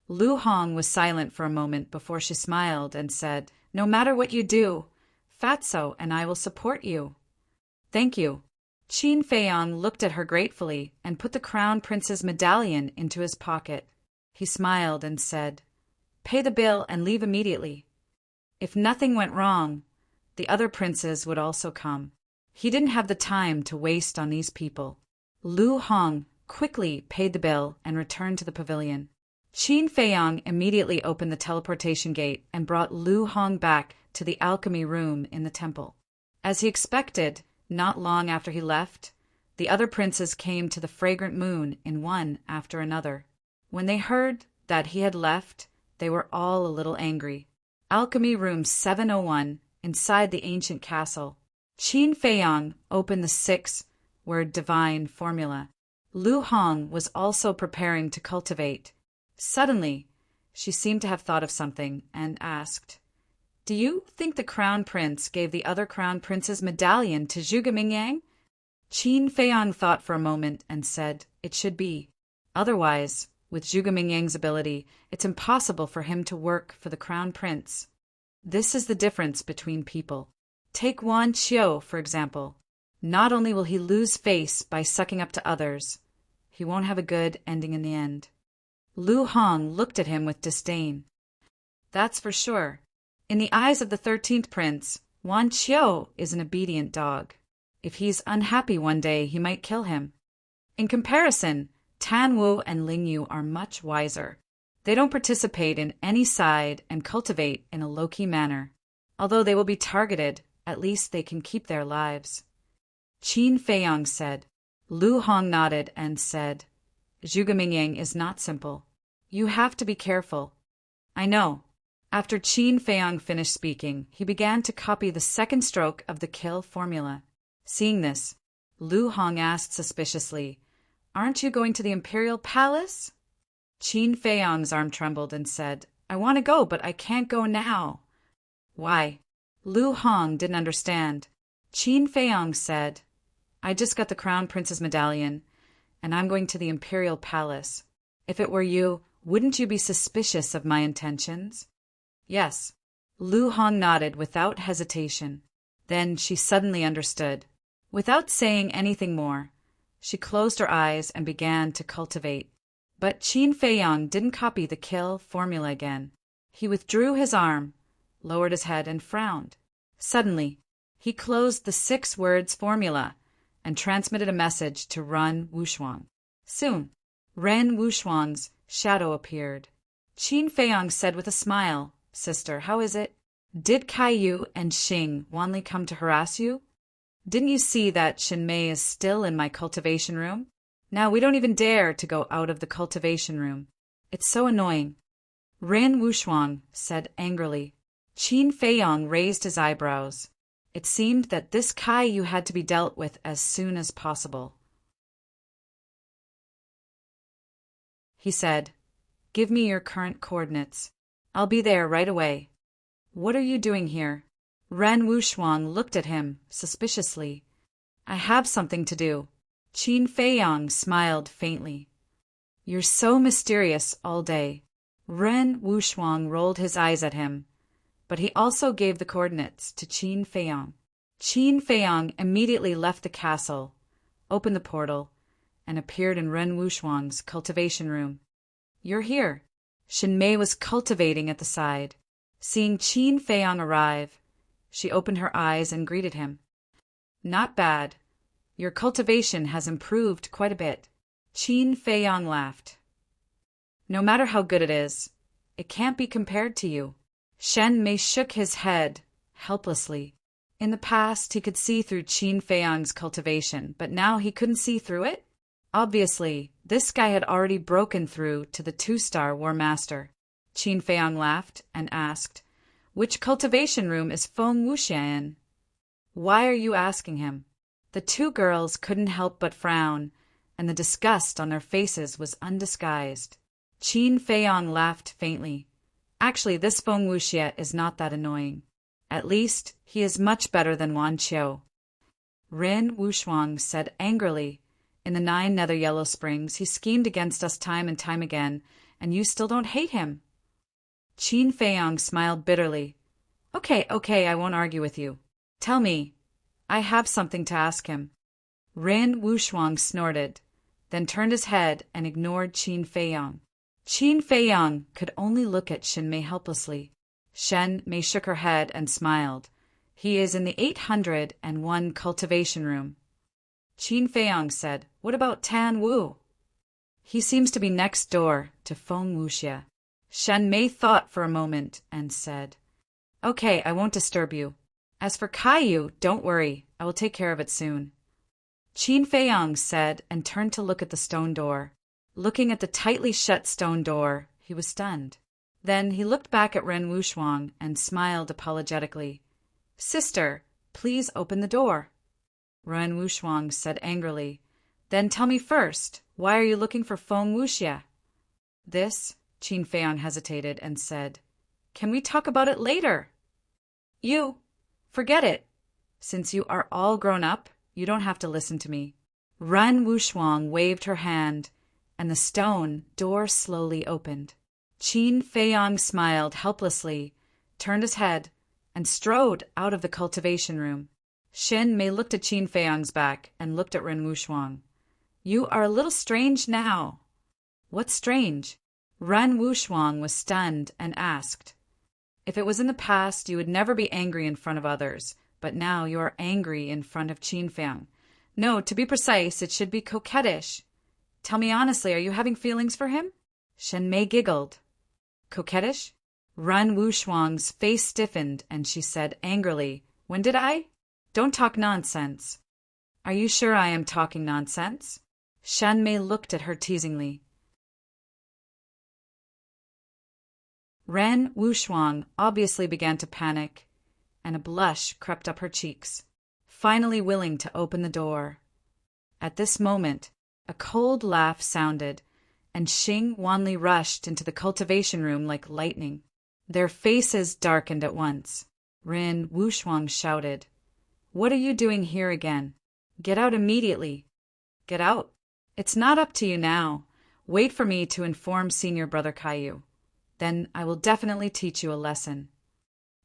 Lu Hong was silent for a moment before she smiled and said, "No matter what you do, Fatso and I will support you." "Thank you." Qin Feiyang looked at her gratefully and put the crown prince's medallion into his pocket. He smiled and said, "Pay the bill and leave immediately." If nothing went wrong, the other princes would also come. He didn't have the time to waste on these people. Lu Hong quickly paid the bill and returned to the pavilion. Qin Feiyang immediately opened the teleportation gate and brought Lu Hong back to the alchemy room in the temple. As he expected, not long after he left, the other princes came to the fragrant moon in one after another. When they heard that he had left, they were all a little angry. Alchemy room 701, inside the ancient castle. Qin Feiyang opened the 6-word divine formula. Lu Hong was also preparing to cultivate. Suddenly, she seemed to have thought of something and asked, "Do you think the crown prince gave the other crown prince's medallion to Zhuge Mingyang?" Qin Feiyang thought for a moment and said, "It should be. Otherwise, with Zhuge Mingyang's ability, it's impossible for him to work for the crown prince. This is the difference between people. Take Wan Qiu, for example. Not only will he lose face by sucking up to others, he won't have a good ending in the end." Lu Hong looked at him with disdain. "That's for sure. In the eyes of the 13th prince, Wan Qiu is an obedient dog. If he's unhappy one day, he might kill him. In comparison, Tan Wu and Ling Yu are much wiser. They don't participate in any side and cultivate in a low-key manner. Although they will be targeted, at least they can keep their lives." Qin Feiyang said. Lu Hong nodded and said, "Zhuge Mingyang is not simple. You have to be careful." "I know." After Qin Feiyang finished speaking, he began to copy the second stroke of the kill formula. Seeing this, Lu Hong asked suspiciously, "Aren't you going to the Imperial Palace?" Qin Feiyang's arm trembled and said, "I want to go, but I can't go now." "Why?" Lu Hong didn't understand. Qin Feiyang said, "I just got the crown prince's medallion, and I'm going to the Imperial Palace. If it were you, wouldn't you be suspicious of my intentions?" "Yes." Lu Hong nodded without hesitation. Then she suddenly understood. Without saying anything more, she closed her eyes and began to cultivate. But Qin Feiyang didn't copy the kill formula again. He withdrew his arm, lowered his head, and frowned. Suddenly, he closed the 6 words formula and transmitted a message to Ren Wushuang. Soon, Ren Wushuang's shadow appeared. Qin Feiyang said with a smile, "Sister, how is it? Did Caillou and Xing Wanli come to harass you? Didn't you see that Shinmei is still in my cultivation room? Now we don't even dare to go out of the cultivation room. It's so annoying." Ren Wushuang said angrily. Qin Feiyang raised his eyebrows. It seemed that this Caillou had to be dealt with as soon as possible. He said, "Give me your current coordinates. I'll be there right away." "What are you doing here?" Ren Wushuang looked at him suspiciously. "I have something to do." Qin Feiyang smiled faintly. "You're so mysterious all day." Ren Wushuang rolled his eyes at him, but he also gave the coordinates to Qin Feiyang. Qin Feiyang immediately left the castle, opened the portal, and appeared in Ren Wushuang's cultivation room. "You're here." Shinmei was cultivating at the side. Seeing Qin Feiyang arrive, she opened her eyes and greeted him. "Not bad. Your cultivation has improved quite a bit." Qin Feiyang laughed. "No matter how good it is, it can't be compared to you." Shen Mei shook his head helplessly. In the past, he could see through Qin Feiyang's cultivation, but now he couldn't see through it? Obviously, this guy had already broken through to the 2-star War Master. Qin Feiyang laughed and asked, "Which cultivation room is Feng Wuxia in?" "Why are you asking him?" The 2 girls couldn't help but frown, and the disgust on their faces was undisguised. Qin Feiyang laughed faintly. "Actually, this Feng Wuxia is not that annoying. At least, he is much better than Wan Qiu." Ren Wushuang said angrily, In the 9 nether yellow springs, he schemed against us time and time again, and you still don't hate him. Qin Feiyang smiled bitterly. Okay, I won't argue with you. Tell me. I have something to ask him. Ren Wuxuang snorted, then turned his head and ignored Qin Feiyang. Qin Feiyang could only look at Shen Mei helplessly. Shen Mei shook her head and smiled. He is in the 801 cultivation room. Qin Feiyang said, What about Tan Wu? He seems to be next door to Feng Wuxia. Shen Mei thought for a moment and said, Okay, I won't disturb you. As for Caillou, don't worry, I will take care of it soon. Qin Feiyang said and turned to look at the stone door. Looking at the tightly shut stone door, he was stunned. Then he looked back at Ren Wuxuang and smiled apologetically. Sister, please open the door. Ren Wuxuang said angrily, Then tell me first, why are you looking for Feng Wuxia? This, Qin Feiyang hesitated and said, Can we talk about it later? Forget it. Since you are all grown up, you don't have to listen to me. Ren Wuxuang waved her hand, and the stone door slowly opened. Qin Feiyang smiled helplessly, turned his head, and strode out of the cultivation room. Shen Mei looked at Qin Feiyang's back and looked at Ren Wuxuang. You are a little strange now. What's strange? Ren Wuxuang was stunned and asked. If it was in the past, you would never be angry in front of others, but now you are angry in front of Qin Feiyang. No, to be precise, it should be coquettish. Tell me honestly, are you having feelings for him? Shen Mei giggled. Coquettish? Ren Wuxuang's face stiffened and she said angrily, When did I? Don't talk nonsense. Are you sure I am talking nonsense? Shen Mei looked at her teasingly. Ren Wuxuang obviously began to panic, and a blush crept up her cheeks, finally willing to open the door. At this moment, a cold laugh sounded, and Xing Wanli rushed into the cultivation room like lightning. Their faces darkened at once. Ren Wuxuang shouted, What are you doing here again? Get out immediately. Get out. It's not up to you now. Wait for me to inform Senior Brother Caillou. Then I will definitely teach you a lesson.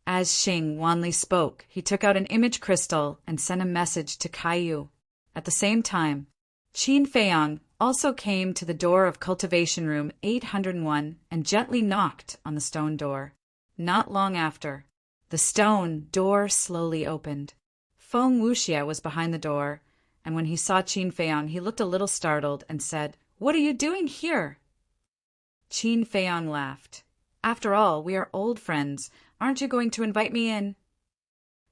As Xing Wanli spoke, he took out an image crystal and sent a message to Caillou. At the same time, Qin Feiyang also came to the door of cultivation room 801 and gently knocked on the stone door. Not long after, the stone door slowly opened. Feng Wuxia was behind the door, and when he saw Qin Feiyang, he looked a little startled and said, What are you doing here? Qin Feiyang laughed. After all, we are old friends. Aren't you going to invite me in?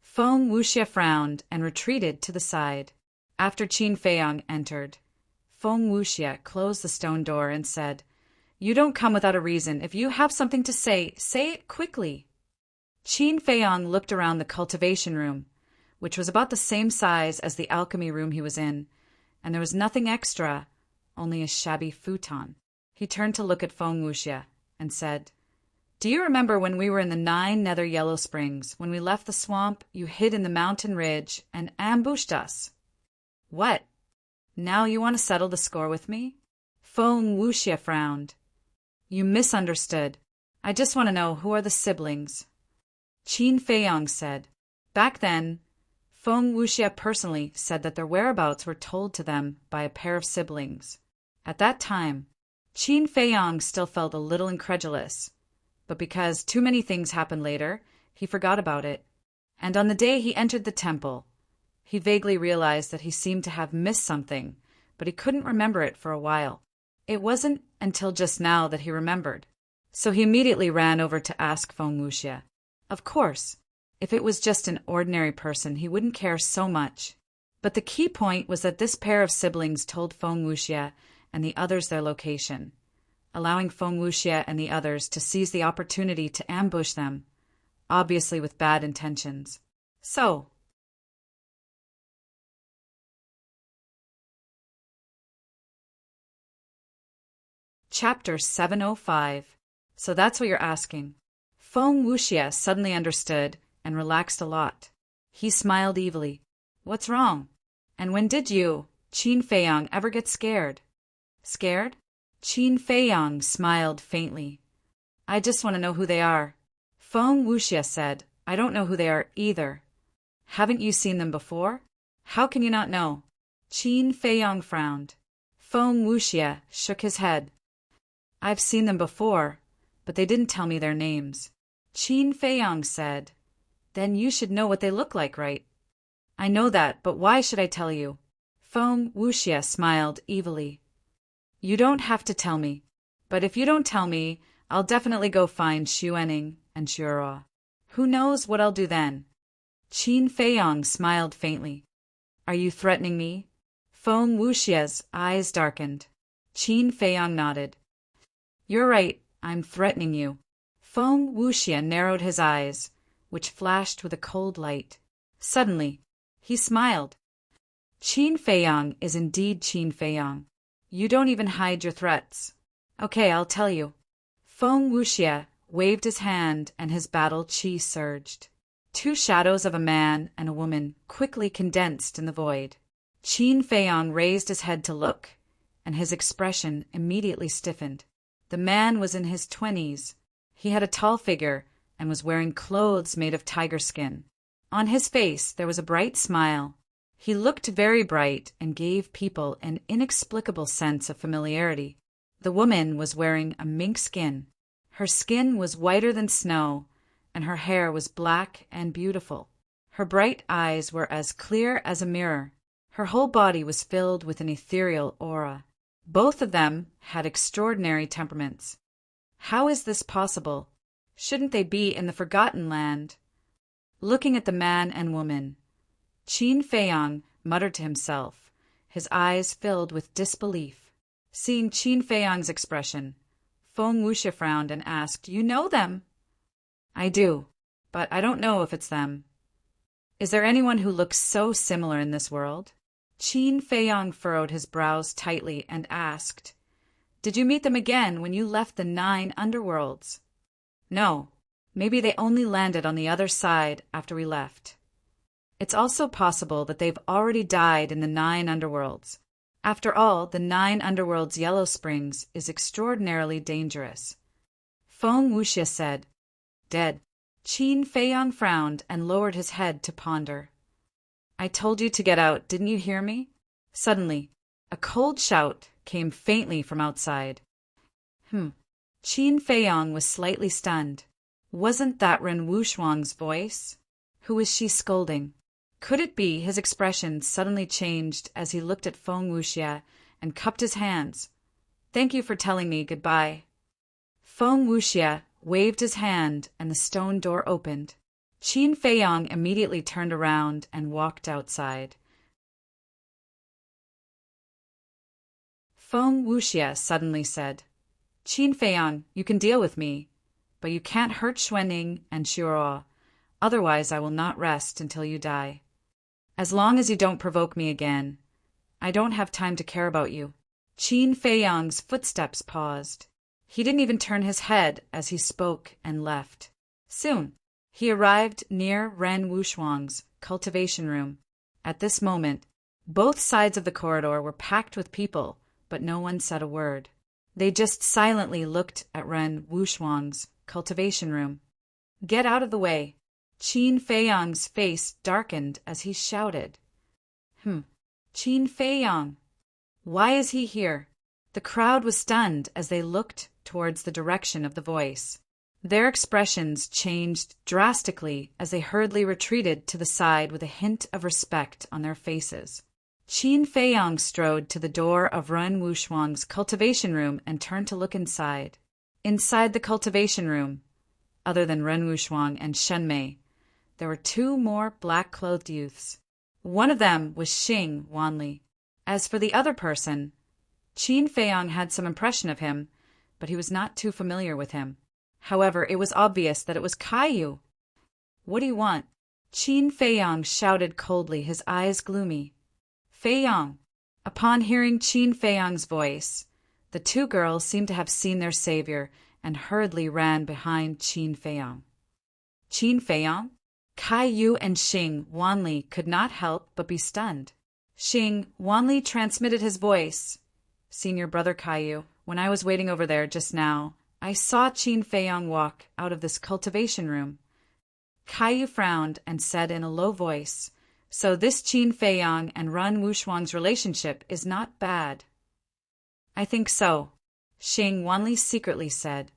Feng Wuxia frowned and retreated to the side. After Qin Feiyang entered, Feng Wuxia closed the stone door and said, You don't come without a reason. If you have something to say it quickly. Qin Feiyang looked around the cultivation room, which was about the same size as the alchemy room he was in, and there was nothing extra, only a shabby futon. He turned to look at Feng Wuxia and said, Do you remember when we were in the 9 nether yellow springs? When we left the swamp, you hid in the mountain ridge and ambushed us. What? Now you want to settle the score with me? Feng Wuxia frowned. You misunderstood. I just want to know, who are the siblings? Qin Feiyang said. Back then, Feng Wuxia personally said that their whereabouts were told to them by a pair of siblings. At that time, Qin Feiyang still felt a little incredulous, but because too many things happened later, he forgot about it. And on the day he entered the temple, he vaguely realized that he seemed to have missed something, but he couldn't remember it for a while. It wasn't until just now that he remembered. So he immediately ran over to ask Feng Wuxia. Of course, if it was just an ordinary person, he wouldn't care so much. But the key point was that this pair of siblings told Feng Wuxia and the others their location, allowing Feng Wuxia and the others to seize the opportunity to ambush them, obviously with bad intentions. So, Chapter 705. So that's what you're asking. Feng Wuxia suddenly understood and relaxed a lot. He smiled evilly. What's wrong? And when did you? Qin Feiyang ever get scared? Scared? Qin Feiyang smiled faintly. I just want to know who they are. Feng Wuxia said, I don't know who they are either. Haven't you seen them before? How can you not know? Qin Feiyang frowned. Feng Wuxia shook his head. I've seen them before, but they didn't tell me their names. Qin Feiyang said, Then you should know what they look like, right? I know that, but why should I tell you? Feng Wuxia smiled evilly. You don't have to tell me, but if you don't tell me, I'll definitely go find Xuening and Xuerua. Who knows what I'll do then? Qin Feiyang smiled faintly. Are you threatening me? Feng Wuxia's eyes darkened. Qin Feiyang nodded. You're right, I'm threatening you. Feng Wuxia narrowed his eyes, which flashed with a cold light. Suddenly, he smiled. Qin Feiyang is indeed Qin Feiyang. You don't even hide your threats. Okay, I'll tell you. Feng Wuxia waved his hand and his battle qi surged. Two shadows of a man and a woman quickly condensed in the void. Qin Feiyang raised his head to look, and his expression immediately stiffened. The man was in his 20s. He had a tall figure and was wearing clothes made of tiger skin. On his face there was a bright smile. He looked very bright and gave people an inexplicable sense of familiarity. The woman was wearing a mink skin. Her skin was whiter than snow, and her hair was black and beautiful. Her bright eyes were as clear as a mirror. Her whole body was filled with an ethereal aura. Both of them had extraordinary temperaments. How is this possible? Shouldn't they be in the Forgotten Land? Looking at the man and woman, Qin Feiyang muttered to himself, his eyes filled with disbelief. Seeing Qin Feiyang's expression, Feng Wuxia frowned and asked, You know them? I do, but I don't know if it's them. Is there anyone who looks so similar in this world? Qin Feiyang furrowed his brows tightly and asked, Did you meet them again when you left the 9 underworlds? No, maybe they only landed on the other side after we left. It's also possible that they've already died in the 9 underworlds. After all, the 9 underworlds' yellow springs is extraordinarily dangerous. Feng Wuxia said, Dead. Qin Feiyang frowned and lowered his head to ponder. I told you to get out, didn't you hear me? Suddenly, a cold shout came faintly from outside. Qin Feiyang was slightly stunned. Wasn't that Ren Wuxuang's voice? Who was she scolding? Could it be his expression suddenly changed as he looked at Feng Wuxia and cupped his hands? Thank you for telling me goodbye. Feng Wuxia waved his hand and the stone door opened. Qin Feiyang immediately turned around and walked outside. Feng Wuxia suddenly said, Qin Feiyang, you can deal with me, but you can't hurt Xuening and Xuerua, otherwise I will not rest until you die. As long as you don't provoke me again, I don't have time to care about you. Qin Feiyang's footsteps paused. He didn't even turn his head as he spoke and left. Soon, he arrived near Ren Wuxuang's cultivation room. At this moment, both sides of the corridor were packed with people, but no one said a word. They just silently looked at Ren Wuxuang's cultivation room. Get out of the way. Qin Feiyang's face darkened as he shouted. Qin Feiyang. Why is he here? The crowd was stunned as they looked towards the direction of the voice. Their expressions changed drastically as they hurriedly retreated to the side with a hint of respect on their faces. Qin Feiyang strode to the door of Ren Wuxuang's cultivation room and turned to look inside. Inside the cultivation room, other than Ren Wuxuang and Shenmei, there were 2 more black-clothed youths. One of them was Xing Wanli. As for the other person, Qin Feiyang had some impression of him, but he was not too familiar with him. However, it was obvious that it was Caillou. What do you want? Qin Feiyang shouted coldly, his eyes gloomy. Feiyang. Upon hearing Qin Feiyang's voice, the 2 girls seemed to have seen their savior and hurriedly ran behind Qin Feiyang. Qin Feiyang? Caillou and Xing Wanli could not help but be stunned. Xing Wanli transmitted his voice. Senior Brother Caillou, when I was waiting over there just now, I saw Qin Feiyong walk out of this cultivation room. Caillou frowned and said in a low voice, so this Qin Feiyong and Run Wushuang's relationship is not bad. I think so, Xing Wanli secretly said.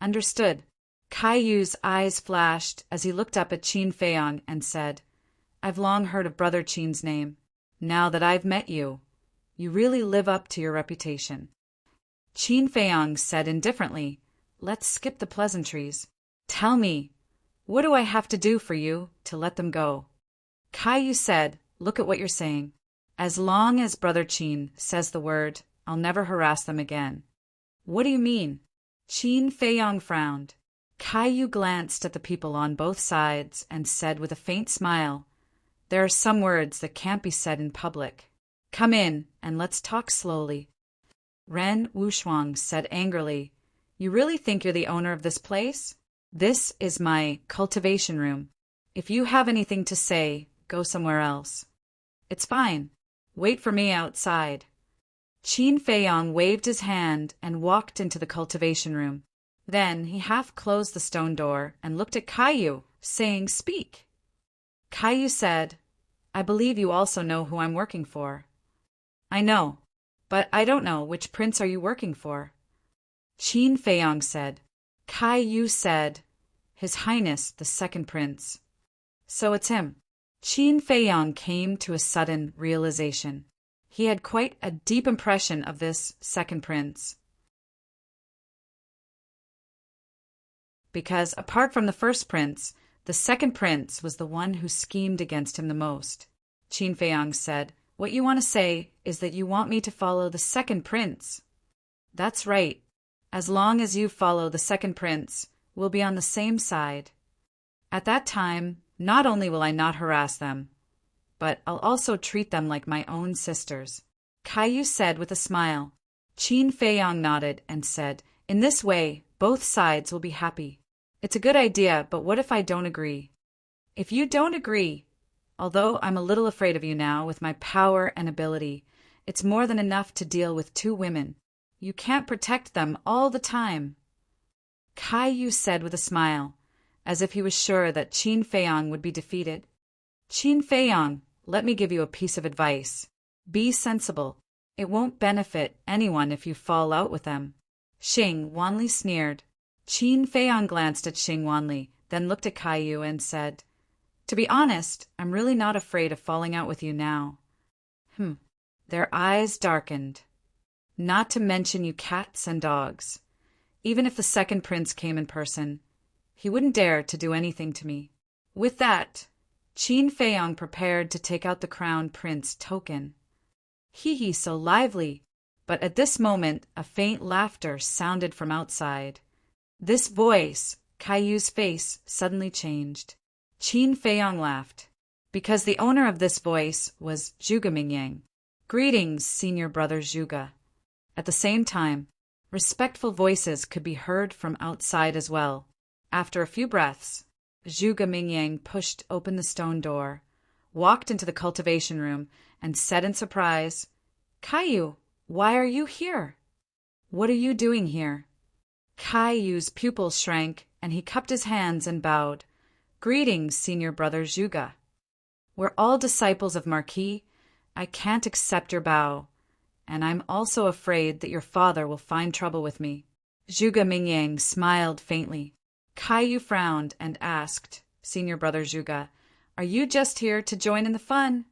Understood. Caillou's eyes flashed as he looked up at Qin Feiyong and said, I've long heard of Brother Qin's name. Now that I've met you, you really live up to your reputation. Qin Feiyong said indifferently, let's skip the pleasantries. Tell me, what do I have to do for you to let them go? Caillou said, look at what you're saying. As long as Brother Qin says the word, I'll never harass them again. What do you mean? Qin Feiyong frowned. Caillou glanced at the people on both sides and said with a faint smile, there are some words that can't be said in public. Come in and let's talk slowly. Ren Wushuang said angrily, you really think you're the owner of this place? This is my cultivation room. If you have anything to say, go somewhere else. It's fine. Wait for me outside. Qin Feiyong waved his hand and walked into the cultivation room. Then he half closed the stone door and looked at Caillou, saying, speak. Caillou said, I believe you also know who I'm working for. I know, but I don't know which prince are you working for. Qin Feiyong said. Caillou said, His Highness the Second Prince. So it's him. Qin Feiyong came to a sudden realization. He had quite a deep impression of this second prince. Because apart from the first prince, the second prince was the one who schemed against him the most. Qin Feiyong said, what you want to say is that you want me to follow the second prince. That's right. As long as you follow the second prince, we'll be on the same side. At that time, not only will I not harass them, but I'll also treat them like my own sisters. Caillou said with a smile. Qin Feiyong nodded and said, in this way, both sides will be happy. It's a good idea, but what if I don't agree? If you don't agree, although I'm a little afraid of you now with my power and ability, it's more than enough to deal with 2 women. You can't protect them all the time. Caillou said with a smile, as if he was sure that Qin Feiyong would be defeated. Qin Feiyong, let me give you a piece of advice. Be sensible. It won't benefit anyone if you fall out with them. Xing Wanli sneered. Qin Feiyong glanced at Xing Wanli, then looked at Caillou and said, to be honest, I'm really not afraid of falling out with you now. Their eyes darkened. Not to mention you cats and dogs. Even if the second prince came in person, he wouldn't dare to do anything to me. With that, Qin Feiyong prepared to take out the crown prince token. Hee, so lively! But at this moment, a faint laughter sounded from outside. This voice, Caillou's face suddenly changed. Qin Feiyong laughed, because the owner of this voice was Zhuge Mingyang. Greetings, Senior Brother Zhuge. At the same time, respectful voices could be heard from outside as well. After a few breaths, Zhuge Mingyang pushed open the stone door, walked into the cultivation room, and said in surprise, Caillou, why are you here? What are you doing here? Caillou's pupils shrank, and he cupped his hands and bowed. Greetings, Senior Brother Zhuge. We're all disciples of Marquis. I can't accept your bow, and I'm also afraid that your father will find trouble with me. Zhuge Mingyang smiled faintly. Caillou frowned and asked, Senior Brother Zhuge, are you just here to join in the fun?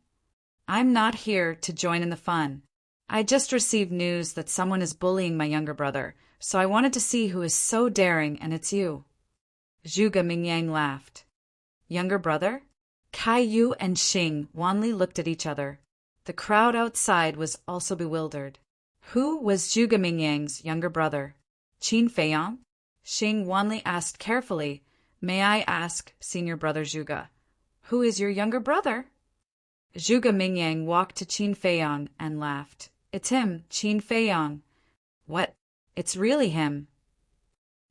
I'm not here to join in the fun. I just received news that someone is bullying my younger brother, so I wanted to see who is so daring, and it's you. Zhuge Mingyang laughed. Younger brother? Caillou and Xing Wanli looked at each other. The crowd outside was also bewildered. Who was Zhuge Mingyang's younger brother? Qin Feiyong? Xing Wanli asked carefully, May I ask, Senior Brother Zhuge, who is your younger brother? Zhuge Mingyang walked to Qin Feiyong and laughed. It's him, Qin Feiyong. What? It's really him.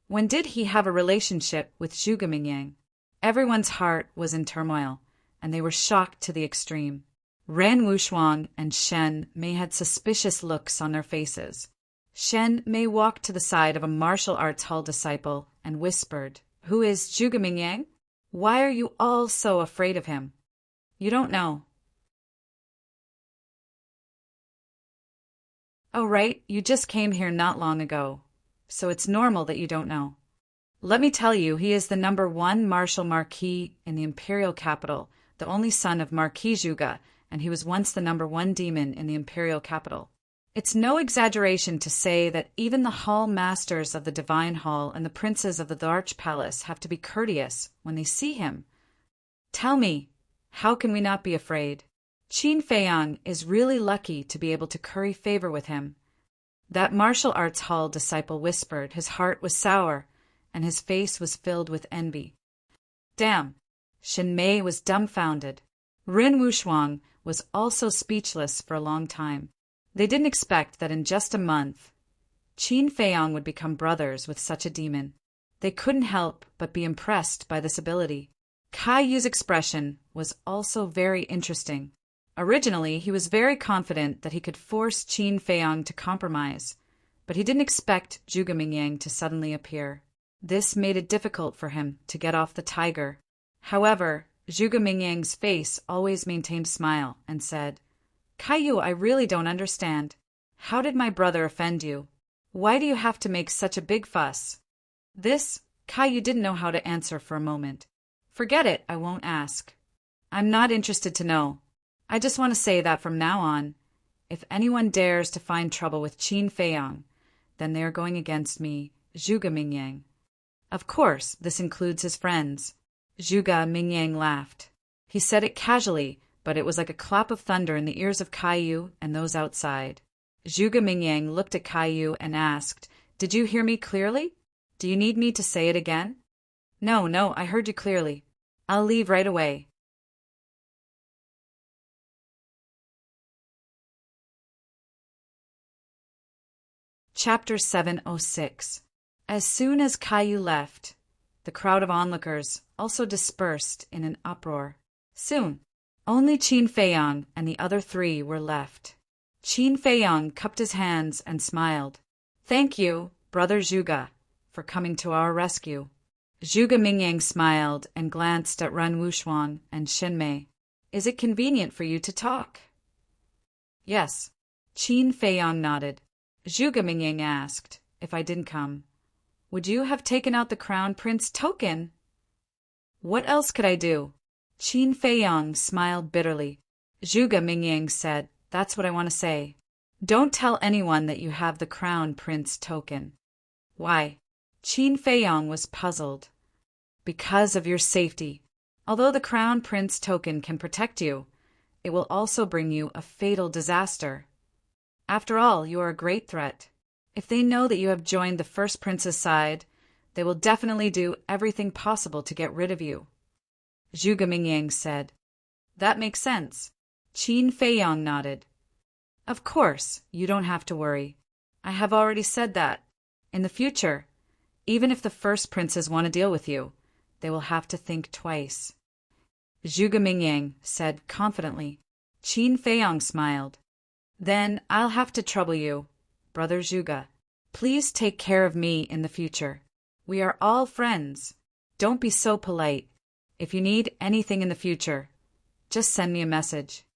When did he have a relationship with Zhuge Mingyang? Everyone's heart was in turmoil, and they were shocked to the extreme. Ran Wushuang and Shen Mei had suspicious looks on their faces. Shen Mei walked to the side of a martial arts hall disciple and whispered, "Who is Zhuge Mingyang? Why are you all so afraid of him? You don't know." "Oh, right, you just came here not long ago, so it's normal that you don't know. Let me tell you, he is the #1 martial marquis in the imperial capital, the only son of Marquis Zhuge, and he was once the #1 demon in the imperial capital. It's no exaggeration to say that even the hall masters of the Divine Hall and the princes of the Arch Palace have to be courteous when they see him. Tell me, how can we not be afraid? Qin Feiyang is really lucky to be able to curry favor with him." That martial arts hall disciple whispered. His heart was sour, and his face was filled with envy. Damn! Shen Mei was dumbfounded. Rin Wushuang was also speechless for a long time. They didn't expect that in just a month, Qin Feiyang would become brothers with such a demon. They couldn't help but be impressed by this ability. Kai Yu's expression was also very interesting. Originally, he was very confident that he could force Qin Feiyang to compromise, but he didn't expect Zhuge Mingyang to suddenly appear. This made it difficult for him to get off the tiger. However, Zhuge Mingyang's face always maintained a smile and said, "Kai Yu, I really don't understand. How did my brother offend you? Why do you have to make such a big fuss?" This, Kai Yu didn't know how to answer for a moment. "Forget it, I won't ask. I'm not interested to know. I just want to say that from now on, if anyone dares to find trouble with Qin Feiyang, then they are going against me, Zhuge Mingyang. Of course, this includes his friends." Zhuge Mingyang laughed. He said it casually, but it was like a clap of thunder in the ears of Kai Yu and those outside. Zhuge Mingyang looked at Kai Yu and asked, "Did you hear me clearly? Do you need me to say it again?" No, I heard you clearly. I'll leave right away." Chapter 706. As soon as Kai Yu left, the crowd of onlookers also dispersed in an uproar. Soon, only Qin Feiyang and the other three were left. Qin Feiyang cupped his hands and smiled. "Thank you, Brother Zhuge, for coming to our rescue." Zhuge Mingyang smiled and glanced at Ren Wushuang and Shen Mei. "Is it convenient for you to talk?" "Yes." Qin Feiyang nodded. Zhuge Mingyang asked, "If I didn't come, would you have taken out the Crown Prince token?" "What else could I do?" Qin Feiyang smiled bitterly. Zhuge Mingyang said, "That's what I want to say. Don't tell anyone that you have the Crown Prince token." "Why?" Qin Feiyang was puzzled. "Because of your safety. Although the Crown Prince token can protect you, it will also bring you a fatal disaster. After all, you are a great threat. If they know that you have joined the First Prince's side, they will definitely do everything possible to get rid of you." Zhuge Mingyang said, "That makes sense." Qin Feiyang nodded. "Of course, you don't have to worry. I have already said that. In the future, even if the First Princes want to deal with you, they will have to think twice." Zhuge Mingyang said confidently. Qin Feiyang smiled. "Then I'll have to trouble you, Brother Zhuge. Please take care of me in the future. We are all friends. Don't be so polite. If you need anything in the future, just send me a message."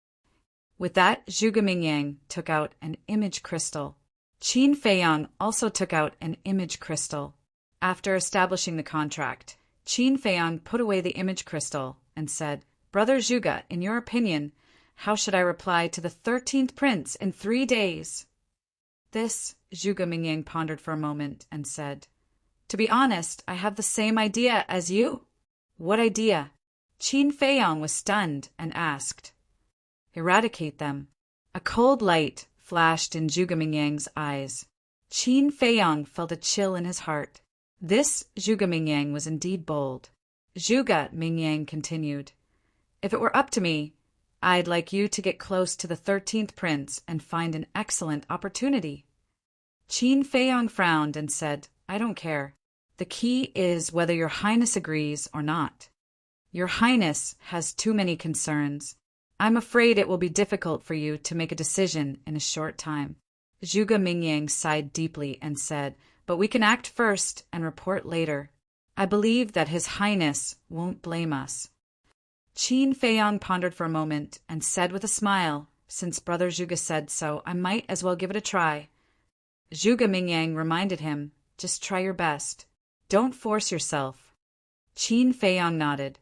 With that, Zhuge Mingyang took out an image crystal. Qin Feiyang also took out an image crystal. After establishing the contract, Qin Feiyang put away the image crystal and said, "Brother Zhuge, in your opinion, how should I reply to the 13th prince in 3 days?" This, Zhuge Mingyang pondered for a moment and said, "To be honest, I have the same idea as you." "What idea?" Qin Feiyang was stunned and asked. "Eradicate them." A cold light flashed in Zhuge Mingyang's eyes. Qin Feiyang felt a chill in his heart. This Zhuge Mingyang was indeed bold. Zhuge Mingyang continued, "If it were up to me, I'd like you to get close to the 13th prince and find an excellent opportunity." Qin Feiyang frowned and said, "I don't care. The key is whether your highness agrees or not. Your highness has too many concerns, I'm afraid it will be difficult for you to make a decision in a short time. Zhuge Mingyang sighed deeply and said, but we can act first and report later. I believe that His Highness won't blame us. Qin Feiyang pondered for a moment and said with a smile, since Brother Zhuge said so, I might as well give it a try. Zhuge Mingyang reminded him, just try your best. Don't force yourself. Qin Feiyang nodded.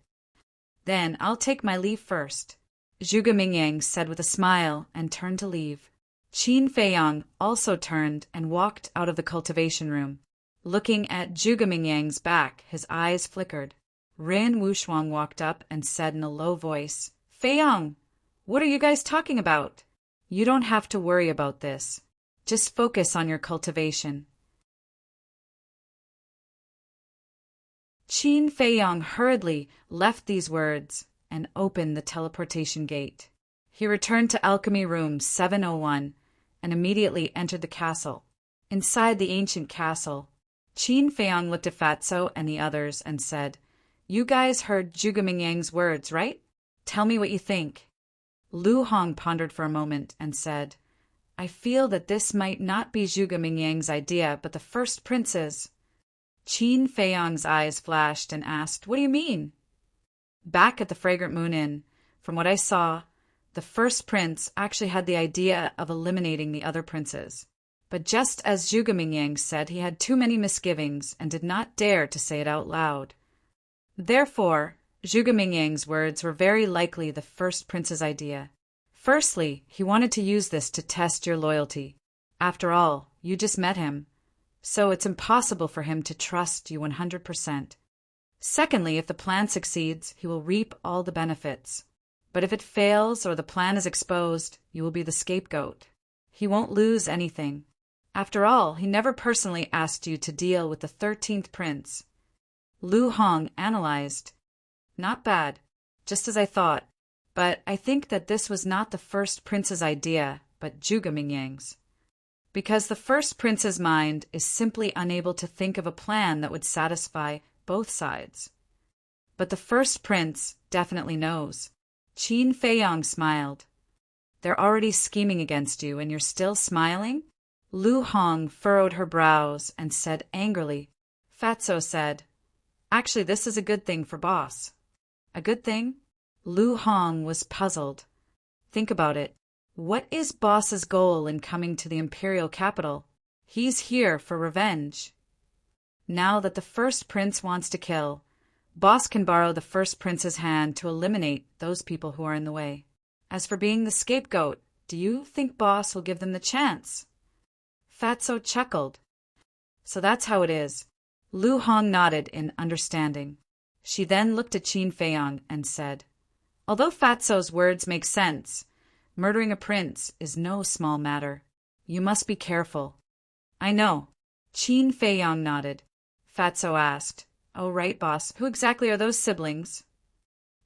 Then I'll take my leave first, Zhuge Mingyang said with a smile and turned to leave. Qin Feiyang also turned and walked out of the cultivation room. Looking at Zhuge Mingyang's back, his eyes flickered. Ran Wushuang walked up and said in a low voice, Feiyang, what are you guys talking about? You don't have to worry about this. Just focus on your cultivation. Qin Feiyang hurriedly left these words and opened the teleportation gate. He returned to Alchemy Room 701 and immediately entered the castle. Inside the ancient castle, Qin Feiyang looked at Fatso and the others and said, You guys heard Zhuge Mingyang's words, right? Tell me what you think. Lu Hong pondered for a moment and said, I feel that this might not be Zhuge Mingyang's idea, but the first prince's. Qin Feiyang's eyes flashed and asked, What do you mean? Back at the Fragrant Moon Inn, from what I saw, the first prince actually had the idea of eliminating the other princes. But just as Zhuge Mingyang said, he had too many misgivings and did not dare to say it out loud. Therefore, Zhuge Mingyang's words were very likely the first prince's idea. Firstly, he wanted to use this to test your loyalty. After all, you just met him, so it's impossible for him to trust you 100%. Secondly, if the plan succeeds, he will reap all the benefits. But if it fails or the plan is exposed, you will be the scapegoat. He won't lose anything. After all, he never personally asked you to deal with the 13th prince. Lu Hong analyzed. Not bad, just as I thought. But I think that this was not the first prince's idea, but Zhuge Mingyang's. Because the first prince's mind is simply unable to think of a plan that would satisfy both sides. But the first prince definitely knows. Qin Feiyang smiled. They're already scheming against you, and you're still smiling? Lu Hong furrowed her brows and said angrily. Fatso said, Actually, this is a good thing for boss. A good thing? Lu Hong was puzzled. Think about it. What is boss's goal in coming to the imperial capital? He's here for revenge. Now that the first prince wants to kill, boss can borrow the first prince's hand to eliminate those people who are in the way. As for being the scapegoat, do you think boss will give them the chance? Fatso chuckled. So that's how it is. Lu Hong nodded in understanding. She then looked at Qin Feiyang and said, Although Fatso's words make sense, murdering a prince is no small matter. You must be careful. I know. Qin Feiyang nodded. Fatso asked, Oh, right, boss. Who exactly are those siblings?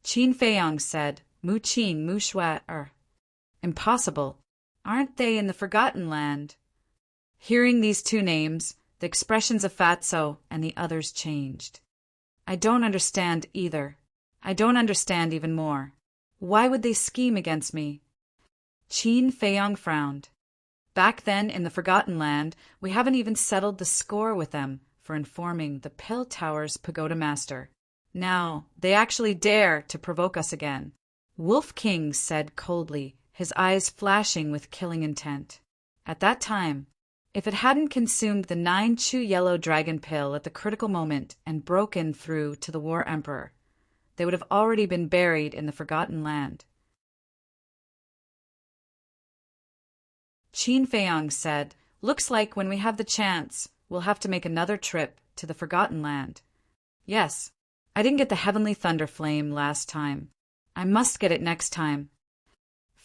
Qin Feiyang said, Mu Qin, Mu Shui, Impossible. Aren't they in the Forgotten Land? Hearing these two names, the expressions of Fatso and the others changed. I don't understand either. I don't understand even more. Why would they scheme against me? Qin Feiyang frowned. Back then, in the Forgotten Land, we haven't even settled the score with them for informing the Pill Tower's pagoda master. Now, they actually dare to provoke us again. Wolf King said coldly, his eyes flashing with killing intent. At that time, if it hadn't consumed the 9 Chu yellow dragon pill at the critical moment and broken through to the War Emperor, they would have already been buried in the Forgotten Land. Qin Feiyang said, Looks like when we have the chance, we'll have to make another trip to the Forgotten Land. Yes, I didn't get the Heavenly Thunder Flame last time. I must get it next time.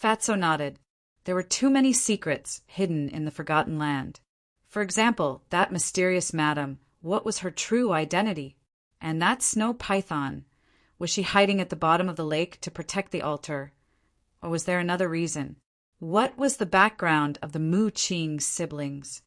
Fatso nodded. There were too many secrets hidden in the Forgotten Land. For example, that mysterious madam, what was her true identity? And that snow python, was she hiding at the bottom of the lake to protect the altar? Or was there another reason? What was the background of the Mu Qing siblings?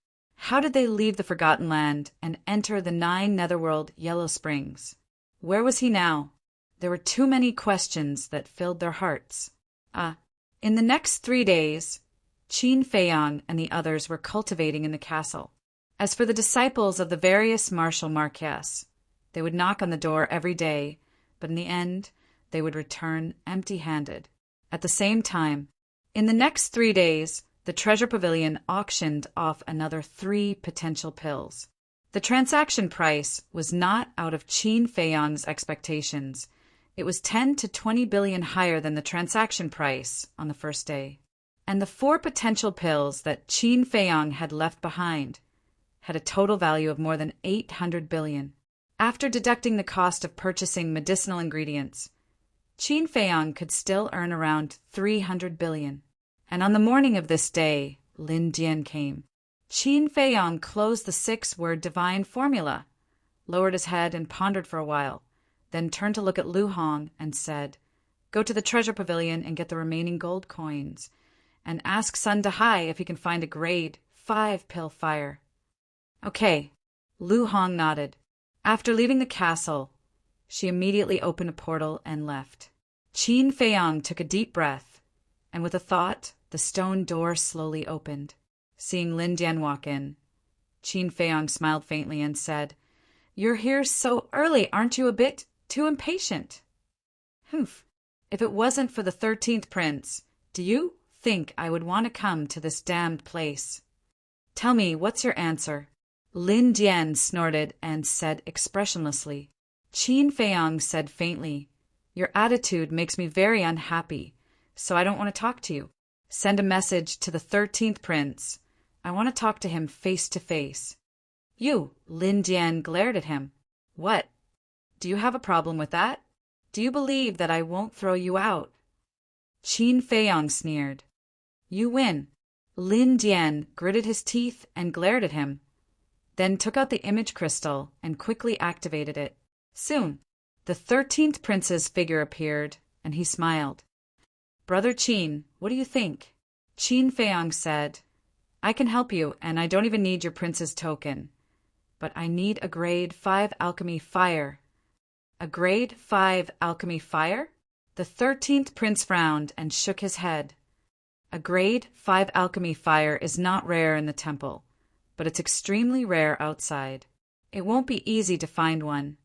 How did they leave the Forgotten Land and enter the 9 Netherworld Yellow Springs? Where was he now? There were too many questions that filled their hearts. Ah, in the next 3 days, Qin Feiyang and the others were cultivating in the castle. As for the disciples of the various martial marquess, they would knock on the door every day, but in the end, they would return empty-handed. At the same time, in the next 3 days, the treasure pavilion auctioned off another 3 potential pills. The transaction price was not out of Qin Feiyang's expectations. It was 10 to 20 billion higher than the transaction price on the first day. And the 4 potential pills that Qin Feiyang had left behind had a total value of more than 800 billion. After deducting the cost of purchasing medicinal ingredients, Qin Feiyang could still earn around 300 billion. And on the morning of this day, Lin Jian came. Qin Feiyang closed the 6-word divine formula, lowered his head and pondered for a while, then turned to look at Lu Hong and said, "Go to the treasure pavilion and get the remaining gold coins, and ask Sun Dahai if he can find a grade 5 pill fire." "Okay," Lu Hong nodded. After leaving the castle, she immediately opened a portal and left. Qin Feiyang took a deep breath, and with a thought, the stone door slowly opened. Seeing Lin Jian walk in, Qin Feiyang smiled faintly and said, "You're here so early, aren't you a bit too impatient?" "Humph. If it wasn't for the 13th prince, do you think I would want to come to this damned place?" "Tell me, what's your answer?" Lin Jian snorted and said expressionlessly. Qin Feiyang said faintly, "Your attitude makes me very unhappy, so I don't want to talk to you. Send a message to the 13th prince. I want to talk to him face to face." "You," Lin Jian glared at him. "What? Do you have a problem with that? Do you believe that I won't throw you out?" Qin Feiyang sneered. "You win." Lin Jian gritted his teeth and glared at him, then took out the image crystal and quickly activated it. Soon, the 13th prince's figure appeared, and he smiled. "Brother Qin, what do you think?" Qin Feiyang said, "I can help you, and I don't even need your prince's token. But I need a grade 5 alchemy fire." "A grade 5 alchemy fire?" The 13th prince frowned and shook his head. "A grade 5 alchemy fire is not rare in the temple, but it's extremely rare outside. It won't be easy to find one."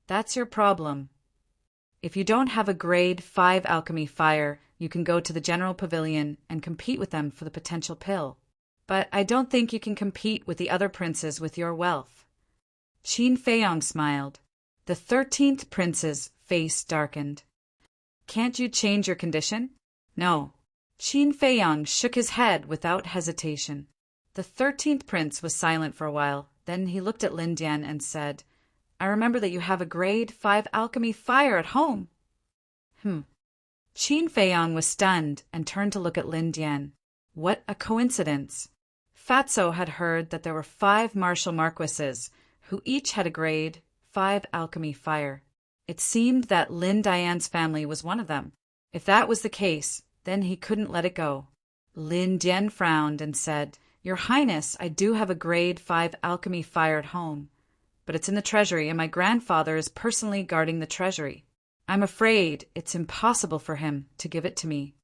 "That's your problem. If you don't have a grade 5 alchemy fire, you can go to the general pavilion and compete with them for the potential pill. But I don't think you can compete with the other princes with your wealth." Qin Feiyang smiled. The 13th prince's face darkened. "Can't you change your condition?" "No." Qin Feiyang shook his head without hesitation. The 13th prince was silent for a while. Then he looked at Lin Jian and said, "I remember that you have a grade 5 alchemy fire at home." Qin Feiyang was stunned and turned to look at Lin Jian. What a coincidence. Fatso had heard that there were 5 martial marquises who each had a grade 5 alchemy fire. It seemed that Lin Dian's family was one of them. If that was the case, then he couldn't let it go. Lin Jian frowned and said, "Your Highness, I do have a grade 5 alchemy fire at home, but it's in the treasury and my grandfather is personally guarding the treasury. I'm afraid it's impossible for him to give it to me."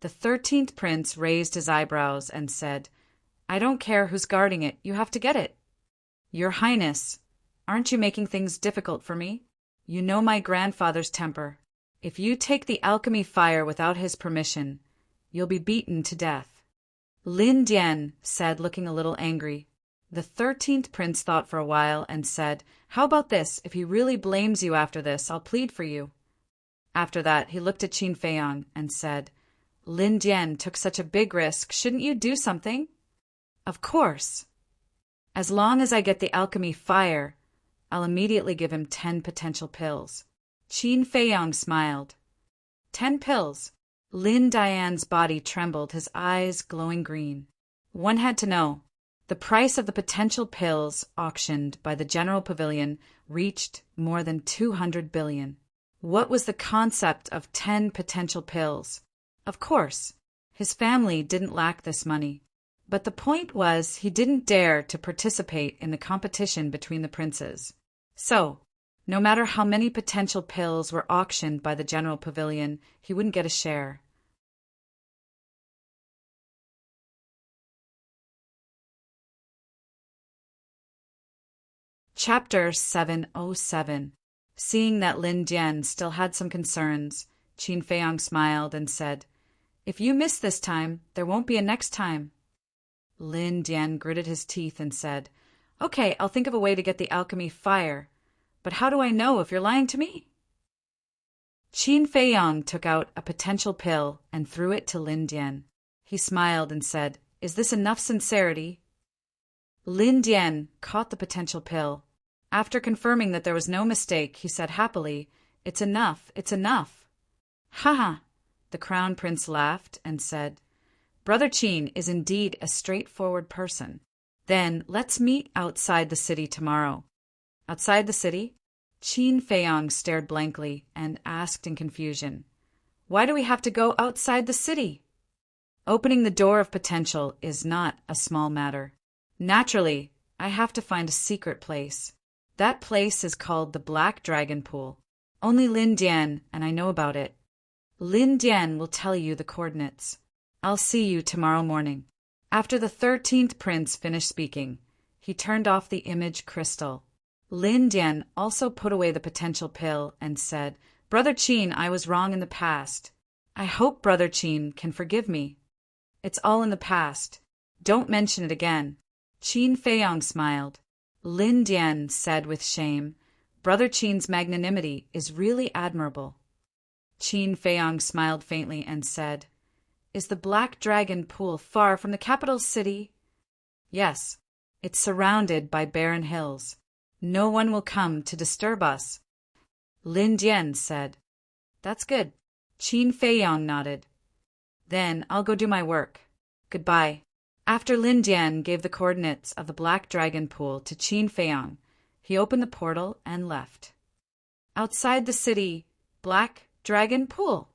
The 13th prince raised his eyebrows and said, "I don't care who's guarding it, you have to get it." "Your Highness, aren't you making things difficult for me? You know my grandfather's temper. If you take the alchemy fire without his permission, you'll be beaten to death." Lin Jian said, looking a little angry. The 13th prince thought for a while and said, "How about this? If he really blames you after this, I'll plead for you." After that, he looked at Qin Feiyang and said, "Lin Jian took such a big risk. Shouldn't you do something?" "Of course. As long as I get the alchemy fire, I'll immediately give him 10 potential pills." Qin Feiyang smiled. 10 pills. Lin Dian's body trembled, his eyes glowing green. One had to know. The price of the potential pills auctioned by the general pavilion reached more than 200 billion. What was the concept of 10 potential pills? Of course, his family didn't lack this money. But the point was he didn't dare to participate in the competition between the princes. So, No matter how many potential pills were auctioned by the general pavilion, he wouldn't get a share. Chapter 707. Seeing that Lin Jian still had some concerns, Qin Feiyang smiled and said, "If you miss this time, there won't be a next time." Lin Jian gritted his teeth and said, "Okay, I'll think of a way to get the alchemy fire. But how do I know if you're lying to me?" Qin Feiyang took out a potential pill and threw it to Lin Jian. He smiled and said, "Is this enough sincerity?" Lin Jian caught the potential pill. After confirming that there was no mistake, he said happily, "It's enough, it's enough." "Ha ha!" The crown prince laughed and said, "Brother Qin is indeed a straightforward person. Then let's meet outside the city tomorrow." Outside the city? Qin Feiyang stared blankly and asked in confusion, "Why do we have to go outside the city?" Opening the door of potential is not a small matter. Naturally, I have to find a secret place. That place is called the Black Dragon Pool. Only Lin Jian and I know about it. Lin Jian will tell you the coordinates. I'll see you tomorrow morning. After the 13th prince finished speaking, he turned off the image crystal. Lin Jian also put away the potential pill and said, "Brother Qin, I was wrong in the past. I hope Brother Qin can forgive me. It's all in the past. Don't mention it again." Qin Feiyang smiled. Lin Jian said with shame, "Brother Qin's magnanimity is really admirable." Qin Feiyang smiled faintly and said, "Is the Black Dragon Pool far from the capital city?" "Yes. It's surrounded by barren hills. No one will come to disturb us." Lin Jian said, "That's good." Qin Feiyang nodded. "Then I'll go do my work. Goodbye." After Lin Jian gave the coordinates of the Black Dragon Pool to Qin Feiyang, he opened the portal and left. Outside the city, Black Dragon Pool.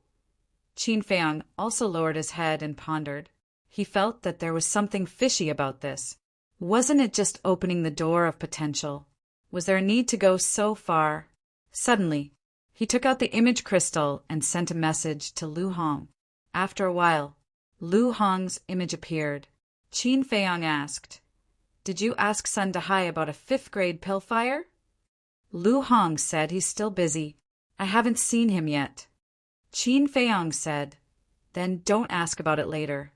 Qin Feiyang also lowered his head and pondered. He felt that there was something fishy about this. Wasn't it just opening the door of potential? Was there a need to go so far? Suddenly, he took out the image crystal and sent a message to Lu Hong. After a while, Lu Hong's image appeared. Qin Feiyang asked, "Did you ask Sun Dahai about a 5th grade pill fire?" Lu Hong said he's still busy. I haven't seen him yet. Qin Feiyang said, "Then don't ask about it later."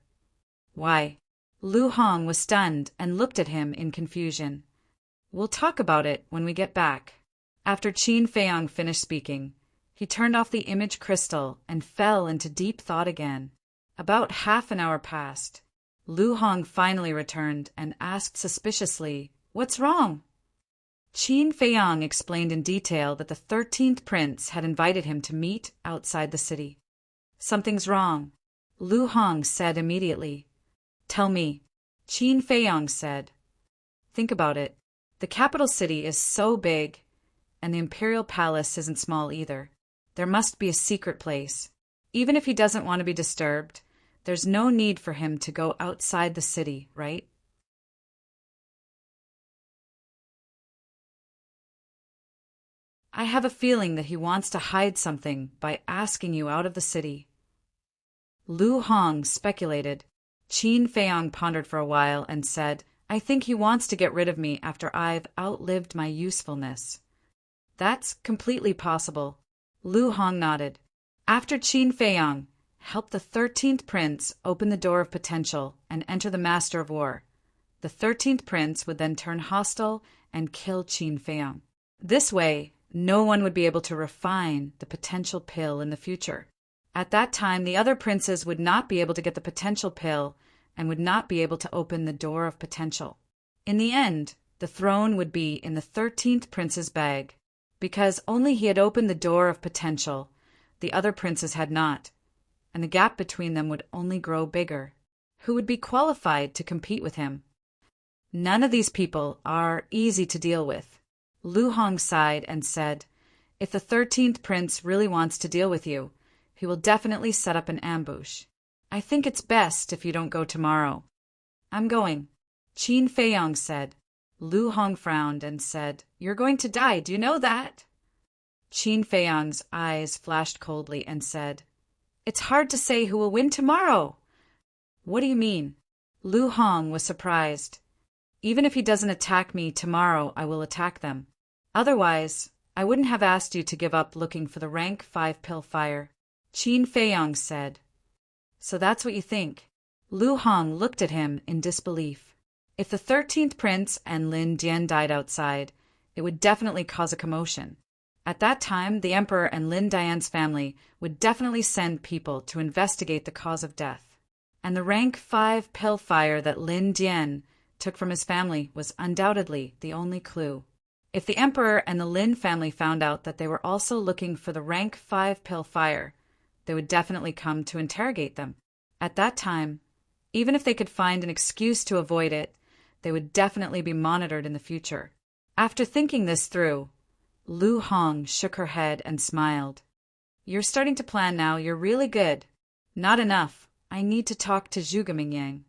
"Why?" Lu Hong was stunned and looked at him in confusion. "We'll talk about it when we get back." After Qin Feiyang finished speaking, he turned off the image crystal and fell into deep thought again. About half an hour passed. Lu Hong finally returned and asked suspiciously, "What's wrong?" Qin Feiyang explained in detail that the 13th prince had invited him to meet outside the city. "Something's wrong," Lu Hong said immediately. "Tell me," Qin Feiyang said. "Think about it. The capital city is so big, and the imperial palace isn't small either. There must be a secret place. Even if he doesn't want to be disturbed, there's no need for him to go outside the city, right?" "I have a feeling that he wants to hide something by asking you out of the city." Lu Hong speculated. Qin Feiyang pondered for a while and said, "I think he wants to get rid of me after I've outlived my usefulness." "That's completely possible." Lu Hong nodded. After Qin Feiyang helped the 13th prince open the door of potential and enter the Master of War, the 13th prince would then turn hostile and kill Qin Feiyang. This way, no one would be able to refine the potential pill in the future. At that time, the other princes would not be able to get the potential pill and would not be able to open the door of potential. In the end, the throne would be in the 13th prince's bag. Because only he had opened the door of potential, the other princes had not, and the gap between them would only grow bigger. Who would be qualified to compete with him? None of these people are easy to deal with. Lu Hong sighed and said, "If the 13th prince really wants to deal with you, he will definitely set up an ambush. I think it's best if you don't go tomorrow." "I'm going," Qin Feiyang said. Lu Hong frowned and said, "You're going to die, do you know that?" Qin Feiyang's eyes flashed coldly and said, "It's hard to say who will win tomorrow." "What do you mean?" Lu Hong was surprised. "Even if he doesn't attack me tomorrow, I will attack them. Otherwise, I wouldn't have asked you to give up looking for the rank 5 pill fire," Qin Feiyang said. "So that's what you think?" Lu Hong looked at him in disbelief. If the 13th prince and Lin Dian died outside, it would definitely cause a commotion. At that time, the emperor and Lin Dian's family would definitely send people to investigate the cause of death. And the rank 5 pill fire that Lin Dian took from his family was undoubtedly the only clue. If the emperor and the Lin family found out that they were also looking for the rank 5 pill fire, they would definitely come to interrogate them. At that time, even if they could find an excuse to avoid it, they would definitely be monitored in the future. After thinking this through, Lu Hong shook her head and smiled. "You're starting to plan now. You're really good." "Not enough. I need to talk to Zhuge Mingyang."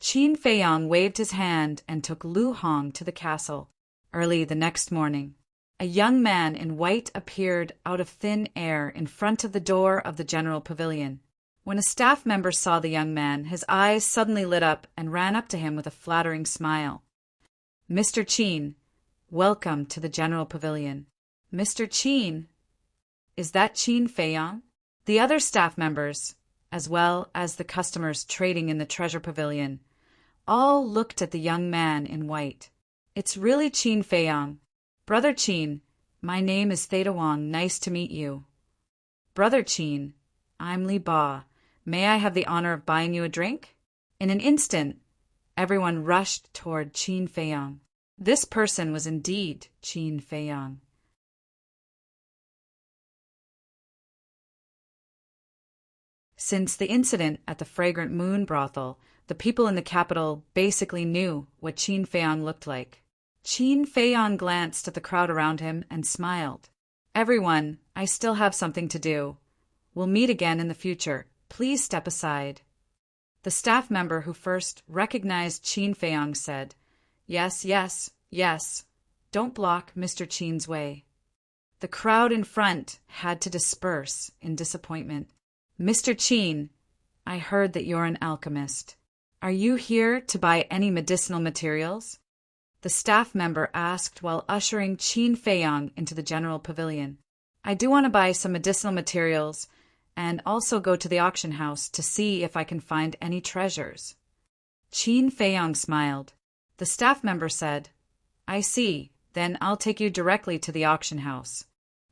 Qin Feiyang waved his hand and took Lu Hong to the castle. Early the next morning, a young man in white appeared out of thin air in front of the door of the general pavilion. When a staff member saw the young man, his eyes suddenly lit up and ran up to him with a flattering smile. "Mr. Qin, welcome to the general pavilion." "Mr. Qin? Is that Qin Feiyang?" The other staff members, as well as the customers trading in the treasure pavilion, all looked at the young man in white. "It's really Qin Feiyang. Brother Qin, my name is Theta Wang. Nice to meet you." "Brother Qin, I'm Li Ba. May I have the honor of buying you a drink?" In an instant, everyone rushed toward Qin Feiyang. This person was indeed Qin Feiyang. Since the incident at the Fragrant Moon brothel, the people in the capital basically knew what Qin Feiyang looked like. Qin Feiyang glanced at the crowd around him and smiled. "Everyone, I still have something to do. We'll meet again in the future. Please step aside." The staff member who first recognized Qin Feiyang said, "Yes, yes, yes. Don't block Mr. Qin's way." The crowd in front had to disperse in disappointment. "Mr. Qin, I heard that you're an alchemist. Are you here to buy any medicinal materials?" The staff member asked while ushering Qin Feiyang into the general pavilion. "I do want to buy some medicinal materials and also go to the auction house to see if I can find any treasures." Qin Feiyang smiled. The staff member said, "I see. Then I'll take you directly to the auction house."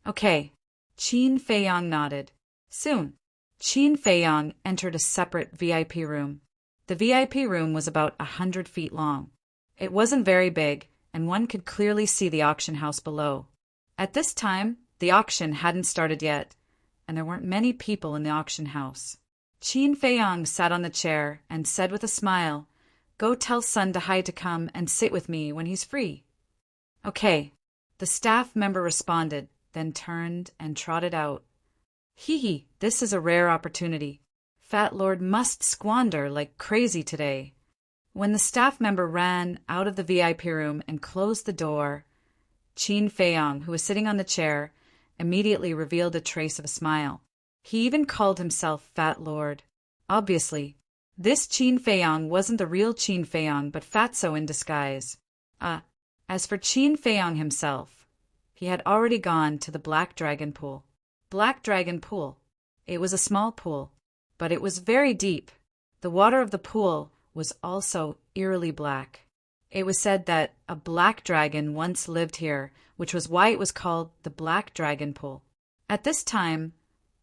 "Okay." Qin Feiyang nodded. Soon, Qin Feiyang entered a separate VIP room. The VIP room was about 100 feet long. It wasn't very big, and one could clearly see the auction house below. At this time, the auction hadn't started yet, and there weren't many people in the auction house. Qin Feiyang sat on the chair and said with a smile, "Go tell Sun Dahai to come and sit with me when he's free." "Okay," the staff member responded, then turned and trotted out. Hee, this is a rare opportunity. Fat Lord must squander like crazy today." When the staff member ran out of the VIP room and closed the door, Qin Feiyang, who was sitting on the chair, immediately revealed a trace of a smile. He even called himself Fat Lord. Obviously, this Qin Feiyang wasn't the real Qin Feiyang, but Fatso in disguise. As for Qin Feiyang himself, he had already gone to the Black Dragon Pool. Black Dragon Pool. It was a small pool, but it was very deep. The water of the pool was also eerily black. It was said that a black dragon once lived here, which was why it was called the Black Dragon Pool. At this time,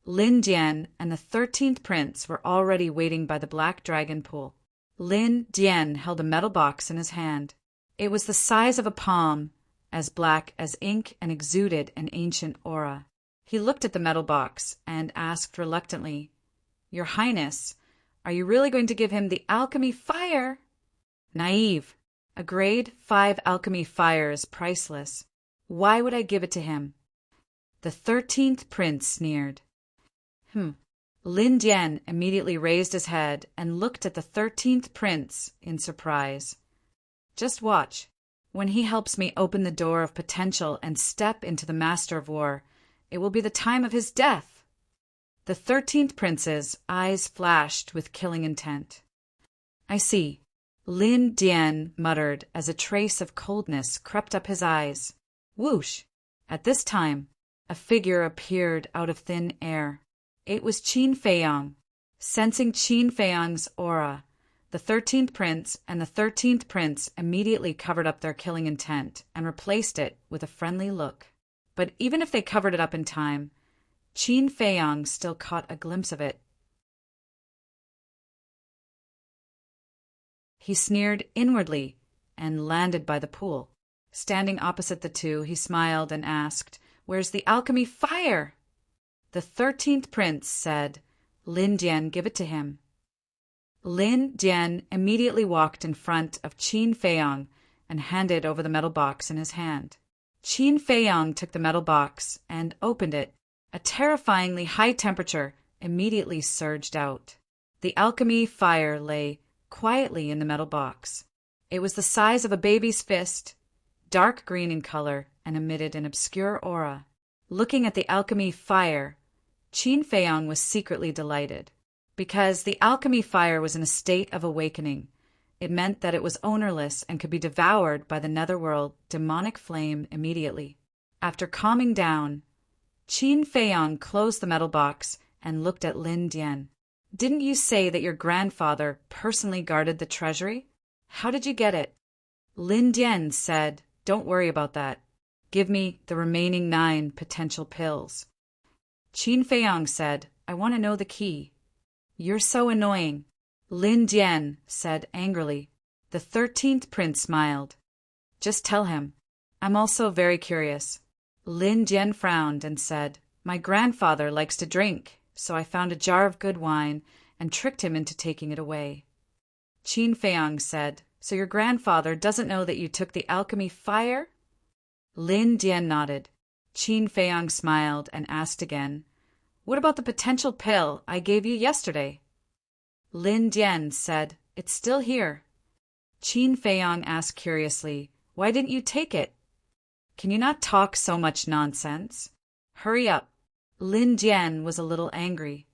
Lin Dian and the 13th prince were already waiting by the Black Dragon Pool. Lin Dian held a metal box in his hand. It was the size of a palm, as black as ink, and exuded an ancient aura. He looked at the metal box and asked reluctantly, "Your Highness, are you really going to give him the alchemy fire?" "Naive. A grade 5 alchemy fire is priceless. Why would I give it to him?" The 13th prince sneered. Lin Dian immediately raised his head and looked at the 13th prince in surprise. "Just watch. When he helps me open the door of potential and step into the Master of War, It will be the time of his death." The 13th prince's eyes flashed with killing intent. "I see," Lin Dian muttered as a trace of coldness crept up his eyes. Whoosh! At this time, a figure appeared out of thin air. It was Qin Feiyang. Sensing Qin Feiyang's aura, the 13th prince and the 13th prince immediately covered up their killing intent and replaced it with a friendly look. But even if they covered it up in time, Qin Feiyang still caught a glimpse of it. He sneered inwardly and landed by the pool. Standing opposite the two, he smiled and asked, "Where's the alchemy fire?" The 13th prince said, "Lin Dian, give it to him." Lin Dian immediately walked in front of Qin Feiyang and handed over the metal box in his hand. Qin Feiyang took the metal box and opened it. A terrifyingly high temperature immediately surged out. The alchemy fire lay quietly in the metal box. It was the size of a baby's fist, dark green in color, and emitted an obscure aura. Looking at the alchemy fire, Qin Feiyang was secretly delighted. Because the alchemy fire was in a state of awakening, it meant that it was ownerless and could be devoured by the netherworld demonic flame immediately. After calming down, Qin Feiyang closed the metal box and looked at Lin Dian. "Didn't you say that your grandfather personally guarded the treasury? How did you get it?" Lin Dian said, "Don't worry about that. Give me the remaining 9 potential pills." Qin Feiyang said, "I want to know the key." "You're so annoying," Lin Dian said angrily. The 13th prince smiled. "Just tell him. I'm also very curious." Lin Dian frowned and said, "My grandfather likes to drink, so I found a jar of good wine and tricked him into taking it away." Qin Feiyang said, "So your grandfather doesn't know that you took the alchemy fire?" Lin Dian nodded. Qin Feiyang smiled and asked again, "What about the potential pill I gave you yesterday?" Lin Dian said, "It's still here." Qin Feiyang asked curiously, "Why didn't you take it?" "Can you not talk so much nonsense? Hurry up." Lin Dian was a little angry.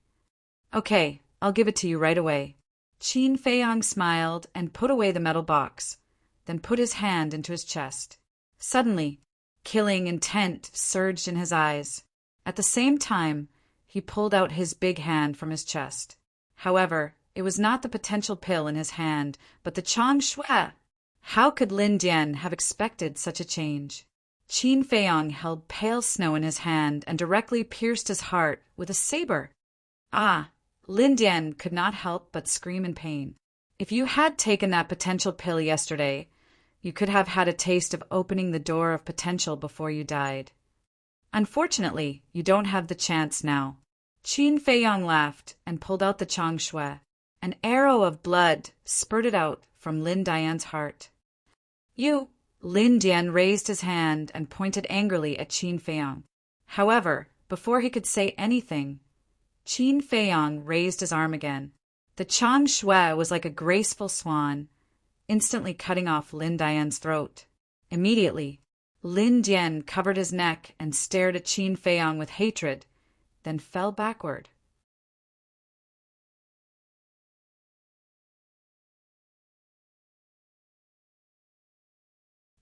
"Okay, I'll give it to you right away." Qin Feiyang smiled and put away the metal box, then put his hand into his chest. Suddenly, killing intent surged in his eyes. At the same time, he pulled out his big hand from his chest. However, it was not the potential pill in his hand, but the Chang Shui. How could Lin Dian have expected such a change? Qin Feiyang held pale snow in his hand and directly pierced his heart with a saber. Ah! Lin Dian could not help but scream in pain. If you had taken that potential pill yesterday, you could have had a taste of opening the door of potential before you died. Unfortunately, you don't have the chance now. Qin Feiyang laughed and pulled out the Chang Shui. An arrow of blood spurted out from Lin Dian's heart. "You!" Lin Dian raised his hand and pointed angrily at Qin Feiyang. However, before he could say anything, Qin Feiyang raised his arm again. The Chang Shui was like a graceful swan, instantly cutting off Lin Dian's throat. Immediately, Lin Dian covered his neck and stared at Qin Feiyang with hatred, then fell backward.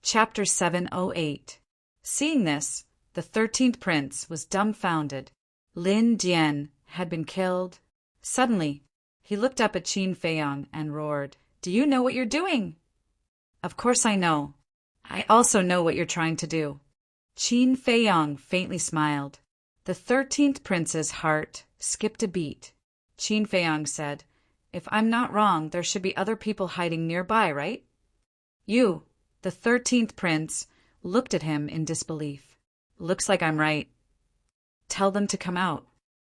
Chapter 708. Seeing this, the 13th prince was dumbfounded. Lin Dian had been killed. Suddenly, he looked up at Qin Feiyang and roared, "Do you know what you're doing?" "Of course I know. I also know what you're trying to do." Qin Feiyang faintly smiled. The 13th prince's heart skipped a beat. Qin Feiyang said, "If I'm not wrong, there should be other people hiding nearby, right?" You, the 13th prince, looked at him in disbelief. "Looks like I'm right." "Tell them to come out.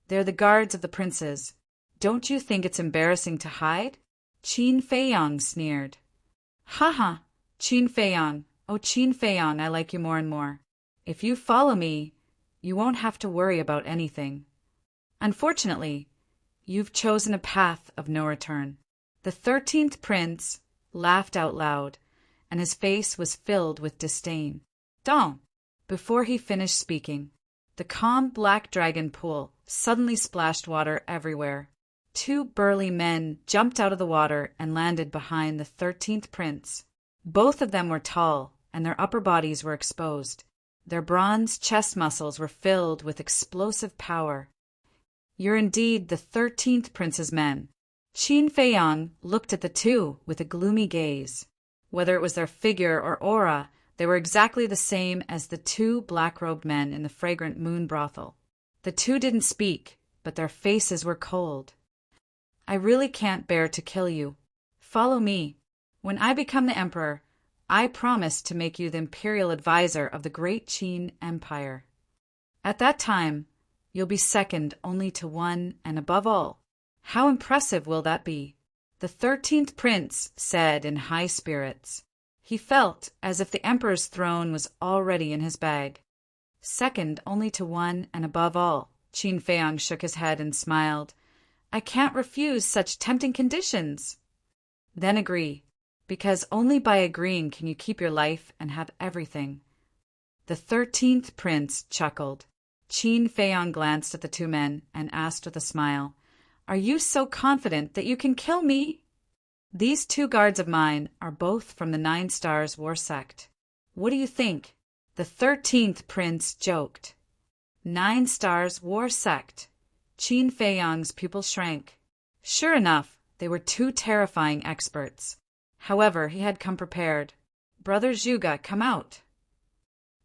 They're the guards of the princes. Don't you think it's embarrassing to hide?" Qin Feiyang sneered. "Ha ha, Qin Feiyang. Oh, Qin Feiyang, I like you more and more. If you follow me, you won't have to worry about anything. Unfortunately, you've chosen a path of no return." The 13th prince laughed out loud, and his face was filled with disdain. "Don't!" Before he finished speaking, The calm black dragon pool suddenly splashed water everywhere. Two burly men jumped out of the water and landed behind the 13th prince. Both of them were tall, and their upper bodies were exposed. Their bronze chest muscles were filled with explosive power. "You're indeed the 13th prince's men." Qin Feiyang looked at the two with a gloomy gaze. Whether it was their figure or aura, they were exactly the same as the two black-robed men in the fragrant moon brothel. The two didn't speak, but their faces were cold. "I really can't bear to kill you. Follow me. When I become the emperor, I promise to make you the imperial advisor of the great Qin Empire. At that time, you'll be second only to one, and above all, how impressive will that be?" The 13th prince said in high spirits. He felt as if the emperor's throne was already in his bag. "Second only to one, and above all," Qin Feiyang shook his head and smiled. "I can't refuse such tempting conditions." "Then agree, because only by agreeing can you keep your life and have everything." The 13th prince chuckled. Qin Feiyang glanced at the two men and asked with a smile, "Are you so confident that you can kill me?" "These two guards of mine are both from the 9 Stars War Sect. What do you think?" The 13th prince joked. 9 Stars War Sect. Qin Feiyang's pupil shrank. Sure enough, they were two terrifying experts. However, he had come prepared. "Brother Zhuge, come out."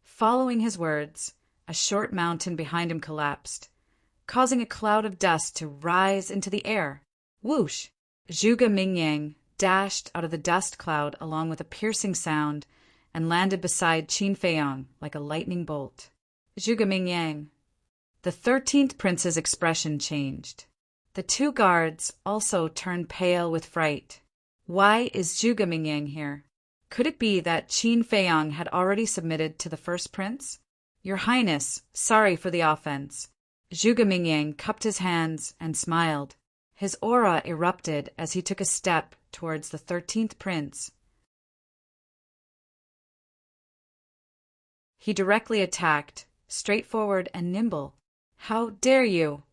Following his words, a short mountain behind him collapsed, causing a cloud of dust to rise into the air. Whoosh! Zhuge Mingyang dashed out of the dust cloud along with a piercing sound and landed beside Qin Feiyang like a lightning bolt. "Zhuge Mingyang." The 13th prince's expression changed. The two guards also turned pale with fright. Why is Zhuge Mingyang here? Could it be that Qin Feiyang had already submitted to the first prince? "Your Highness, sorry for the offense." Zhuge Mingyang cupped his hands and smiled. His aura erupted as he took a step towards the 13th prince. He directly attacked, straightforward and nimble. "How dare you!"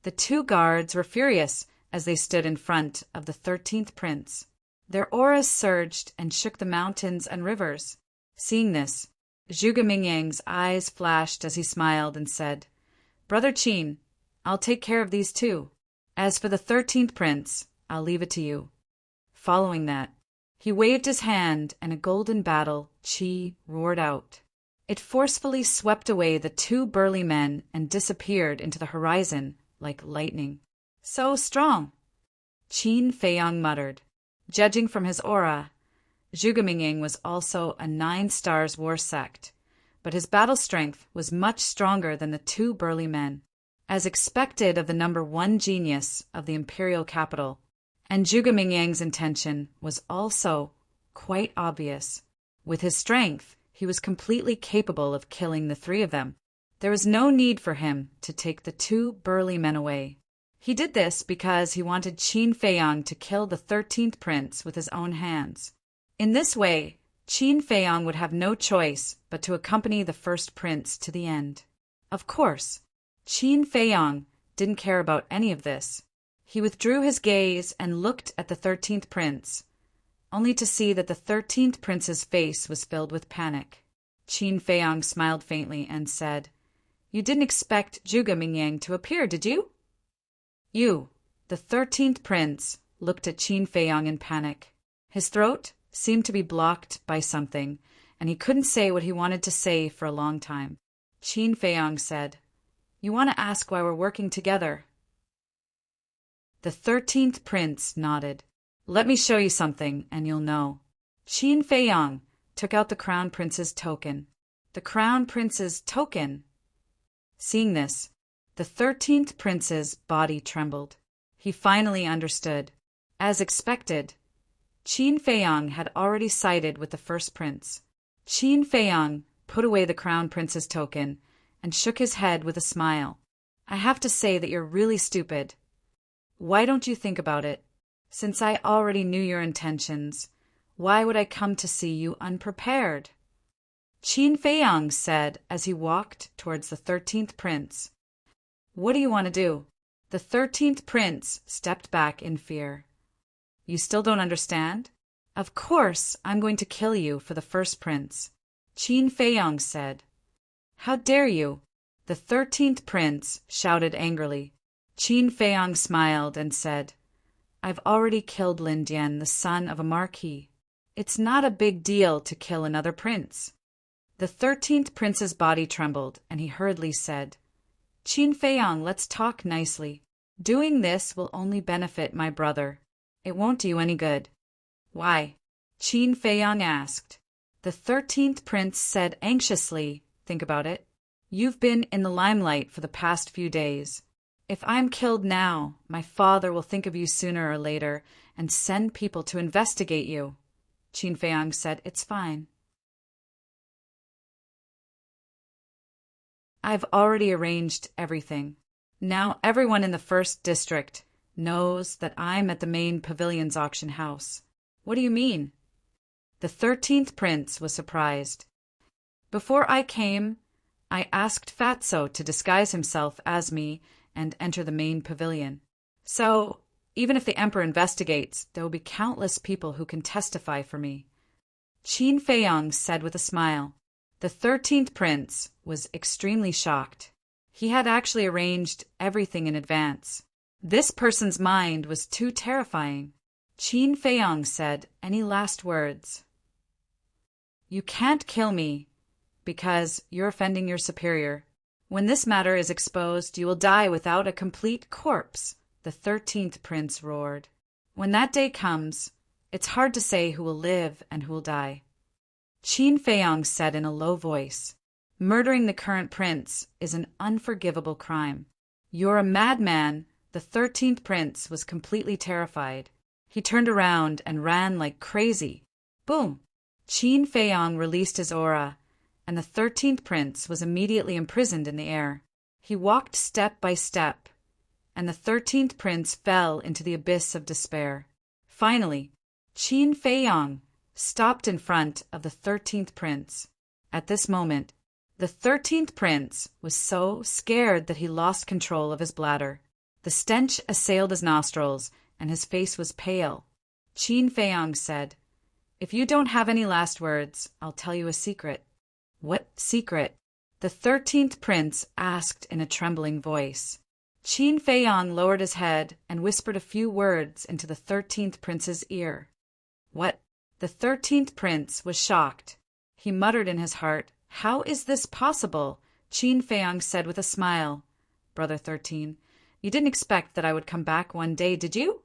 The two guards were furious as they stood in front of the 13th prince. Their auras surged and shook the mountains and rivers. Seeing this, Zhuge Mingyang's eyes flashed as he smiled and said, "Brother Qin, I'll take care of these two. As for the 13th prince, I'll leave it to you." Following that, he waved his hand and a golden battle chi roared out. It forcefully swept away the two burly men and disappeared into the horizon like lightning. "So strong," Qin Feiyang muttered. Judging from his aura, Zhuge Mingyang was also a 9 Stars War Sect, but his battle strength was much stronger than the two burly men. As expected of the number 1 genius of the imperial capital, and Zhuge Mingyang's intention was also quite obvious. With his strength, he was completely capable of killing the three of them. There was no need for him to take the two burly men away. He did this because he wanted Qin Feiyang to kill the 13th prince with his own hands. In this way, Qin Feiyang would have no choice but to accompany the first prince to the end. Of course, Qin Feiyang didn't care about any of this. He withdrew his gaze and looked at the 13th prince, only to see that the 13th prince's face was filled with panic. Qin Feiyang smiled faintly and said, "You didn't expect Zhuge Mingyang to appear, did you?" "You." The 13th prince looked at Qin Feiyang in panic. His throat seemed to be blocked by something, and he couldn't say what he wanted to say for a long time. Qin Feiyang said, "You want to ask why we're working together?" The 13th prince nodded. "Let me show you something, and you'll know." Qin Feiyang took out the crown prince's token. The crown prince's token? Seeing this, the 13th prince's body trembled. He finally understood. As expected, Qin Feiyang had already sided with the first prince. Qin Feiyang put away the crown prince's token and shook his head with a smile. "I have to say that you're really stupid. Why don't you think about it? Since I already knew your intentions, why would I come to see you unprepared?" Qin Feiyang said as he walked towards the 13th prince. What do you want to do? The 13th prince stepped back in fear. You still don't understand? Of course, I'm going to kill you for the first prince, Qin Feiyang said. How dare you? The 13th prince shouted angrily. Qin Feiyang smiled and said, I've already killed Lin Dian, the son of a marquis. It's not a big deal to kill another prince. The 13th prince's body trembled, and he hurriedly said, Qin Feiyang, let's talk nicely. Doing this will only benefit my brother. It won't do you any good. Why? Qin Feiyang asked. The 13th prince said anxiously, think about it. You've been in the limelight for the past few days. If I'm killed now, my father will think of you sooner or later and send people to investigate you. Qin Feiyang said, It's fine. I've already arranged everything. Now everyone in the first district knows that I'm at the main pavilion's auction house. What do you mean? The 13th prince was surprised. Before I came, I asked Fatso to disguise himself as me and enter the main pavilion. So, even if the emperor investigates, there will be countless people who can testify for me. Qin Feiyang said with a smile. The 13th prince was extremely shocked. He had actually arranged everything in advance. This person's mind was too terrifying. Qin Feiyang said, Any last words? You can't kill me because you're offending your superior. When this matter is exposed, you will die without a complete corpse, the 13th prince roared. When that day comes, it's hard to say who will live and who will die. Qin Feiyang said in a low voice, Murdering the current prince is an unforgivable crime. You're a madman. The 13th prince was completely terrified. He turned around and ran like crazy. Boom! Qin Feiyang released his aura, and the 13th prince was immediately imprisoned in the air. He walked step by step, and the 13th prince fell into the abyss of despair. Finally, Qin Feiyang stopped in front of the 13th prince. At this moment, the 13th prince was so scared that he lost control of his bladder. The stench assailed his nostrils, and his face was pale. Qin Feiyang said, If you don't have any last words, I'll tell you a secret. What secret? The 13th prince asked in a trembling voice. Qin Feiyang lowered his head and whispered a few words into the 13th prince's ear. What? The 13th prince was shocked. He muttered in his heart, How is this possible? Qin Feiyang said with a smile, Brother 13, you didn't expect that I would come back one day, did you?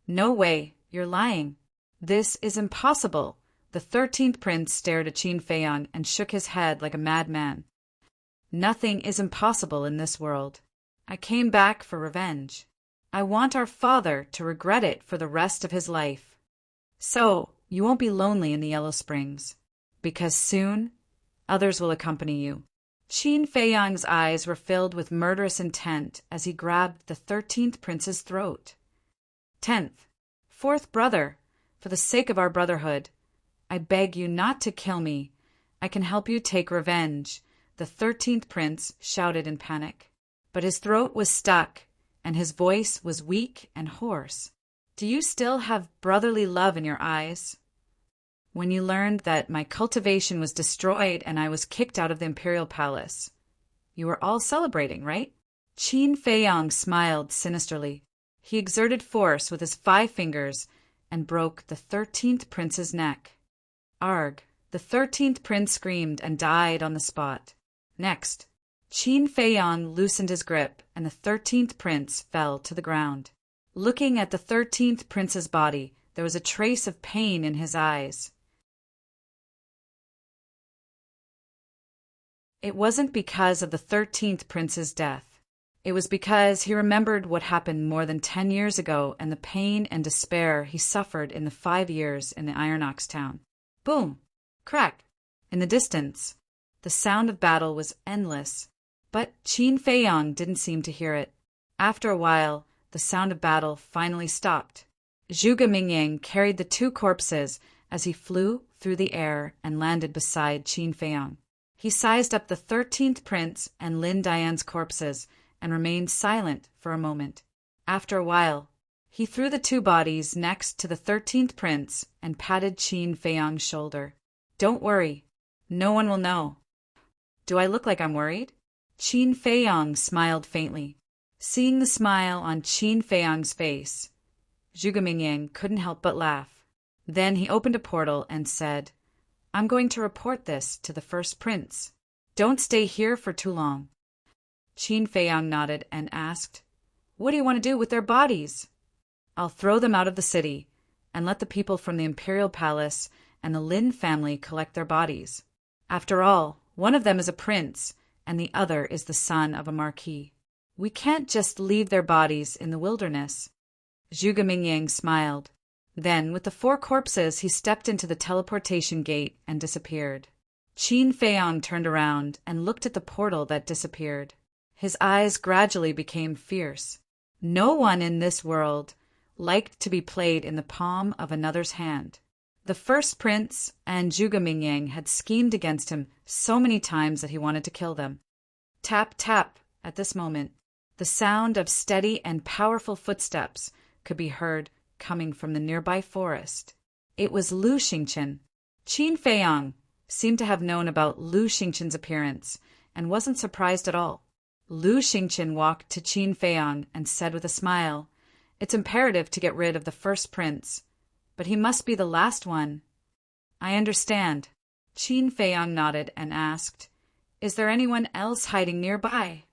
No way, you're lying. This is impossible. The 13th prince stared at Qin Feiyang and shook his head like a madman. Nothing is impossible in this world. I came back for revenge. I want our father to regret it for the rest of his life. So, you won't be lonely in the Yellow Springs, because soon others will accompany you. Qin Feiyang's eyes were filled with murderous intent as he grabbed the 13th prince's throat. 10th, 4th brother, for the sake of our brotherhood, I beg you not to kill me. I can help you take revenge, the 13th prince shouted in panic. But his throat was stuck, and his voice was weak and hoarse. Do you still have brotherly love in your eyes? When you learned that my cultivation was destroyed and I was kicked out of the imperial palace, you were all celebrating, right? Qin Feiyang smiled sinisterly. He exerted force with his 5 fingers and broke the 13th prince's neck. Arg! The 13th prince screamed and died on the spot. Next, Qin Feiyang loosened his grip, and the 13th prince fell to the ground. Looking at the 13th prince's body, there was a trace of pain in his eyes. It wasn't because of the 13th prince's death. It was because he remembered what happened more than 10 years ago and the pain and despair he suffered in the 5 years in the Iron Ox town. Boom! Crack! In the distance, the sound of battle was endless, but Qin Feiyang didn't seem to hear it. After a while, the sound of battle finally stopped. Zhuge Mingyang carried the 2 corpses as he flew through the air and landed beside Qin Feiyang. He sized up the 13th prince and Lin Dian's corpses and remained silent for a moment. After a while, he threw the two bodies next to the 13th prince and patted Qin Feiyang's shoulder. "Don't worry. No one will know." "Do I look like I'm worried?" Qin Feiyang smiled faintly. Seeing the smile on Qin Feiyang's face, Zhuge Mingyang couldn't help but laugh. Then he opened a portal and said, "I'm going to report this to the first prince. Don't stay here for too long." Qin Feiyang nodded and asked, "What do you want to do with their bodies?" "I'll throw them out of the city and let the people from the imperial palace and the Lin family collect their bodies. After all, one of them is a prince and the other is the son of a marquis. We can't just leave their bodies in the wilderness." Zhuge Mingyang smiled. Then, with the 4 corpses, he stepped into the teleportation gate and disappeared. Qin Feiyang turned around and looked at the portal that disappeared. His eyes gradually became fierce. No one in this world liked to be played in the palm of another's hand. The first prince and Zhuge Mingyang had schemed against him so many times that he wanted to kill them. Tap, tap. At this moment, the sound of steady and powerful footsteps could be heard coming from the nearby forest. It was Lu Xingqian. Qin Feiyang seemed to have known about Lu Xingqian's appearance and wasn't surprised at all. Lu Xingqian walked to Qin Feiyang and said with a smile, "It's imperative to get rid of the first prince, but he must be the last one." "I understand." Qin Feiyang nodded and asked, "Is there anyone else hiding nearby?"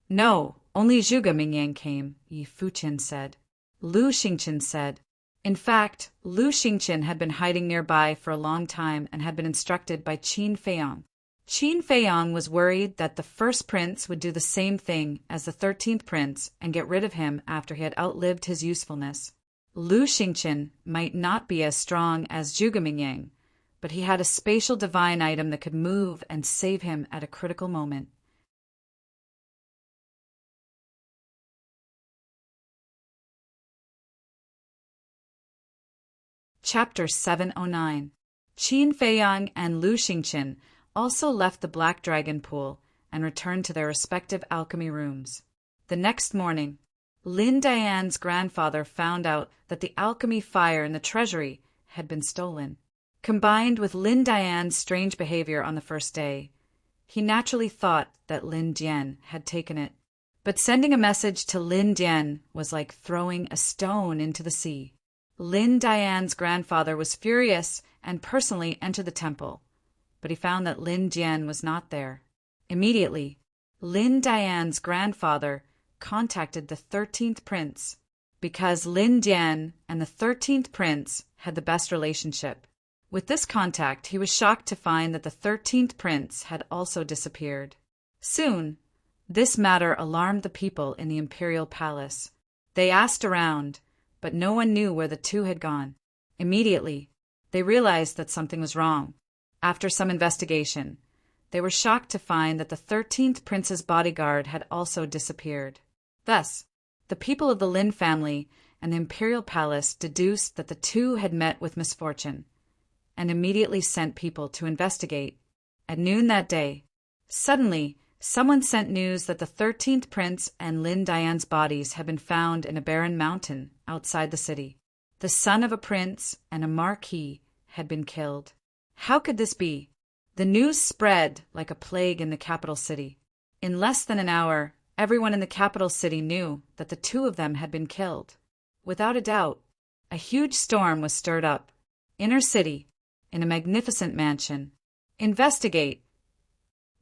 "No, only Zhuge Mingyang came," Yi Fuqian said. Lu Xingqian said, "In fact, Lu Xingqian had been hiding nearby for a long time and had been instructed by Qin Feiyang. Qin Feiyang was worried that the first prince would do the same thing as the 13th prince and get rid of him after he had outlived his usefulness. Lu Xingqian might not be as strong as Zhuge Mingyang, but he had a spatial divine item that could move and save him at a critical moment. Chapter 709. Qin Feiyang and Lu Xingqian also left the Black Dragon Pool and returned to their respective alchemy rooms. The next morning, Lin Dian's grandfather found out that the alchemy fire in the treasury had been stolen. Combined with Lin Dian's strange behavior on the first day, he naturally thought that Lin Dian had taken it. But sending a message to Lin Dian was like throwing a stone into the sea. Lin Dian's grandfather was furious and personally entered the temple, but he found that Lin Dian was not there. Immediately, Lin Dian's grandfather contacted the 13th prince, because Lin Dian and the 13th prince had the best relationship. With this contact, he was shocked to find that the 13th prince had also disappeared. Soon, this matter alarmed the people in the imperial palace. They asked around, but no one knew where the two had gone. Immediately, they realized that something was wrong. After some investigation, they were shocked to find that the 13th prince's bodyguard had also disappeared. Thus, the people of the Lin family and the imperial palace deduced that the two had met with misfortune, and immediately sent people to investigate. At noon that day, suddenly, someone sent news that the 13th prince and Lin Dian's bodies had been found in a barren mountain outside the city. The son of a prince and a marquis had been killed. How could this be? The news spread like a plague in the capital city. In less than an hour, everyone in the capital city knew that the two of them had been killed. Without a doubt, a huge storm was stirred up. Inner city, in a magnificent mansion. Investigate.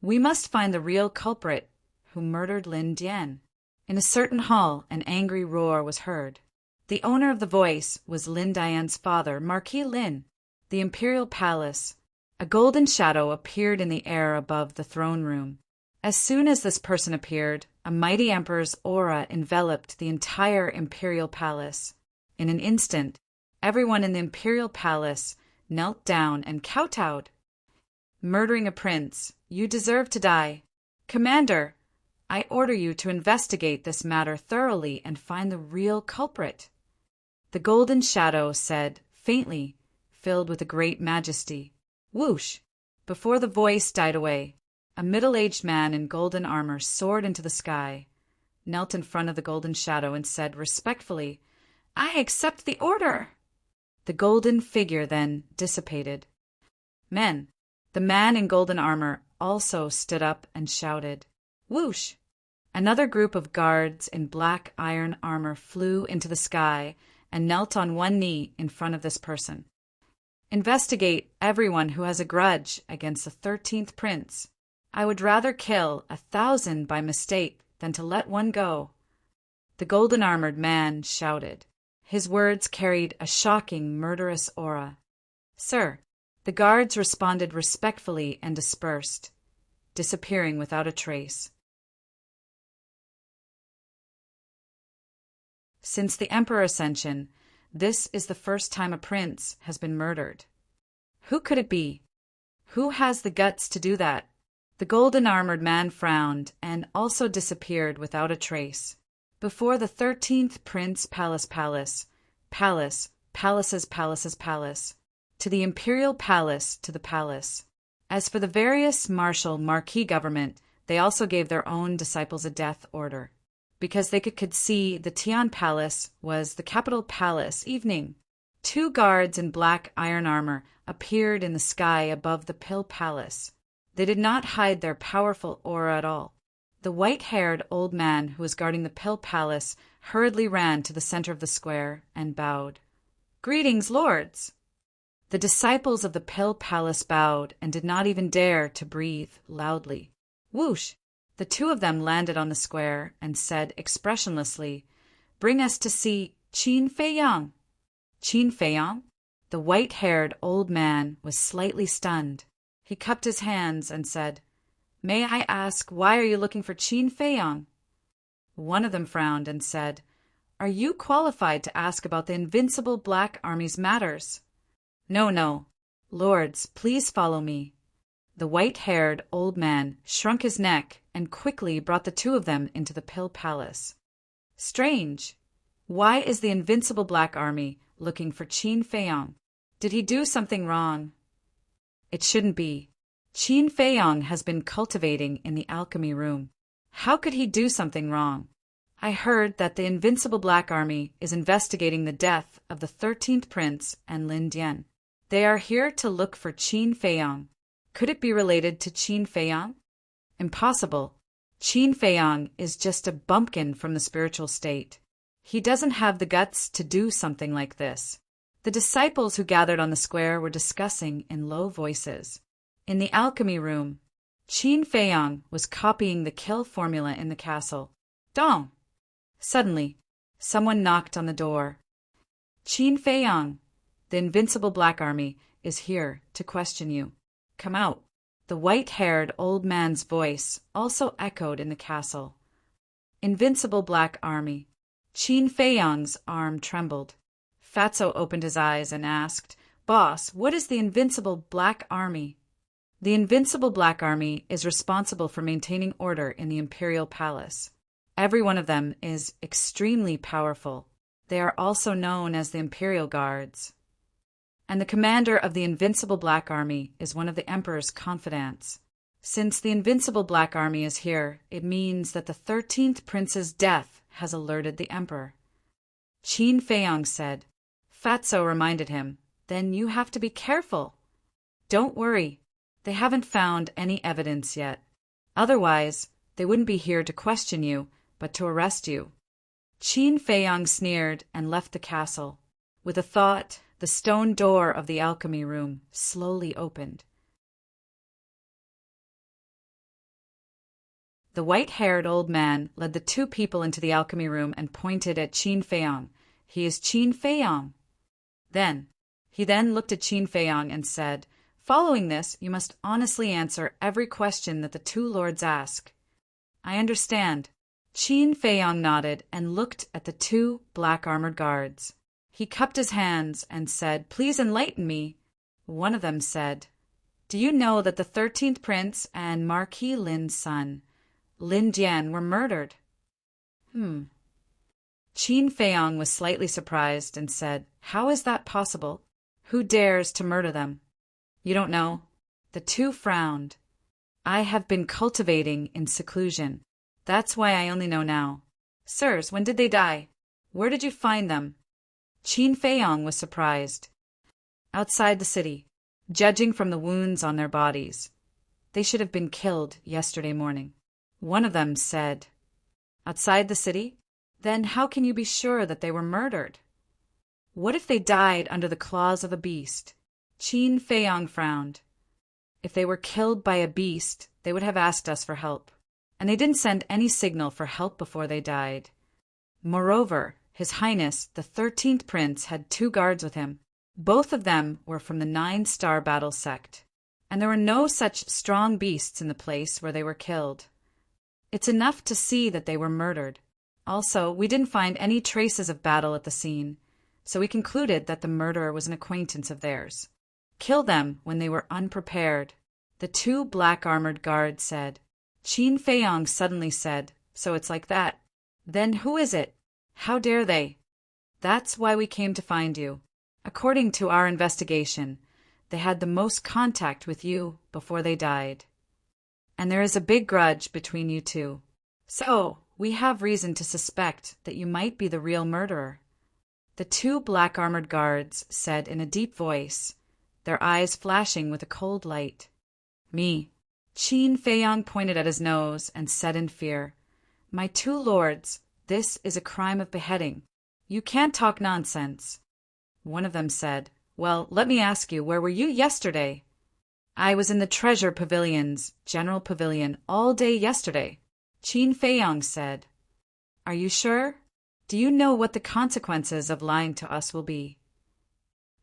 We must find the real culprit who murdered Lin Dian. In a certain hall, an angry roar was heard. The owner of the voice was Lin Dian's father, Marquis Lin. The imperial palace. A golden shadow appeared in the air above the throne room. As soon as this person appeared, a mighty emperor's aura enveloped the entire imperial palace. In an instant, everyone in the imperial palace knelt down and kowtowed. Murdering a prince, you deserve to die. Commander, I order you to investigate this matter thoroughly and find the real culprit. The golden shadow said, faintly, filled with a great majesty. Whoosh! Before the voice died away, a middle-aged man in golden armor soared into the sky, knelt in front of the golden shadow, and said respectfully, "I accept the order." The golden figure then dissipated. Men, the man in golden armor also stood up and shouted, "Whoosh!" Another group of guards in black iron armor flew into the sky and knelt on one knee in front of this person. "Investigate everyone who has a grudge against the 13th prince. I would rather kill 1,000 by mistake than to let one go." The golden-armored man shouted. His words carried a shocking, murderous aura. "Sir," the guards responded respectfully and dispersed, disappearing without a trace. Since the Emperor Ascension, this is the first time a prince has been murdered. Who could it be? Who has the guts to do that? The golden-armored man frowned and also disappeared without a trace. Before the 13th prince palace, to the imperial palace, to the palace. As for the various marquis government, they also gave their own disciples a death order, because they could see the Tian Palace was the capital palace. Evening. 2 guards in black iron armor appeared in the sky above the Pill Palace. They did not hide their powerful aura at all. The white-haired old man who was guarding the Pill Palace hurriedly ran to the center of the square and bowed. "Greetings, lords!" The disciples of the Pill Palace bowed and did not even dare to breathe loudly. Whoosh! The 2 of them landed on the square and said expressionlessly, "Bring us to see Qin Feiyang." Qin Feiyang? The white-haired old man was slightly stunned. He cupped his hands and said, "May I ask, why are you looking for Qin Feiyang?" One of them frowned and said, "Are you qualified to ask about the invincible Black Army's matters?" No. Lords, please follow me." The white-haired old man shrunk his neck and quickly brought the 2 of them into the Pill Palace. Strange. Why is the invincible Black Army looking for Qin Feiyang? Did he do something wrong? It shouldn't be. Qin Feiyang has been cultivating in the alchemy room. How could he do something wrong? I heard that the invincible Black Army is investigating the death of the 13th prince and Lin Dian. They are here to look for Qin Feiyang. Could it be related to Qin Feiyang? Impossible. Qin Feiyang is just a bumpkin from the spiritual state. He doesn't have the guts to do something like this. The disciples who gathered on the square were discussing in low voices. In the alchemy room, Qin Feiyang was copying the kill formula in the castle. Dong! Suddenly, someone knocked on the door. "Qin Feiyang, the invincible Black Army is here to question you. Come out." The white-haired old man's voice also echoed in the castle. Invincible Black Army. Qin Feiyang's arm trembled. Fatso opened his eyes and asked, "Boss, what is the Invincible Black Army?" The Invincible Black Army is responsible for maintaining order in the Imperial Palace. Every one of them is extremely powerful. They are also known as the Imperial Guards. And the commander of the Invincible Black Army is one of the Emperor's confidants. Since the Invincible Black Army is here, it means that the 13th prince's death has alerted the Emperor. Qin Feiyang said. Fatso reminded him, "Then you have to be careful." "Don't worry. They haven't found any evidence yet. Otherwise, they wouldn't be here to question you, but to arrest you." Qin Feiyang sneered and left the castle. With a thought, the stone door of the alchemy room slowly opened. The white-haired old man led the 2 people into the alchemy room and pointed at Qin Feiyang. "He is Qin Feiyang." He then looked at Qin Feiyang and said, "Following this, you must honestly answer every question that the 2 lords ask." "I understand." Qin Feiyang nodded and looked at the 2 black-armored guards. He cupped his hands and said, "Please enlighten me." One of them said, "Do you know that the 13th prince and Marquis Lin's son, Lin Dian, were murdered?" Qin Feiyang was slightly surprised and said, "How is that possible? Who dares to murder them? You don't know? The two frowned. I have been cultivating in seclusion. That's why I only know now. Sirs, when did they die? Where did you find them? Qin Feiyong was surprised. Outside the city, judging from the wounds on their bodies. They should have been killed yesterday morning. One of them said, Outside the city? Then how can you be sure that they were murdered? What if they died under the claws of a beast? Qin Feiyong frowned. If they were killed by a beast, they would have asked us for help. And they didn't send any signal for help before they died. Moreover, His Highness, the 13th Prince, had 2 guards with him. Both of them were from the 9-star battle sect. And there were no such strong beasts in the place where they were killed. It's enough to see that they were murdered. Also, we didn't find any traces of battle at the scene, so we concluded that the murderer was an acquaintance of theirs. Kill them when they were unprepared, the 2 black-armored guards said. Qin Feiyong suddenly said, So it's like that. Then who is it? How dare they? That's why we came to find you. According to our investigation, they had the most contact with you before they died. And there is a big grudge between you two. So, we have reason to suspect that you might be the real murderer. The 2 black-armored guards said in a deep voice, their eyes flashing with a cold light. Me. Qin Feiyong pointed at his nose and said in fear, My 2 lords, this is a crime of beheading. You can't talk nonsense. One of them said, Well, let me ask you, where were you yesterday? I was in the Treasure Pavilion's General Pavilion all day yesterday. Qin Feiyong said, Are you sure? Do you know what the consequences of lying to us will be?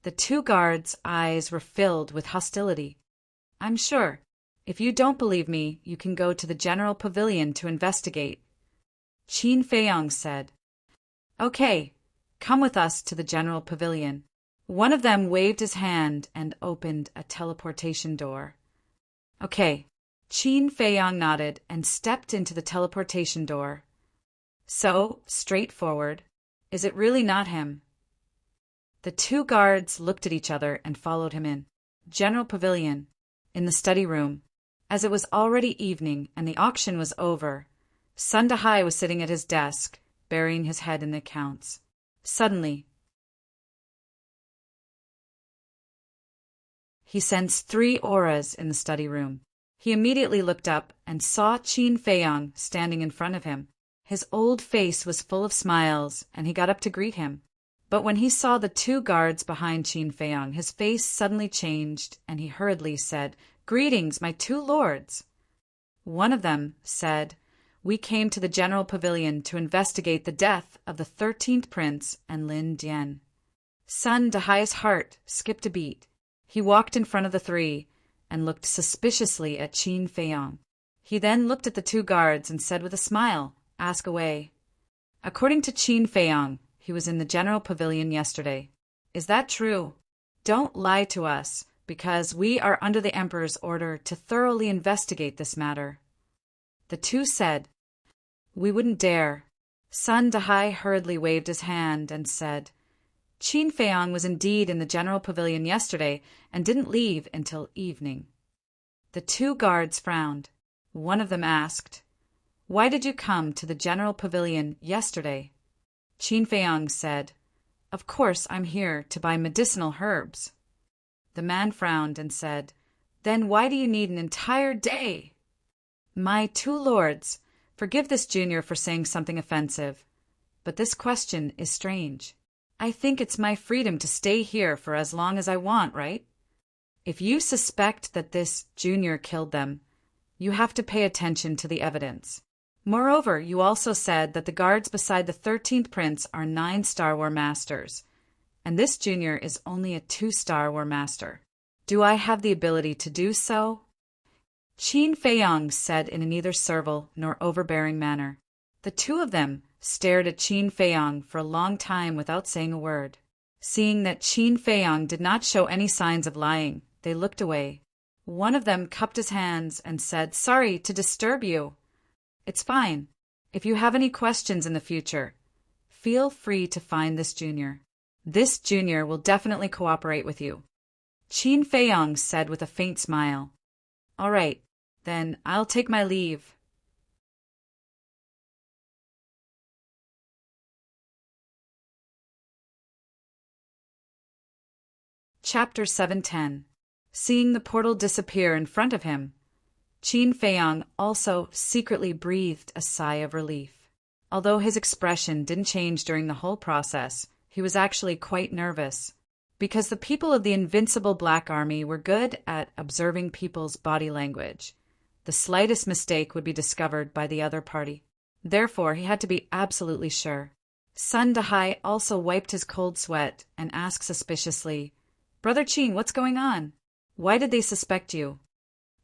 The 2 guards' eyes were filled with hostility. I'm sure. If you don't believe me, you can go to the General Pavilion to investigate. Qin Feiyong said, Okay, come with us to the General Pavilion. One of them waved his hand and opened a teleportation door. Okay, Qin Feiyong nodded and stepped into the teleportation door. So, straightforward. Is it really not him? The 2 guards looked at each other and followed him in. General Pavilion, in the study room. As it was already evening and the auction was over, Sun Dahai was sitting at his desk, burying his head in the accounts. Suddenly, he sensed 3 auras in the study room. He immediately looked up and saw Qin Feiyong standing in front of him. His old face was full of smiles, and he got up to greet him. But when he saw the 2 guards behind Qin Feiyong, his face suddenly changed, and he hurriedly said, Greetings, my 2 lords. One of them said, We came to the General Pavilion to investigate the death of the 13th Prince and Lin Dian. Sun Dahai's heart skipped a beat. He walked in front of the 3 and looked suspiciously at Qin Feiyong. He then looked at the 2 guards and said with a smile, Ask away. According to Qin Feiyong, he was in the General Pavilion yesterday. Is that true? Don't lie to us, because we are under the Emperor's order to thoroughly investigate this matter. The 2 said, We wouldn't dare. Sun Dahai hurriedly waved his hand and said, Qin Feiyong was indeed in the General Pavilion yesterday and didn't leave until evening. The 2 guards frowned. One of them asked, Why did you come to the General Pavilion yesterday? Qin Feiyong said, Of course I'm here to buy medicinal herbs. The man frowned and said, Then why do you need an entire day? My 2 lords, forgive this junior for saying something offensive, but this question is strange. I think it's my freedom to stay here for as long as I want, right? If you suspect that this junior killed them, you have to pay attention to the evidence. Moreover, you also said that the guards beside the 13th Prince are 9-star War Masters, and this junior is only a 2-star War Master. Do I have the ability to do so? Qin Feiyong said in a neither servile nor overbearing manner. The 2 of them stared at Qin Feiyong for a long time without saying a word. Seeing that Qin Feiyong did not show any signs of lying, they looked away. One of them cupped his hands and said, Sorry to disturb you. It's fine. If you have any questions in the future, feel free to find this junior. This junior will definitely cooperate with you, Qin Feiyong said with a faint smile. All right, then I'll take my leave. Chapter 710. Seeing the portal disappear in front of him, Qin Feiyong also secretly breathed a sigh of relief. Although his expression didn't change during the whole process, he was actually quite nervous, because the people of the Invincible Black Army were good at observing people's body language. The slightest mistake would be discovered by the other party. Therefore, he had to be absolutely sure. Sun Dahai also wiped his cold sweat and asked suspiciously, Brother Qin, what's going on? Why did they suspect you?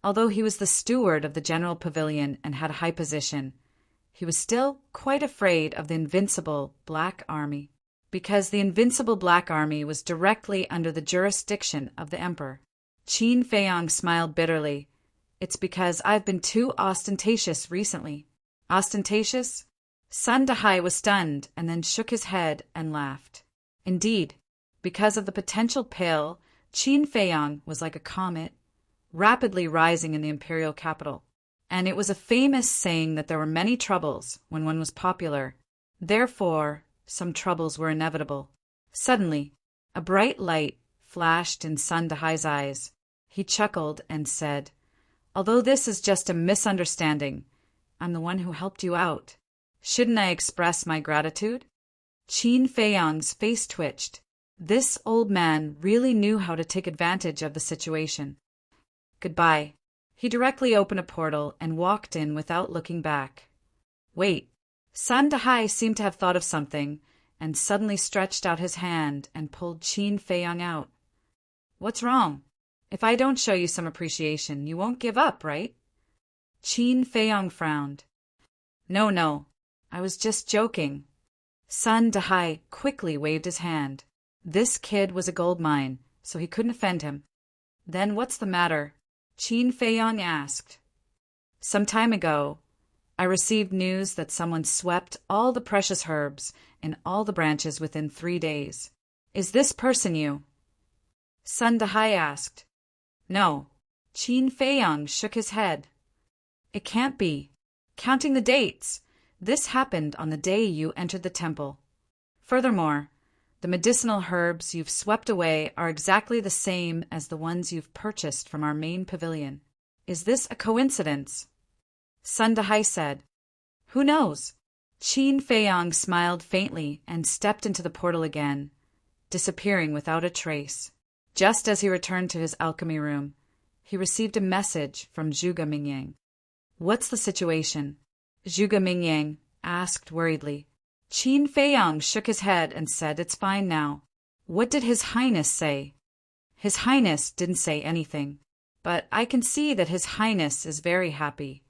Although he was the steward of the general pavilion and had a high position, he was still quite afraid of the Invincible Black Army, because the Invincible Black Army was directly under the jurisdiction of the Emperor. Qin Feiyong smiled bitterly. It's because I've been too ostentatious recently. Ostentatious? Sun Dahai was stunned and then shook his head and laughed. Indeed, because of the potential pill, Qin Feiyong was like a comet, rapidly rising in the imperial capital. And it was a famous saying that there were many troubles when one was popular. Therefore, some troubles were inevitable. Suddenly, a bright light flashed in Sun Dahai's eyes. He chuckled and said, Although this is just a misunderstanding, I'm the one who helped you out. Shouldn't I express my gratitude? Qin Feiyong's face twitched. This old man really knew how to take advantage of the situation. Goodbye. He directly opened a portal and walked in without looking back. Wait. Sun Dahai seemed to have thought of something and suddenly stretched out his hand and pulled Qin Feiyong out. What's wrong? If I don't show you some appreciation, you won't give up, right? Qin Feiyong frowned. No, I was just joking. Sun Dahai quickly waved his hand. This kid was a gold mine, so he couldn't offend him. Then what's the matter? Qin Feiyong asked. Some time ago, I received news that someone swept all the precious herbs in all the branches within 3 days. Is this person you? Sun Dahai asked. No. Qin Feiyong shook his head. It can't be. Counting the dates, this happened on the day you entered the temple. Furthermore, the medicinal herbs you've swept away are exactly the same as the ones you've purchased from our main pavilion. Is this a coincidence? Sun Dahai said. Who knows? Qin Feiyong smiled faintly and stepped into the portal again, disappearing without a trace. Just as he returned to his alchemy room, he received a message from Zhuge Mingyang. What's the situation? Zhuge Mingyang asked worriedly. Qin Feiyong shook his head and said it's fine now. What did His Highness say? His Highness didn't say anything, but I can see that His Highness is very happy.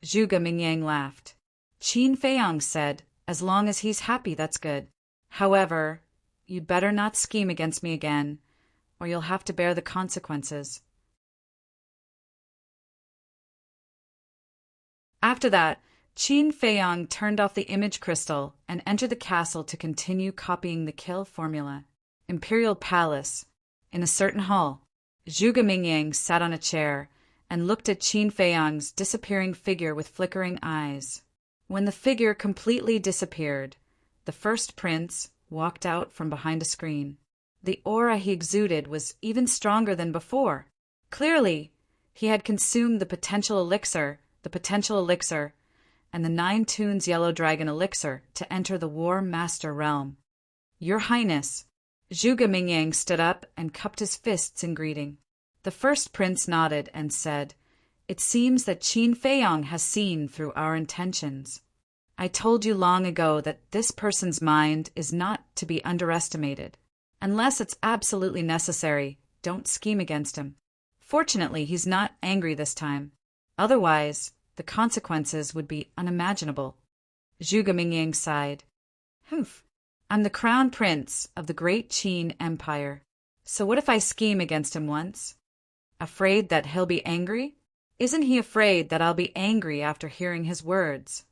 Zhuge Mingyang laughed. Qin Feiyong said, as long as he's happy, that's good. However, you'd better not scheme against me again, or you'll have to bear the consequences. After that, Qin Feiyong turned off the image crystal and entered the castle to continue copying the kill formula. Imperial Palace. In a certain hall, Zhuge Mingyang sat on a chair and looked at Qin Feiyong's disappearing figure with flickering eyes. When the figure completely disappeared, the first prince walked out from behind a screen. The aura he exuded was even stronger than before. Clearly, he had consumed the potential elixir, and the 9 Tunes Yellow Dragon elixir to enter the War Master realm. Your Highness. Zhuge Mingyang stood up and cupped his fists in greeting. The first prince nodded and said, It seems that Qin Feiyong has seen through our intentions. I told you long ago that this person's mind is not to be underestimated. Unless it's absolutely necessary, don't scheme against him. Fortunately, he's not angry this time. Otherwise, the consequences would be unimaginable. Zhuge Mingyang sighed. Humph. I'm the crown prince of the great Qin Empire. So what if I scheme against him once? Afraid that he'll be angry? Isn't he afraid that I'll be angry after hearing his words?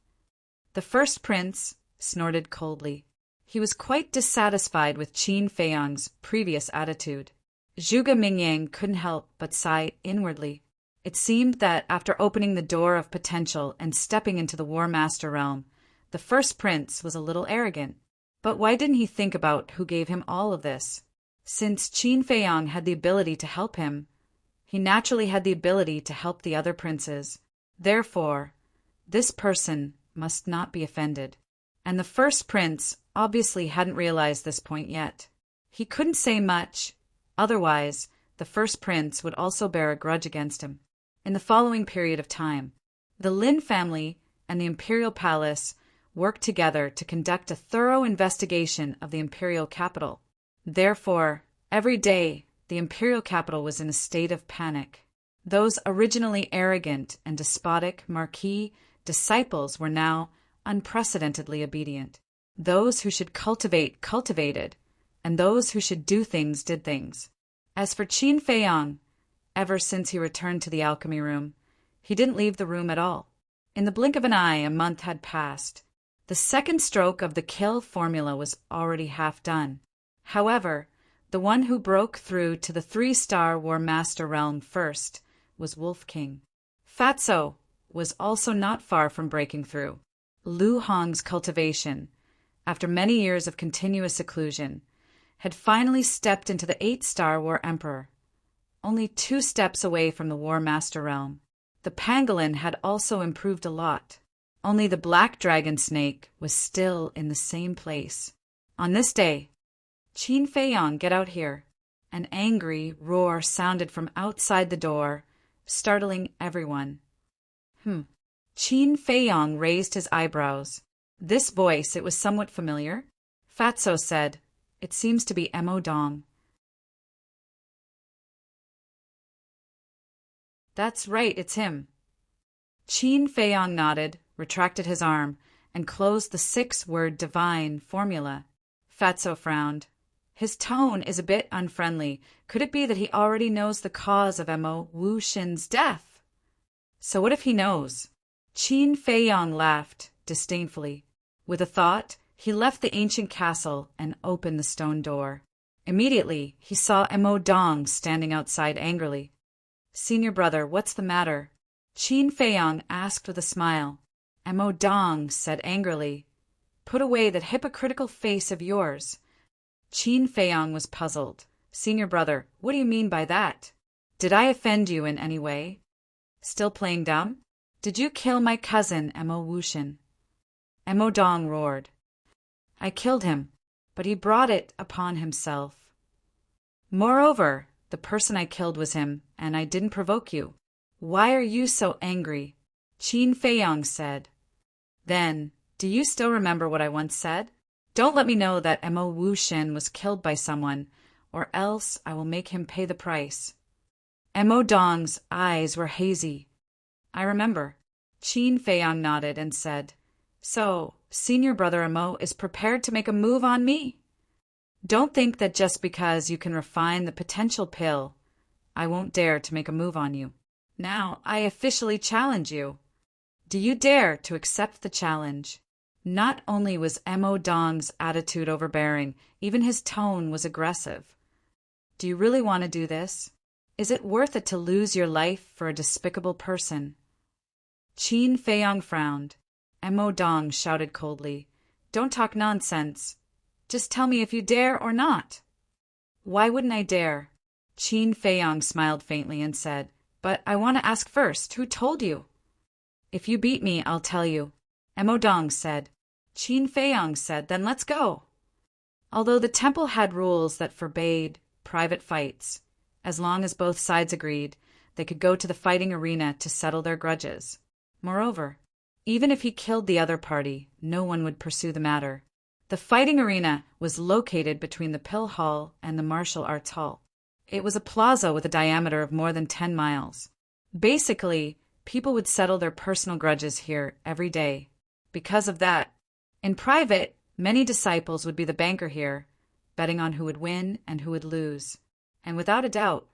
The first prince snorted coldly. He was quite dissatisfied with Qin Feiyang's previous attitude. Zhuge Mingyang couldn't help but sigh inwardly. It seemed that after opening the door of potential and stepping into the War Master realm, the first prince was a little arrogant. But why didn't he think about who gave him all of this? Since Qin Feiyang had the ability to help him, he naturally had the ability to help the other princes. Therefore, this person must not be offended. And the first prince obviously hadn't realized this point yet. He couldn't say much, otherwise the first prince would also bear a grudge against him. In the following period of time, the Lin family and the imperial palace worked together to conduct a thorough investigation of the imperial capital. Therefore, every day, the imperial capital was in a state of panic. Those originally arrogant and despotic marquis disciples were now unprecedentedly obedient. Those who should cultivate cultivated, and those who should do things did things. As for Qin Feiyang, ever since he returned to the alchemy room, he didn't leave the room at all. In the blink of an eye, a month had passed. The second stroke of the kill formula was already half done. However, the one who broke through to the 3-star War Master realm first was Wolf King. Fatso was also not far from breaking through. Lu Hong's cultivation, after many years of continuous seclusion, had finally stepped into the 8-star War Emperor, only 2 steps away from the War Master realm. The pangolin had also improved a lot. Only the black dragon snake was still in the same place. On this day, Qin Feiyang, get out here. An angry roar sounded from outside the door, startling everyone. Qin Feiyang raised his eyebrows. This voice, it was somewhat familiar. Fatso said, "It seems to be Mo Dong." "That's right, it's him." Qin Feiyang nodded, retracted his arm, and closed the 6-word divine formula. Fatso frowned. His tone is a bit unfriendly. Could it be that he already knows the cause of Mo Wuxin's death? So what if he knows? Qin Feiyang laughed disdainfully. With a thought, he left the ancient castle and opened the stone door. Immediately, he saw Mo Dong standing outside angrily. "Senior brother, what's the matter?" Qin Feiyang asked with a smile. Mo Dong said angrily, "Put away that hypocritical face of yours." Qin Feiyang was puzzled. "Senior brother, what do you mean by that? Did I offend you in any way? Still playing dumb? Did you kill my cousin, Mo Wuxin?" Mo Dong roared. "I killed him, but he brought it upon himself. Moreover, the person I killed was him, and I didn't provoke you. Why are you so angry?" Qin Feiyang said. "Then, do you still remember what I once said? Don't let me know that Mo Wuxin was killed by someone, or else I will make him pay the price." Mo Dong's eyes were hazy. "I remember." Qin Feiyang nodded and said, "So, senior brother Mo is prepared to make a move on me? Don't think that just because you can refine the potential pill, I won't dare to make a move on you. Now, I officially challenge you. Do you dare to accept the challenge?" Not only was Mo Dong's attitude overbearing, even his tone was aggressive. "Do you really want to do this? Is it worth it to lose your life for a despicable person?" Qin Feiyang frowned. Mo Dong shouted coldly, "Don't talk nonsense. Just tell me if you dare or not." "Why wouldn't I dare?" Qin Feiyang smiled faintly and said, "But I want to ask first, who told you?" "If you beat me, I'll tell you." Mo Dong said. Qin Feiyang said, "Then let's go." Although the temple had rules that forbade private fights, as long as both sides agreed, they could go to the fighting arena to settle their grudges. Moreover, even if he killed the other party, no one would pursue the matter. The fighting arena was located between the Pill Hall and the Martial Arts Hall. It was a plaza with a diameter of more than 10 miles. Basically, people would settle their personal grudges here every day. Because of that, in private, many disciples would be the banker here, betting on who would win and who would lose. And without a doubt,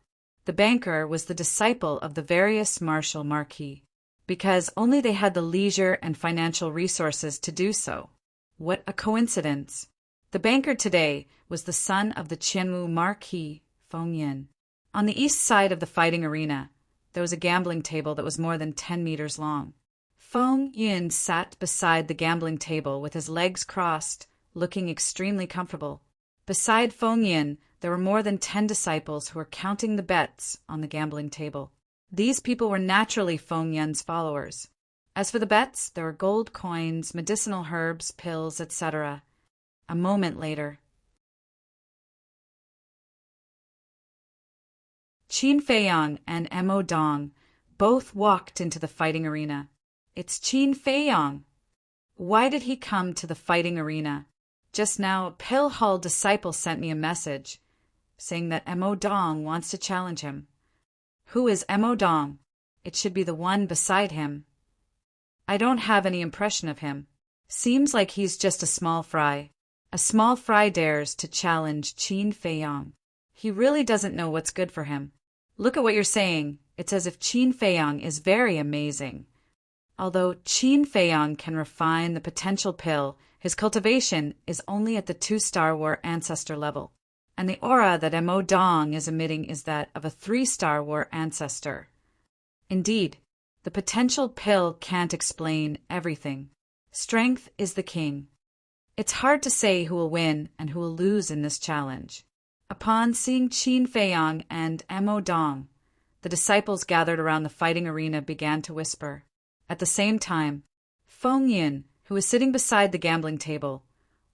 the banker was the disciple of the various martial marquis, because only they had the leisure and financial resources to do so. What a coincidence! The banker today was the son of the Qianwu Marquis, Feng Yin. On the east side of the fighting arena, there was a gambling table that was more than 10 meters long. Feng Yin sat beside the gambling table with his legs crossed, looking extremely comfortable. Beside Feng Yin, there were more than 10 disciples who were counting the bets on the gambling table. These people were naturally Feng Yin's followers. As for the bets, there were gold coins, medicinal herbs, pills, etc. A moment later, Qin Feiyang and Mo Dong both walked into the fighting arena. It's Qin Feiyang. Why did he come to the fighting arena? Just now, a Pill Hall disciple sent me a message saying that Mo Dong wants to challenge him. Who is Mo Dong? It should be the one beside him. I don't have any impression of him. Seems like he's just a small fry. A small fry dares to challenge Qin Feiyang. He really doesn't know what's good for him. Look at what you're saying. It's as if Qin Feiyang is very amazing. Although Qin Feiyang can refine the potential pill, his cultivation is only at the 2-star war ancestor level. And the aura that Mo Dong is emitting is that of a 3-star war ancestor. Indeed, the potential pill can't explain everything. Strength is the king. It's hard to say who will win and who will lose in this challenge. Upon seeing Qin Feiyang and Mo Dong, the disciples gathered around the fighting arena began to whisper. At the same time, Feng Yin, who was sitting beside the gambling table,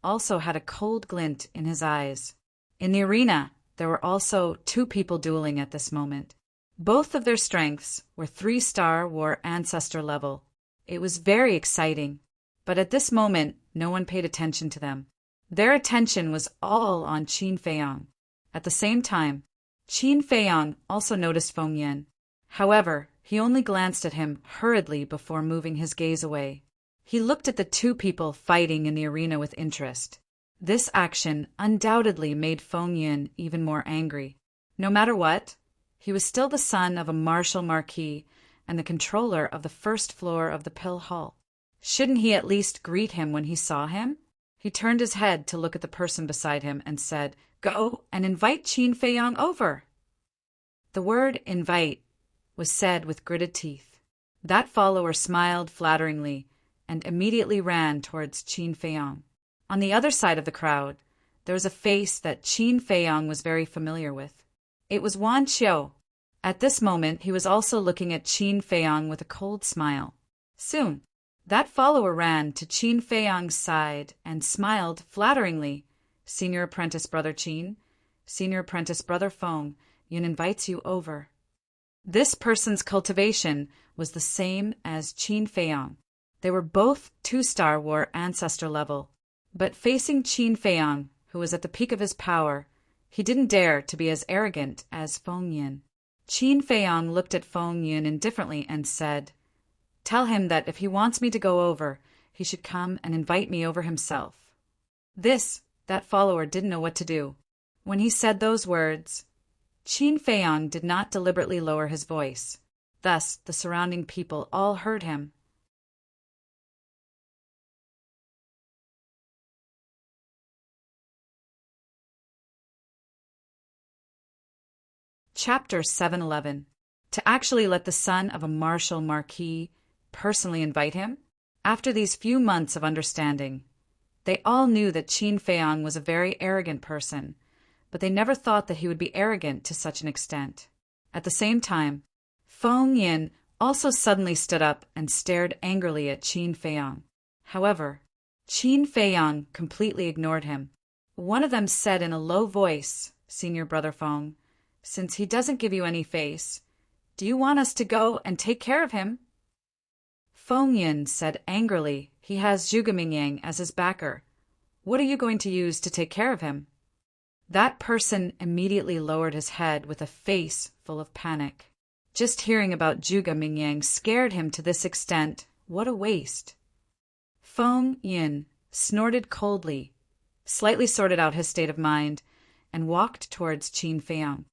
also had a cold glint in his eyes. In the arena, there were also 2 people dueling at this moment. Both of their strengths were 3-star war ancestor level. It was very exciting, but at this moment, no one paid attention to them. Their attention was all on Qin Feiyang. At the same time, Qin Feiyang also noticed Feng Yin. However, he only glanced at him hurriedly before moving his gaze away. He looked at the 2 people fighting in the arena with interest. This action undoubtedly made Feng Yin even more angry. No matter what, he was still the son of a martial marquis and the controller of the 1st floor of the Pill Hall. Shouldn't he at least greet him when he saw him? He turned his head to look at the person beside him and said, "Go and invite Qin Feiyang over." The word invite was said with gritted teeth. That follower smiled flatteringly and immediately ran towards Qin Feiyang. On the other side of the crowd, there was a face that Qin Feiyang was very familiar with. It was Wan Qiu. At this moment, he was also looking at Qin Feiyang with a cold smile. Soon, that follower ran to Qin Feiyang's side and smiled flatteringly. "Senior apprentice brother Qin, senior apprentice brother Feng, Yin invites you over." This person's cultivation was the same as Qin Feiyang. They were both 2-star war ancestor level. But facing Qin Feiyang, who was at the peak of his power, he didn't dare to be as arrogant as Feng Yin. Qin Feiyang looked at Feng Yin indifferently and said, "Tell him that if he wants me to go over, he should come and invite me over himself." That follower didn't know what to do. When he said those words, Qin Feiyang did not deliberately lower his voice. Thus, the surrounding people all heard him. Chapter 711. To actually let the son of a martial marquis personally invite him? After these few months of understanding, they all knew that Qin Feiyang was a very arrogant person, but they never thought that he would be arrogant to such an extent. At the same time, Feng Yin also suddenly stood up and stared angrily at Qin Feiyang. However, Qin Feiyang completely ignored him. One of them said in a low voice, "Senior brother Feng, since he doesn't give you any face, do you want us to go and take care of him?" Feng Yin said angrily, "He has Zhuge Mingyang as his backer. What are you going to use to take care of him?" That person immediately lowered his head with a face full of panic. Just hearing about Zhuge Mingyang scared him to this extent. What a waste. Feng Yin snorted coldly, slightly sorted out his state of mind, and walked towards Qin Feiyang.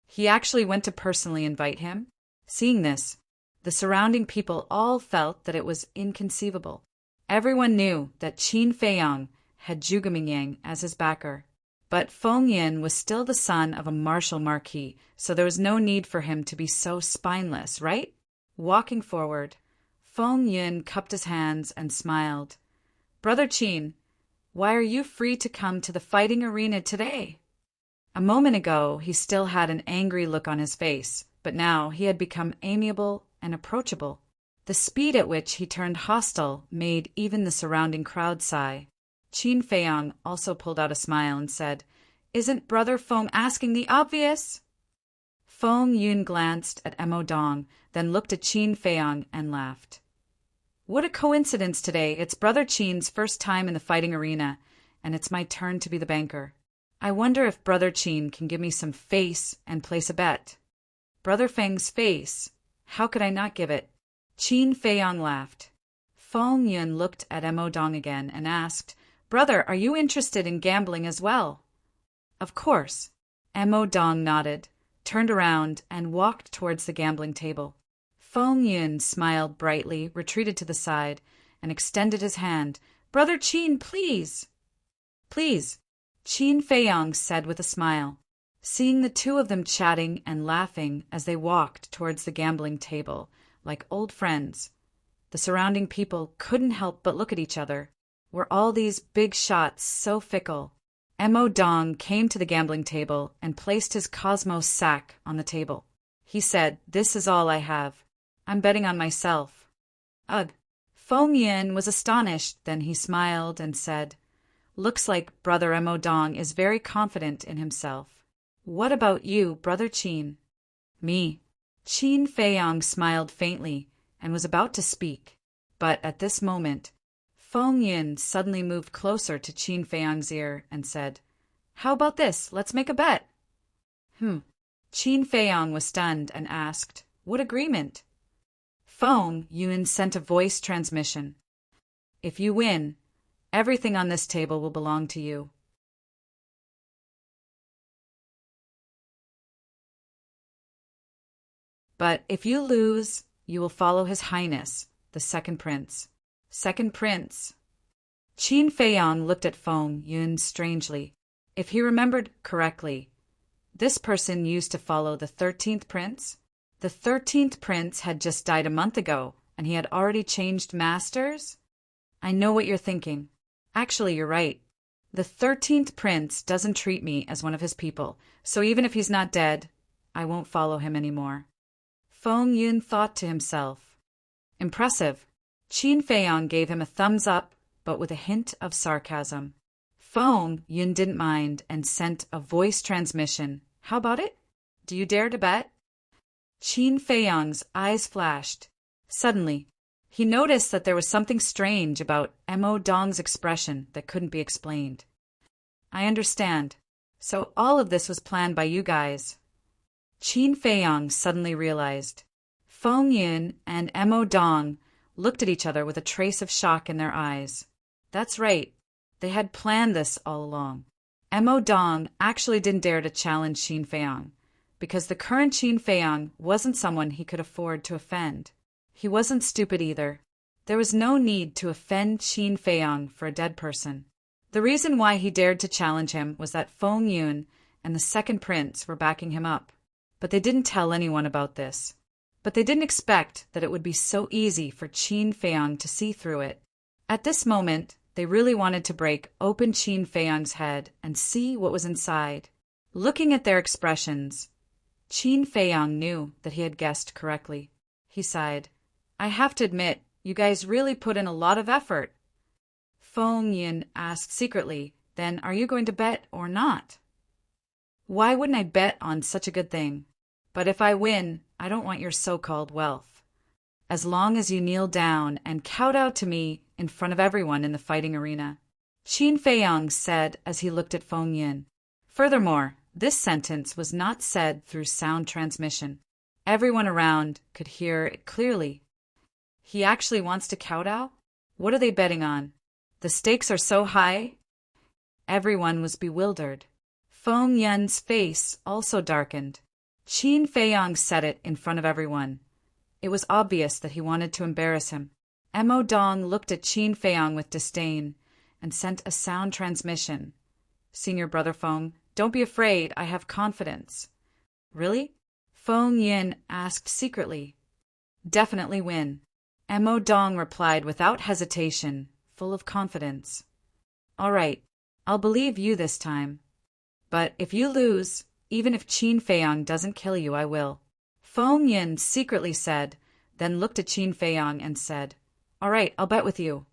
He actually went to personally invite him? Seeing this, the surrounding people all felt that it was inconceivable. Everyone knew that Qin Feiyang had Zhuge Mingyang as his backer. But Feng Yin was still the son of a martial marquis, so there was no need for him to be so spineless, right? Walking forward, Feng Yin cupped his hands and smiled. Brother Qin, why are you free to come to the fighting arena today? A moment ago, he still had an angry look on his face, but now he had become amiable and approachable. The speed at which he turned hostile made even the surrounding crowd sigh. Qin Feiyang also pulled out a smile and said, Isn't Brother Feng asking the obvious? Feng Yun glanced at Emo Dong, then looked at Qin Feiyang and laughed. What a coincidence today. It's Brother Qin's first time in the fighting arena, and it's my turn to be the banker. I wonder if Brother Qin can give me some face and place a bet. Brother Feng's face. How could I not give it? Qin Feiyang laughed. Feng Yun looked at Emo Dong again and asked, Brother, are you interested in gambling as well? Of course. Emo Dong nodded, turned around, and walked towards the gambling table. Feng Yun smiled brightly, retreated to the side, and extended his hand. Brother Qin, please. Please, Qin Feiyang said with a smile. Seeing the two of them chatting and laughing as they walked towards the gambling table, like old friends, the surrounding people couldn't help but look at each other. Were all these big shots so fickle? Emo Dong came to the gambling table and placed his Cosmos sack on the table. He said, This is all I have. I'm betting on myself. Ugh. Feng Yin was astonished, then he smiled and said, Looks like Brother Emo Dong is very confident in himself. What about you, Brother Qin? Me. Qin Feiyang smiled faintly and was about to speak, but at this moment, Feng Yin suddenly moved closer to Qin Feiyang's ear and said, How about this? Let's make a bet. Qin Feiyang was stunned and asked, What agreement? Feng Yin sent a voice transmission. If you win, everything on this table will belong to you. But if you lose, you will follow His Highness, the Second Prince. Second Prince. Qin Feiyang looked at Feng Yun strangely. If he remembered correctly, this person used to follow the 13th Prince? The 13th Prince had just died a month ago, and he had already changed masters? I know what you're thinking. Actually, you're right. The 13th Prince doesn't treat me as one of his people, so even if he's not dead, I won't follow him anymore. Feng Yun thought to himself. Impressive. Qin Feiyang gave him a thumbs up, but with a hint of sarcasm. Feng Yun didn't mind and sent a voice transmission. How about it? Do you dare to bet? Qin Feiyang's eyes flashed. Suddenly, he noticed that there was something strange about Emo Dong's expression that couldn't be explained. I understand. So all of this was planned by you guys. Qin Feiyang suddenly realized. Feng Yun and Emo Dong looked at each other with a trace of shock in their eyes. That's right. They had planned this all along. Emo Dong actually didn't dare to challenge Qin Feiyang, because the current Qin Feiyang wasn't someone he could afford to offend. He wasn't stupid either. There was no need to offend Qin Feiyang for a dead person. The reason why he dared to challenge him was that Feng Yun and the Second Prince were backing him up. But they didn't tell anyone about this. But they didn't expect that it would be so easy for Qin Feiyang to see through it. At this moment, they really wanted to break open Qin Feiyang's head and see what was inside. Looking at their expressions, Qin Feiyang knew that he had guessed correctly. He sighed. I have to admit, you guys really put in a lot of effort. Feng Yin asked secretly, Then are you going to bet or not? Why wouldn't I bet on such a good thing? But if I win, I don't want your so-called wealth. As long as you kneel down and kowtow to me in front of everyone in the fighting arena. Qin Feiyang said as he looked at Feng Yin. Furthermore, this sentence was not said through sound transmission. Everyone around could hear it clearly. He actually wants to kowtow? What are they betting on? The stakes are so high? Everyone was bewildered. Feng Yun's face also darkened. Qin Feiyang said it in front of everyone. It was obvious that he wanted to embarrass him. Emo Dong looked at Qin Feiyang with disdain, and sent a sound transmission. Senior brother Feng, don't be afraid, I have confidence. Really? Feng Yin asked secretly. Definitely win. Mo Dong replied without hesitation, full of confidence. All right, I'll believe you this time. But if you lose, even if Qin Feiyang doesn't kill you, I will. Feng Yin secretly said, then looked at Qin Feiyang and said, All right, I'll bet with you.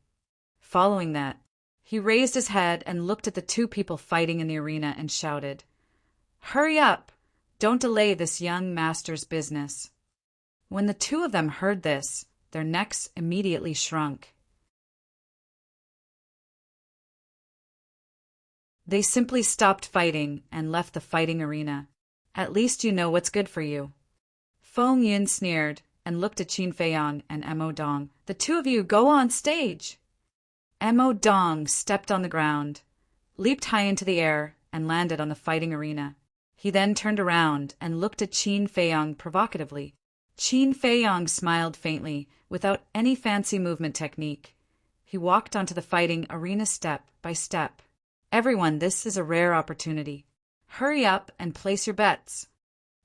Following that, he raised his head and looked at the two people fighting in the arena and shouted, Hurry up! Don't delay this young master's business. When the two of them heard this, their necks immediately shrunk. They simply stopped fighting and left the fighting arena. At least you know what's good for you. Feng Yin sneered and looked at Qin Feiyang and Mo Dong. The two of you go on stage. Mo Dong stepped on the ground, leaped high into the air, and landed on the fighting arena. He then turned around and looked at Qin Feiyang provocatively. Qin Feiyang smiled faintly, without any fancy movement technique. He walked onto the fighting arena step by step. Everyone, this is a rare opportunity. Hurry up and place your bets.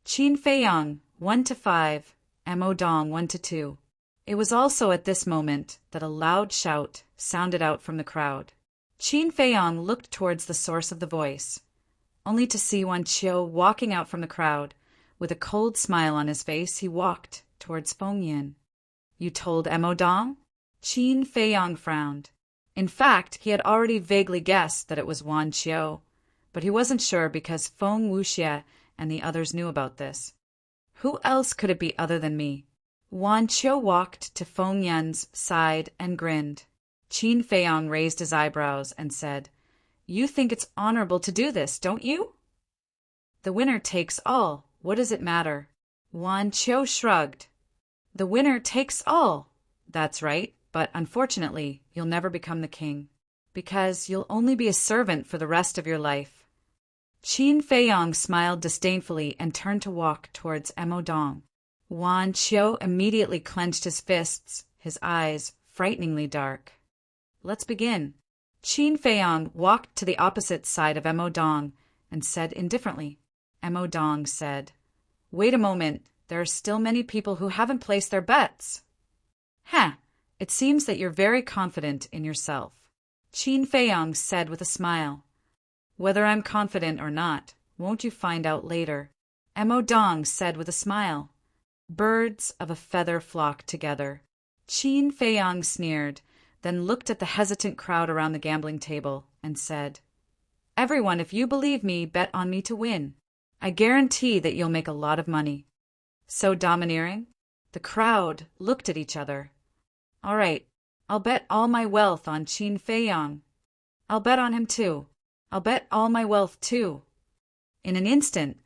Qin Feiyang, 1 to 5, Mo Dong, 1 to 2. It was also at this moment that a loud shout sounded out from the crowd. Qin Feiyang looked towards the source of the voice, only to see Wan Qiu walking out from the crowd. With a cold smile on his face, he walked towards Feng Yin. You told Mo Dong? Qin Feiyang frowned. In fact, he had already vaguely guessed that it was Wan Qiu, but he wasn't sure because Feng Wuxie and the others knew about this. Who else could it be other than me? Wan Qiu walked to Feng Yin's side and grinned. Qin Feiyang raised his eyebrows and said, You think it's honorable to do this, don't you? The winner takes all. What does it matter? Wan Qiu shrugged. The winner takes all. That's right, but unfortunately, you'll never become the king, because you'll only be a servant for the rest of your life. Qin Feiyang smiled disdainfully and turned to walk towards Mo Dong. Wan Qiu immediately clenched his fists, his eyes frighteningly dark. Let's begin. Qin Feiyang walked to the opposite side of Mo Dong and said indifferently. Mo Dong said, Wait a moment, there are still many people who haven't placed their bets. It seems that you're very confident in yourself. Qin Feiyang said with a smile. Whether I'm confident or not, won't you find out later? Mo Dong said with a smile. Birds of a feather flock together. Qin Feiyang sneered, then looked at the hesitant crowd around the gambling table and said, Everyone, if you believe me, bet on me to win. I guarantee that you'll make a lot of money. So domineering? The crowd looked at each other. All right, I'll bet all my wealth on Qin Feiyang. I'll bet on him too. I'll bet all my wealth too. In an instant,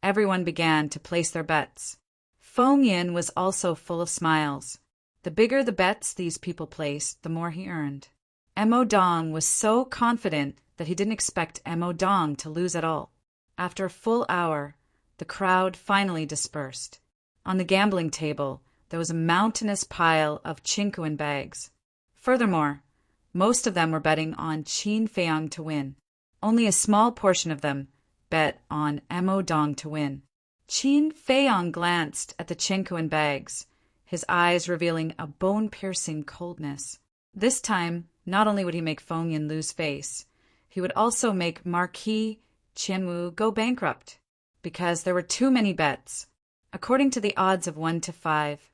everyone began to place their bets. Feng Yin was also full of smiles. The bigger the bets these people placed, the more he earned. Mo Dong was so confident that he didn't expect Mo Dong to lose at all. After a full hour, the crowd finally dispersed. On the gambling table, there was a mountainous pile of Qinkuan bags. Furthermore, most of them were betting on Qin Feiyang to win. Only a small portion of them bet on Mo Dong to win. Qin Feiyang glanced at the Qinkuan bags, his eyes revealing a bone-piercing coldness. This time, not only would he make Feng Yin lose face, he would also make Marquis Qianwu go bankrupt, because there were too many bets. According to the odds of 1 to 5,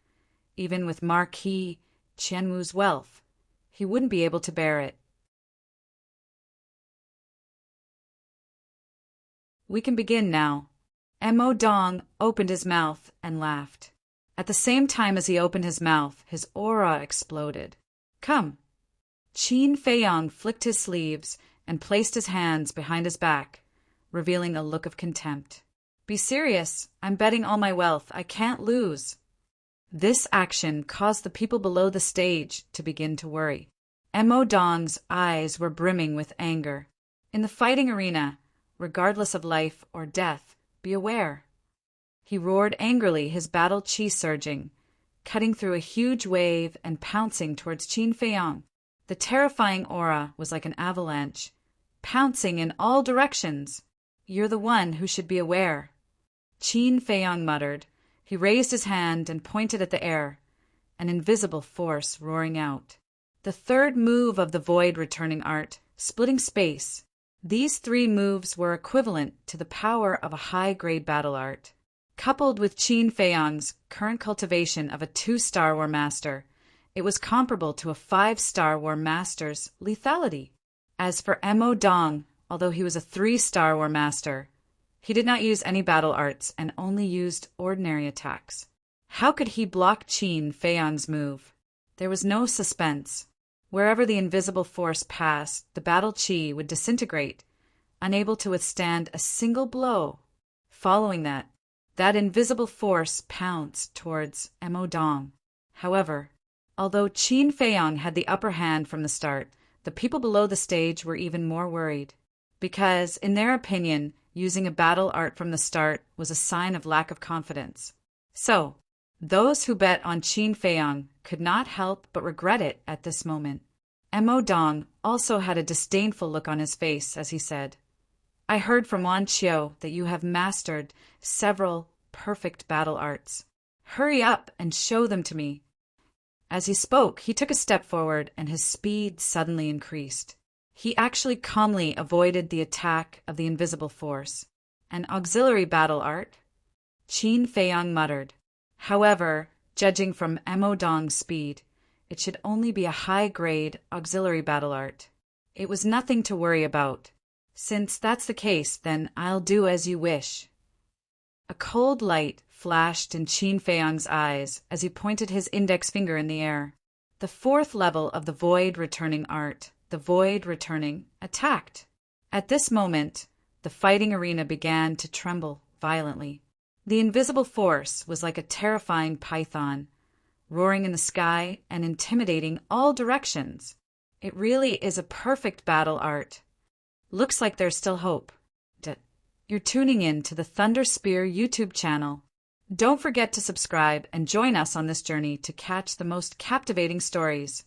even with Marquis Qianwu's wealth, he wouldn't be able to bear it. We can begin now. Mo Dong opened his mouth and laughed. At the same time as he opened his mouth, his aura exploded. Come. Qin Feiyang flicked his sleeves and placed his hands behind his back, revealing a look of contempt. Be serious. I'm betting all my wealth. I can't lose. This action caused the people below the stage to begin to worry. Mo Dong's eyes were brimming with anger. In the fighting arena, regardless of life or death, be aware. He roared angrily, his battle chi surging, cutting through a huge wave and pouncing towards Qin Feiyang. The terrifying aura was like an avalanche, pouncing in all directions. "You're the one who should be aware," Qin Feiyang muttered. He raised his hand and pointed at the air, an invisible force roaring out. The third move of the void returning art, splitting space. These three moves were equivalent to the power of a high-grade battle art. Coupled with Qin Feiyang's current cultivation of a 2-star War Master, it was comparable to a 5-star War Master's lethality. As for Mo Dong, although he was a 3-star War Master, he did not use any battle arts and only used ordinary attacks. How could he block Qin Feiyang's move? There was no suspense. Wherever the invisible force passed, the battle chi would disintegrate, unable to withstand a single blow. Following that invisible force pounced towards Mo Dong. However, although Qin Feiyang had the upper hand from the start, the people below the stage were even more worried, because, in their opinion, using a battle art from the start was a sign of lack of confidence. So, those who bet on Qin Feiyang could not help but regret it at this moment. Mo Dong also had a disdainful look on his face as he said, "I heard from Wan Qiu that you have mastered several perfect battle arts. Hurry up and show them to me." As he spoke, he took a step forward and his speed suddenly increased. He actually calmly avoided the attack of the invisible force. "An auxiliary battle art?" Qin Feiyang muttered. However, judging from Mo Dong's speed, it should only be a high-grade auxiliary battle art. It was nothing to worry about. "Since that's the case, then I'll do as you wish." A cold light flashed in Qin Feiyang's eyes as he pointed his index finger in the air. The 4th level of the void returning art, the void returning, attacked. At this moment, the fighting arena began to tremble violently. The invisible force was like a terrifying python, roaring in the sky and intimidating all directions. It really is a perfect battle art. Looks like there's still hope. You're tuning in to the Thunder Spear YouTube channel. Don't forget to subscribe and join us on this journey to catch the most captivating stories.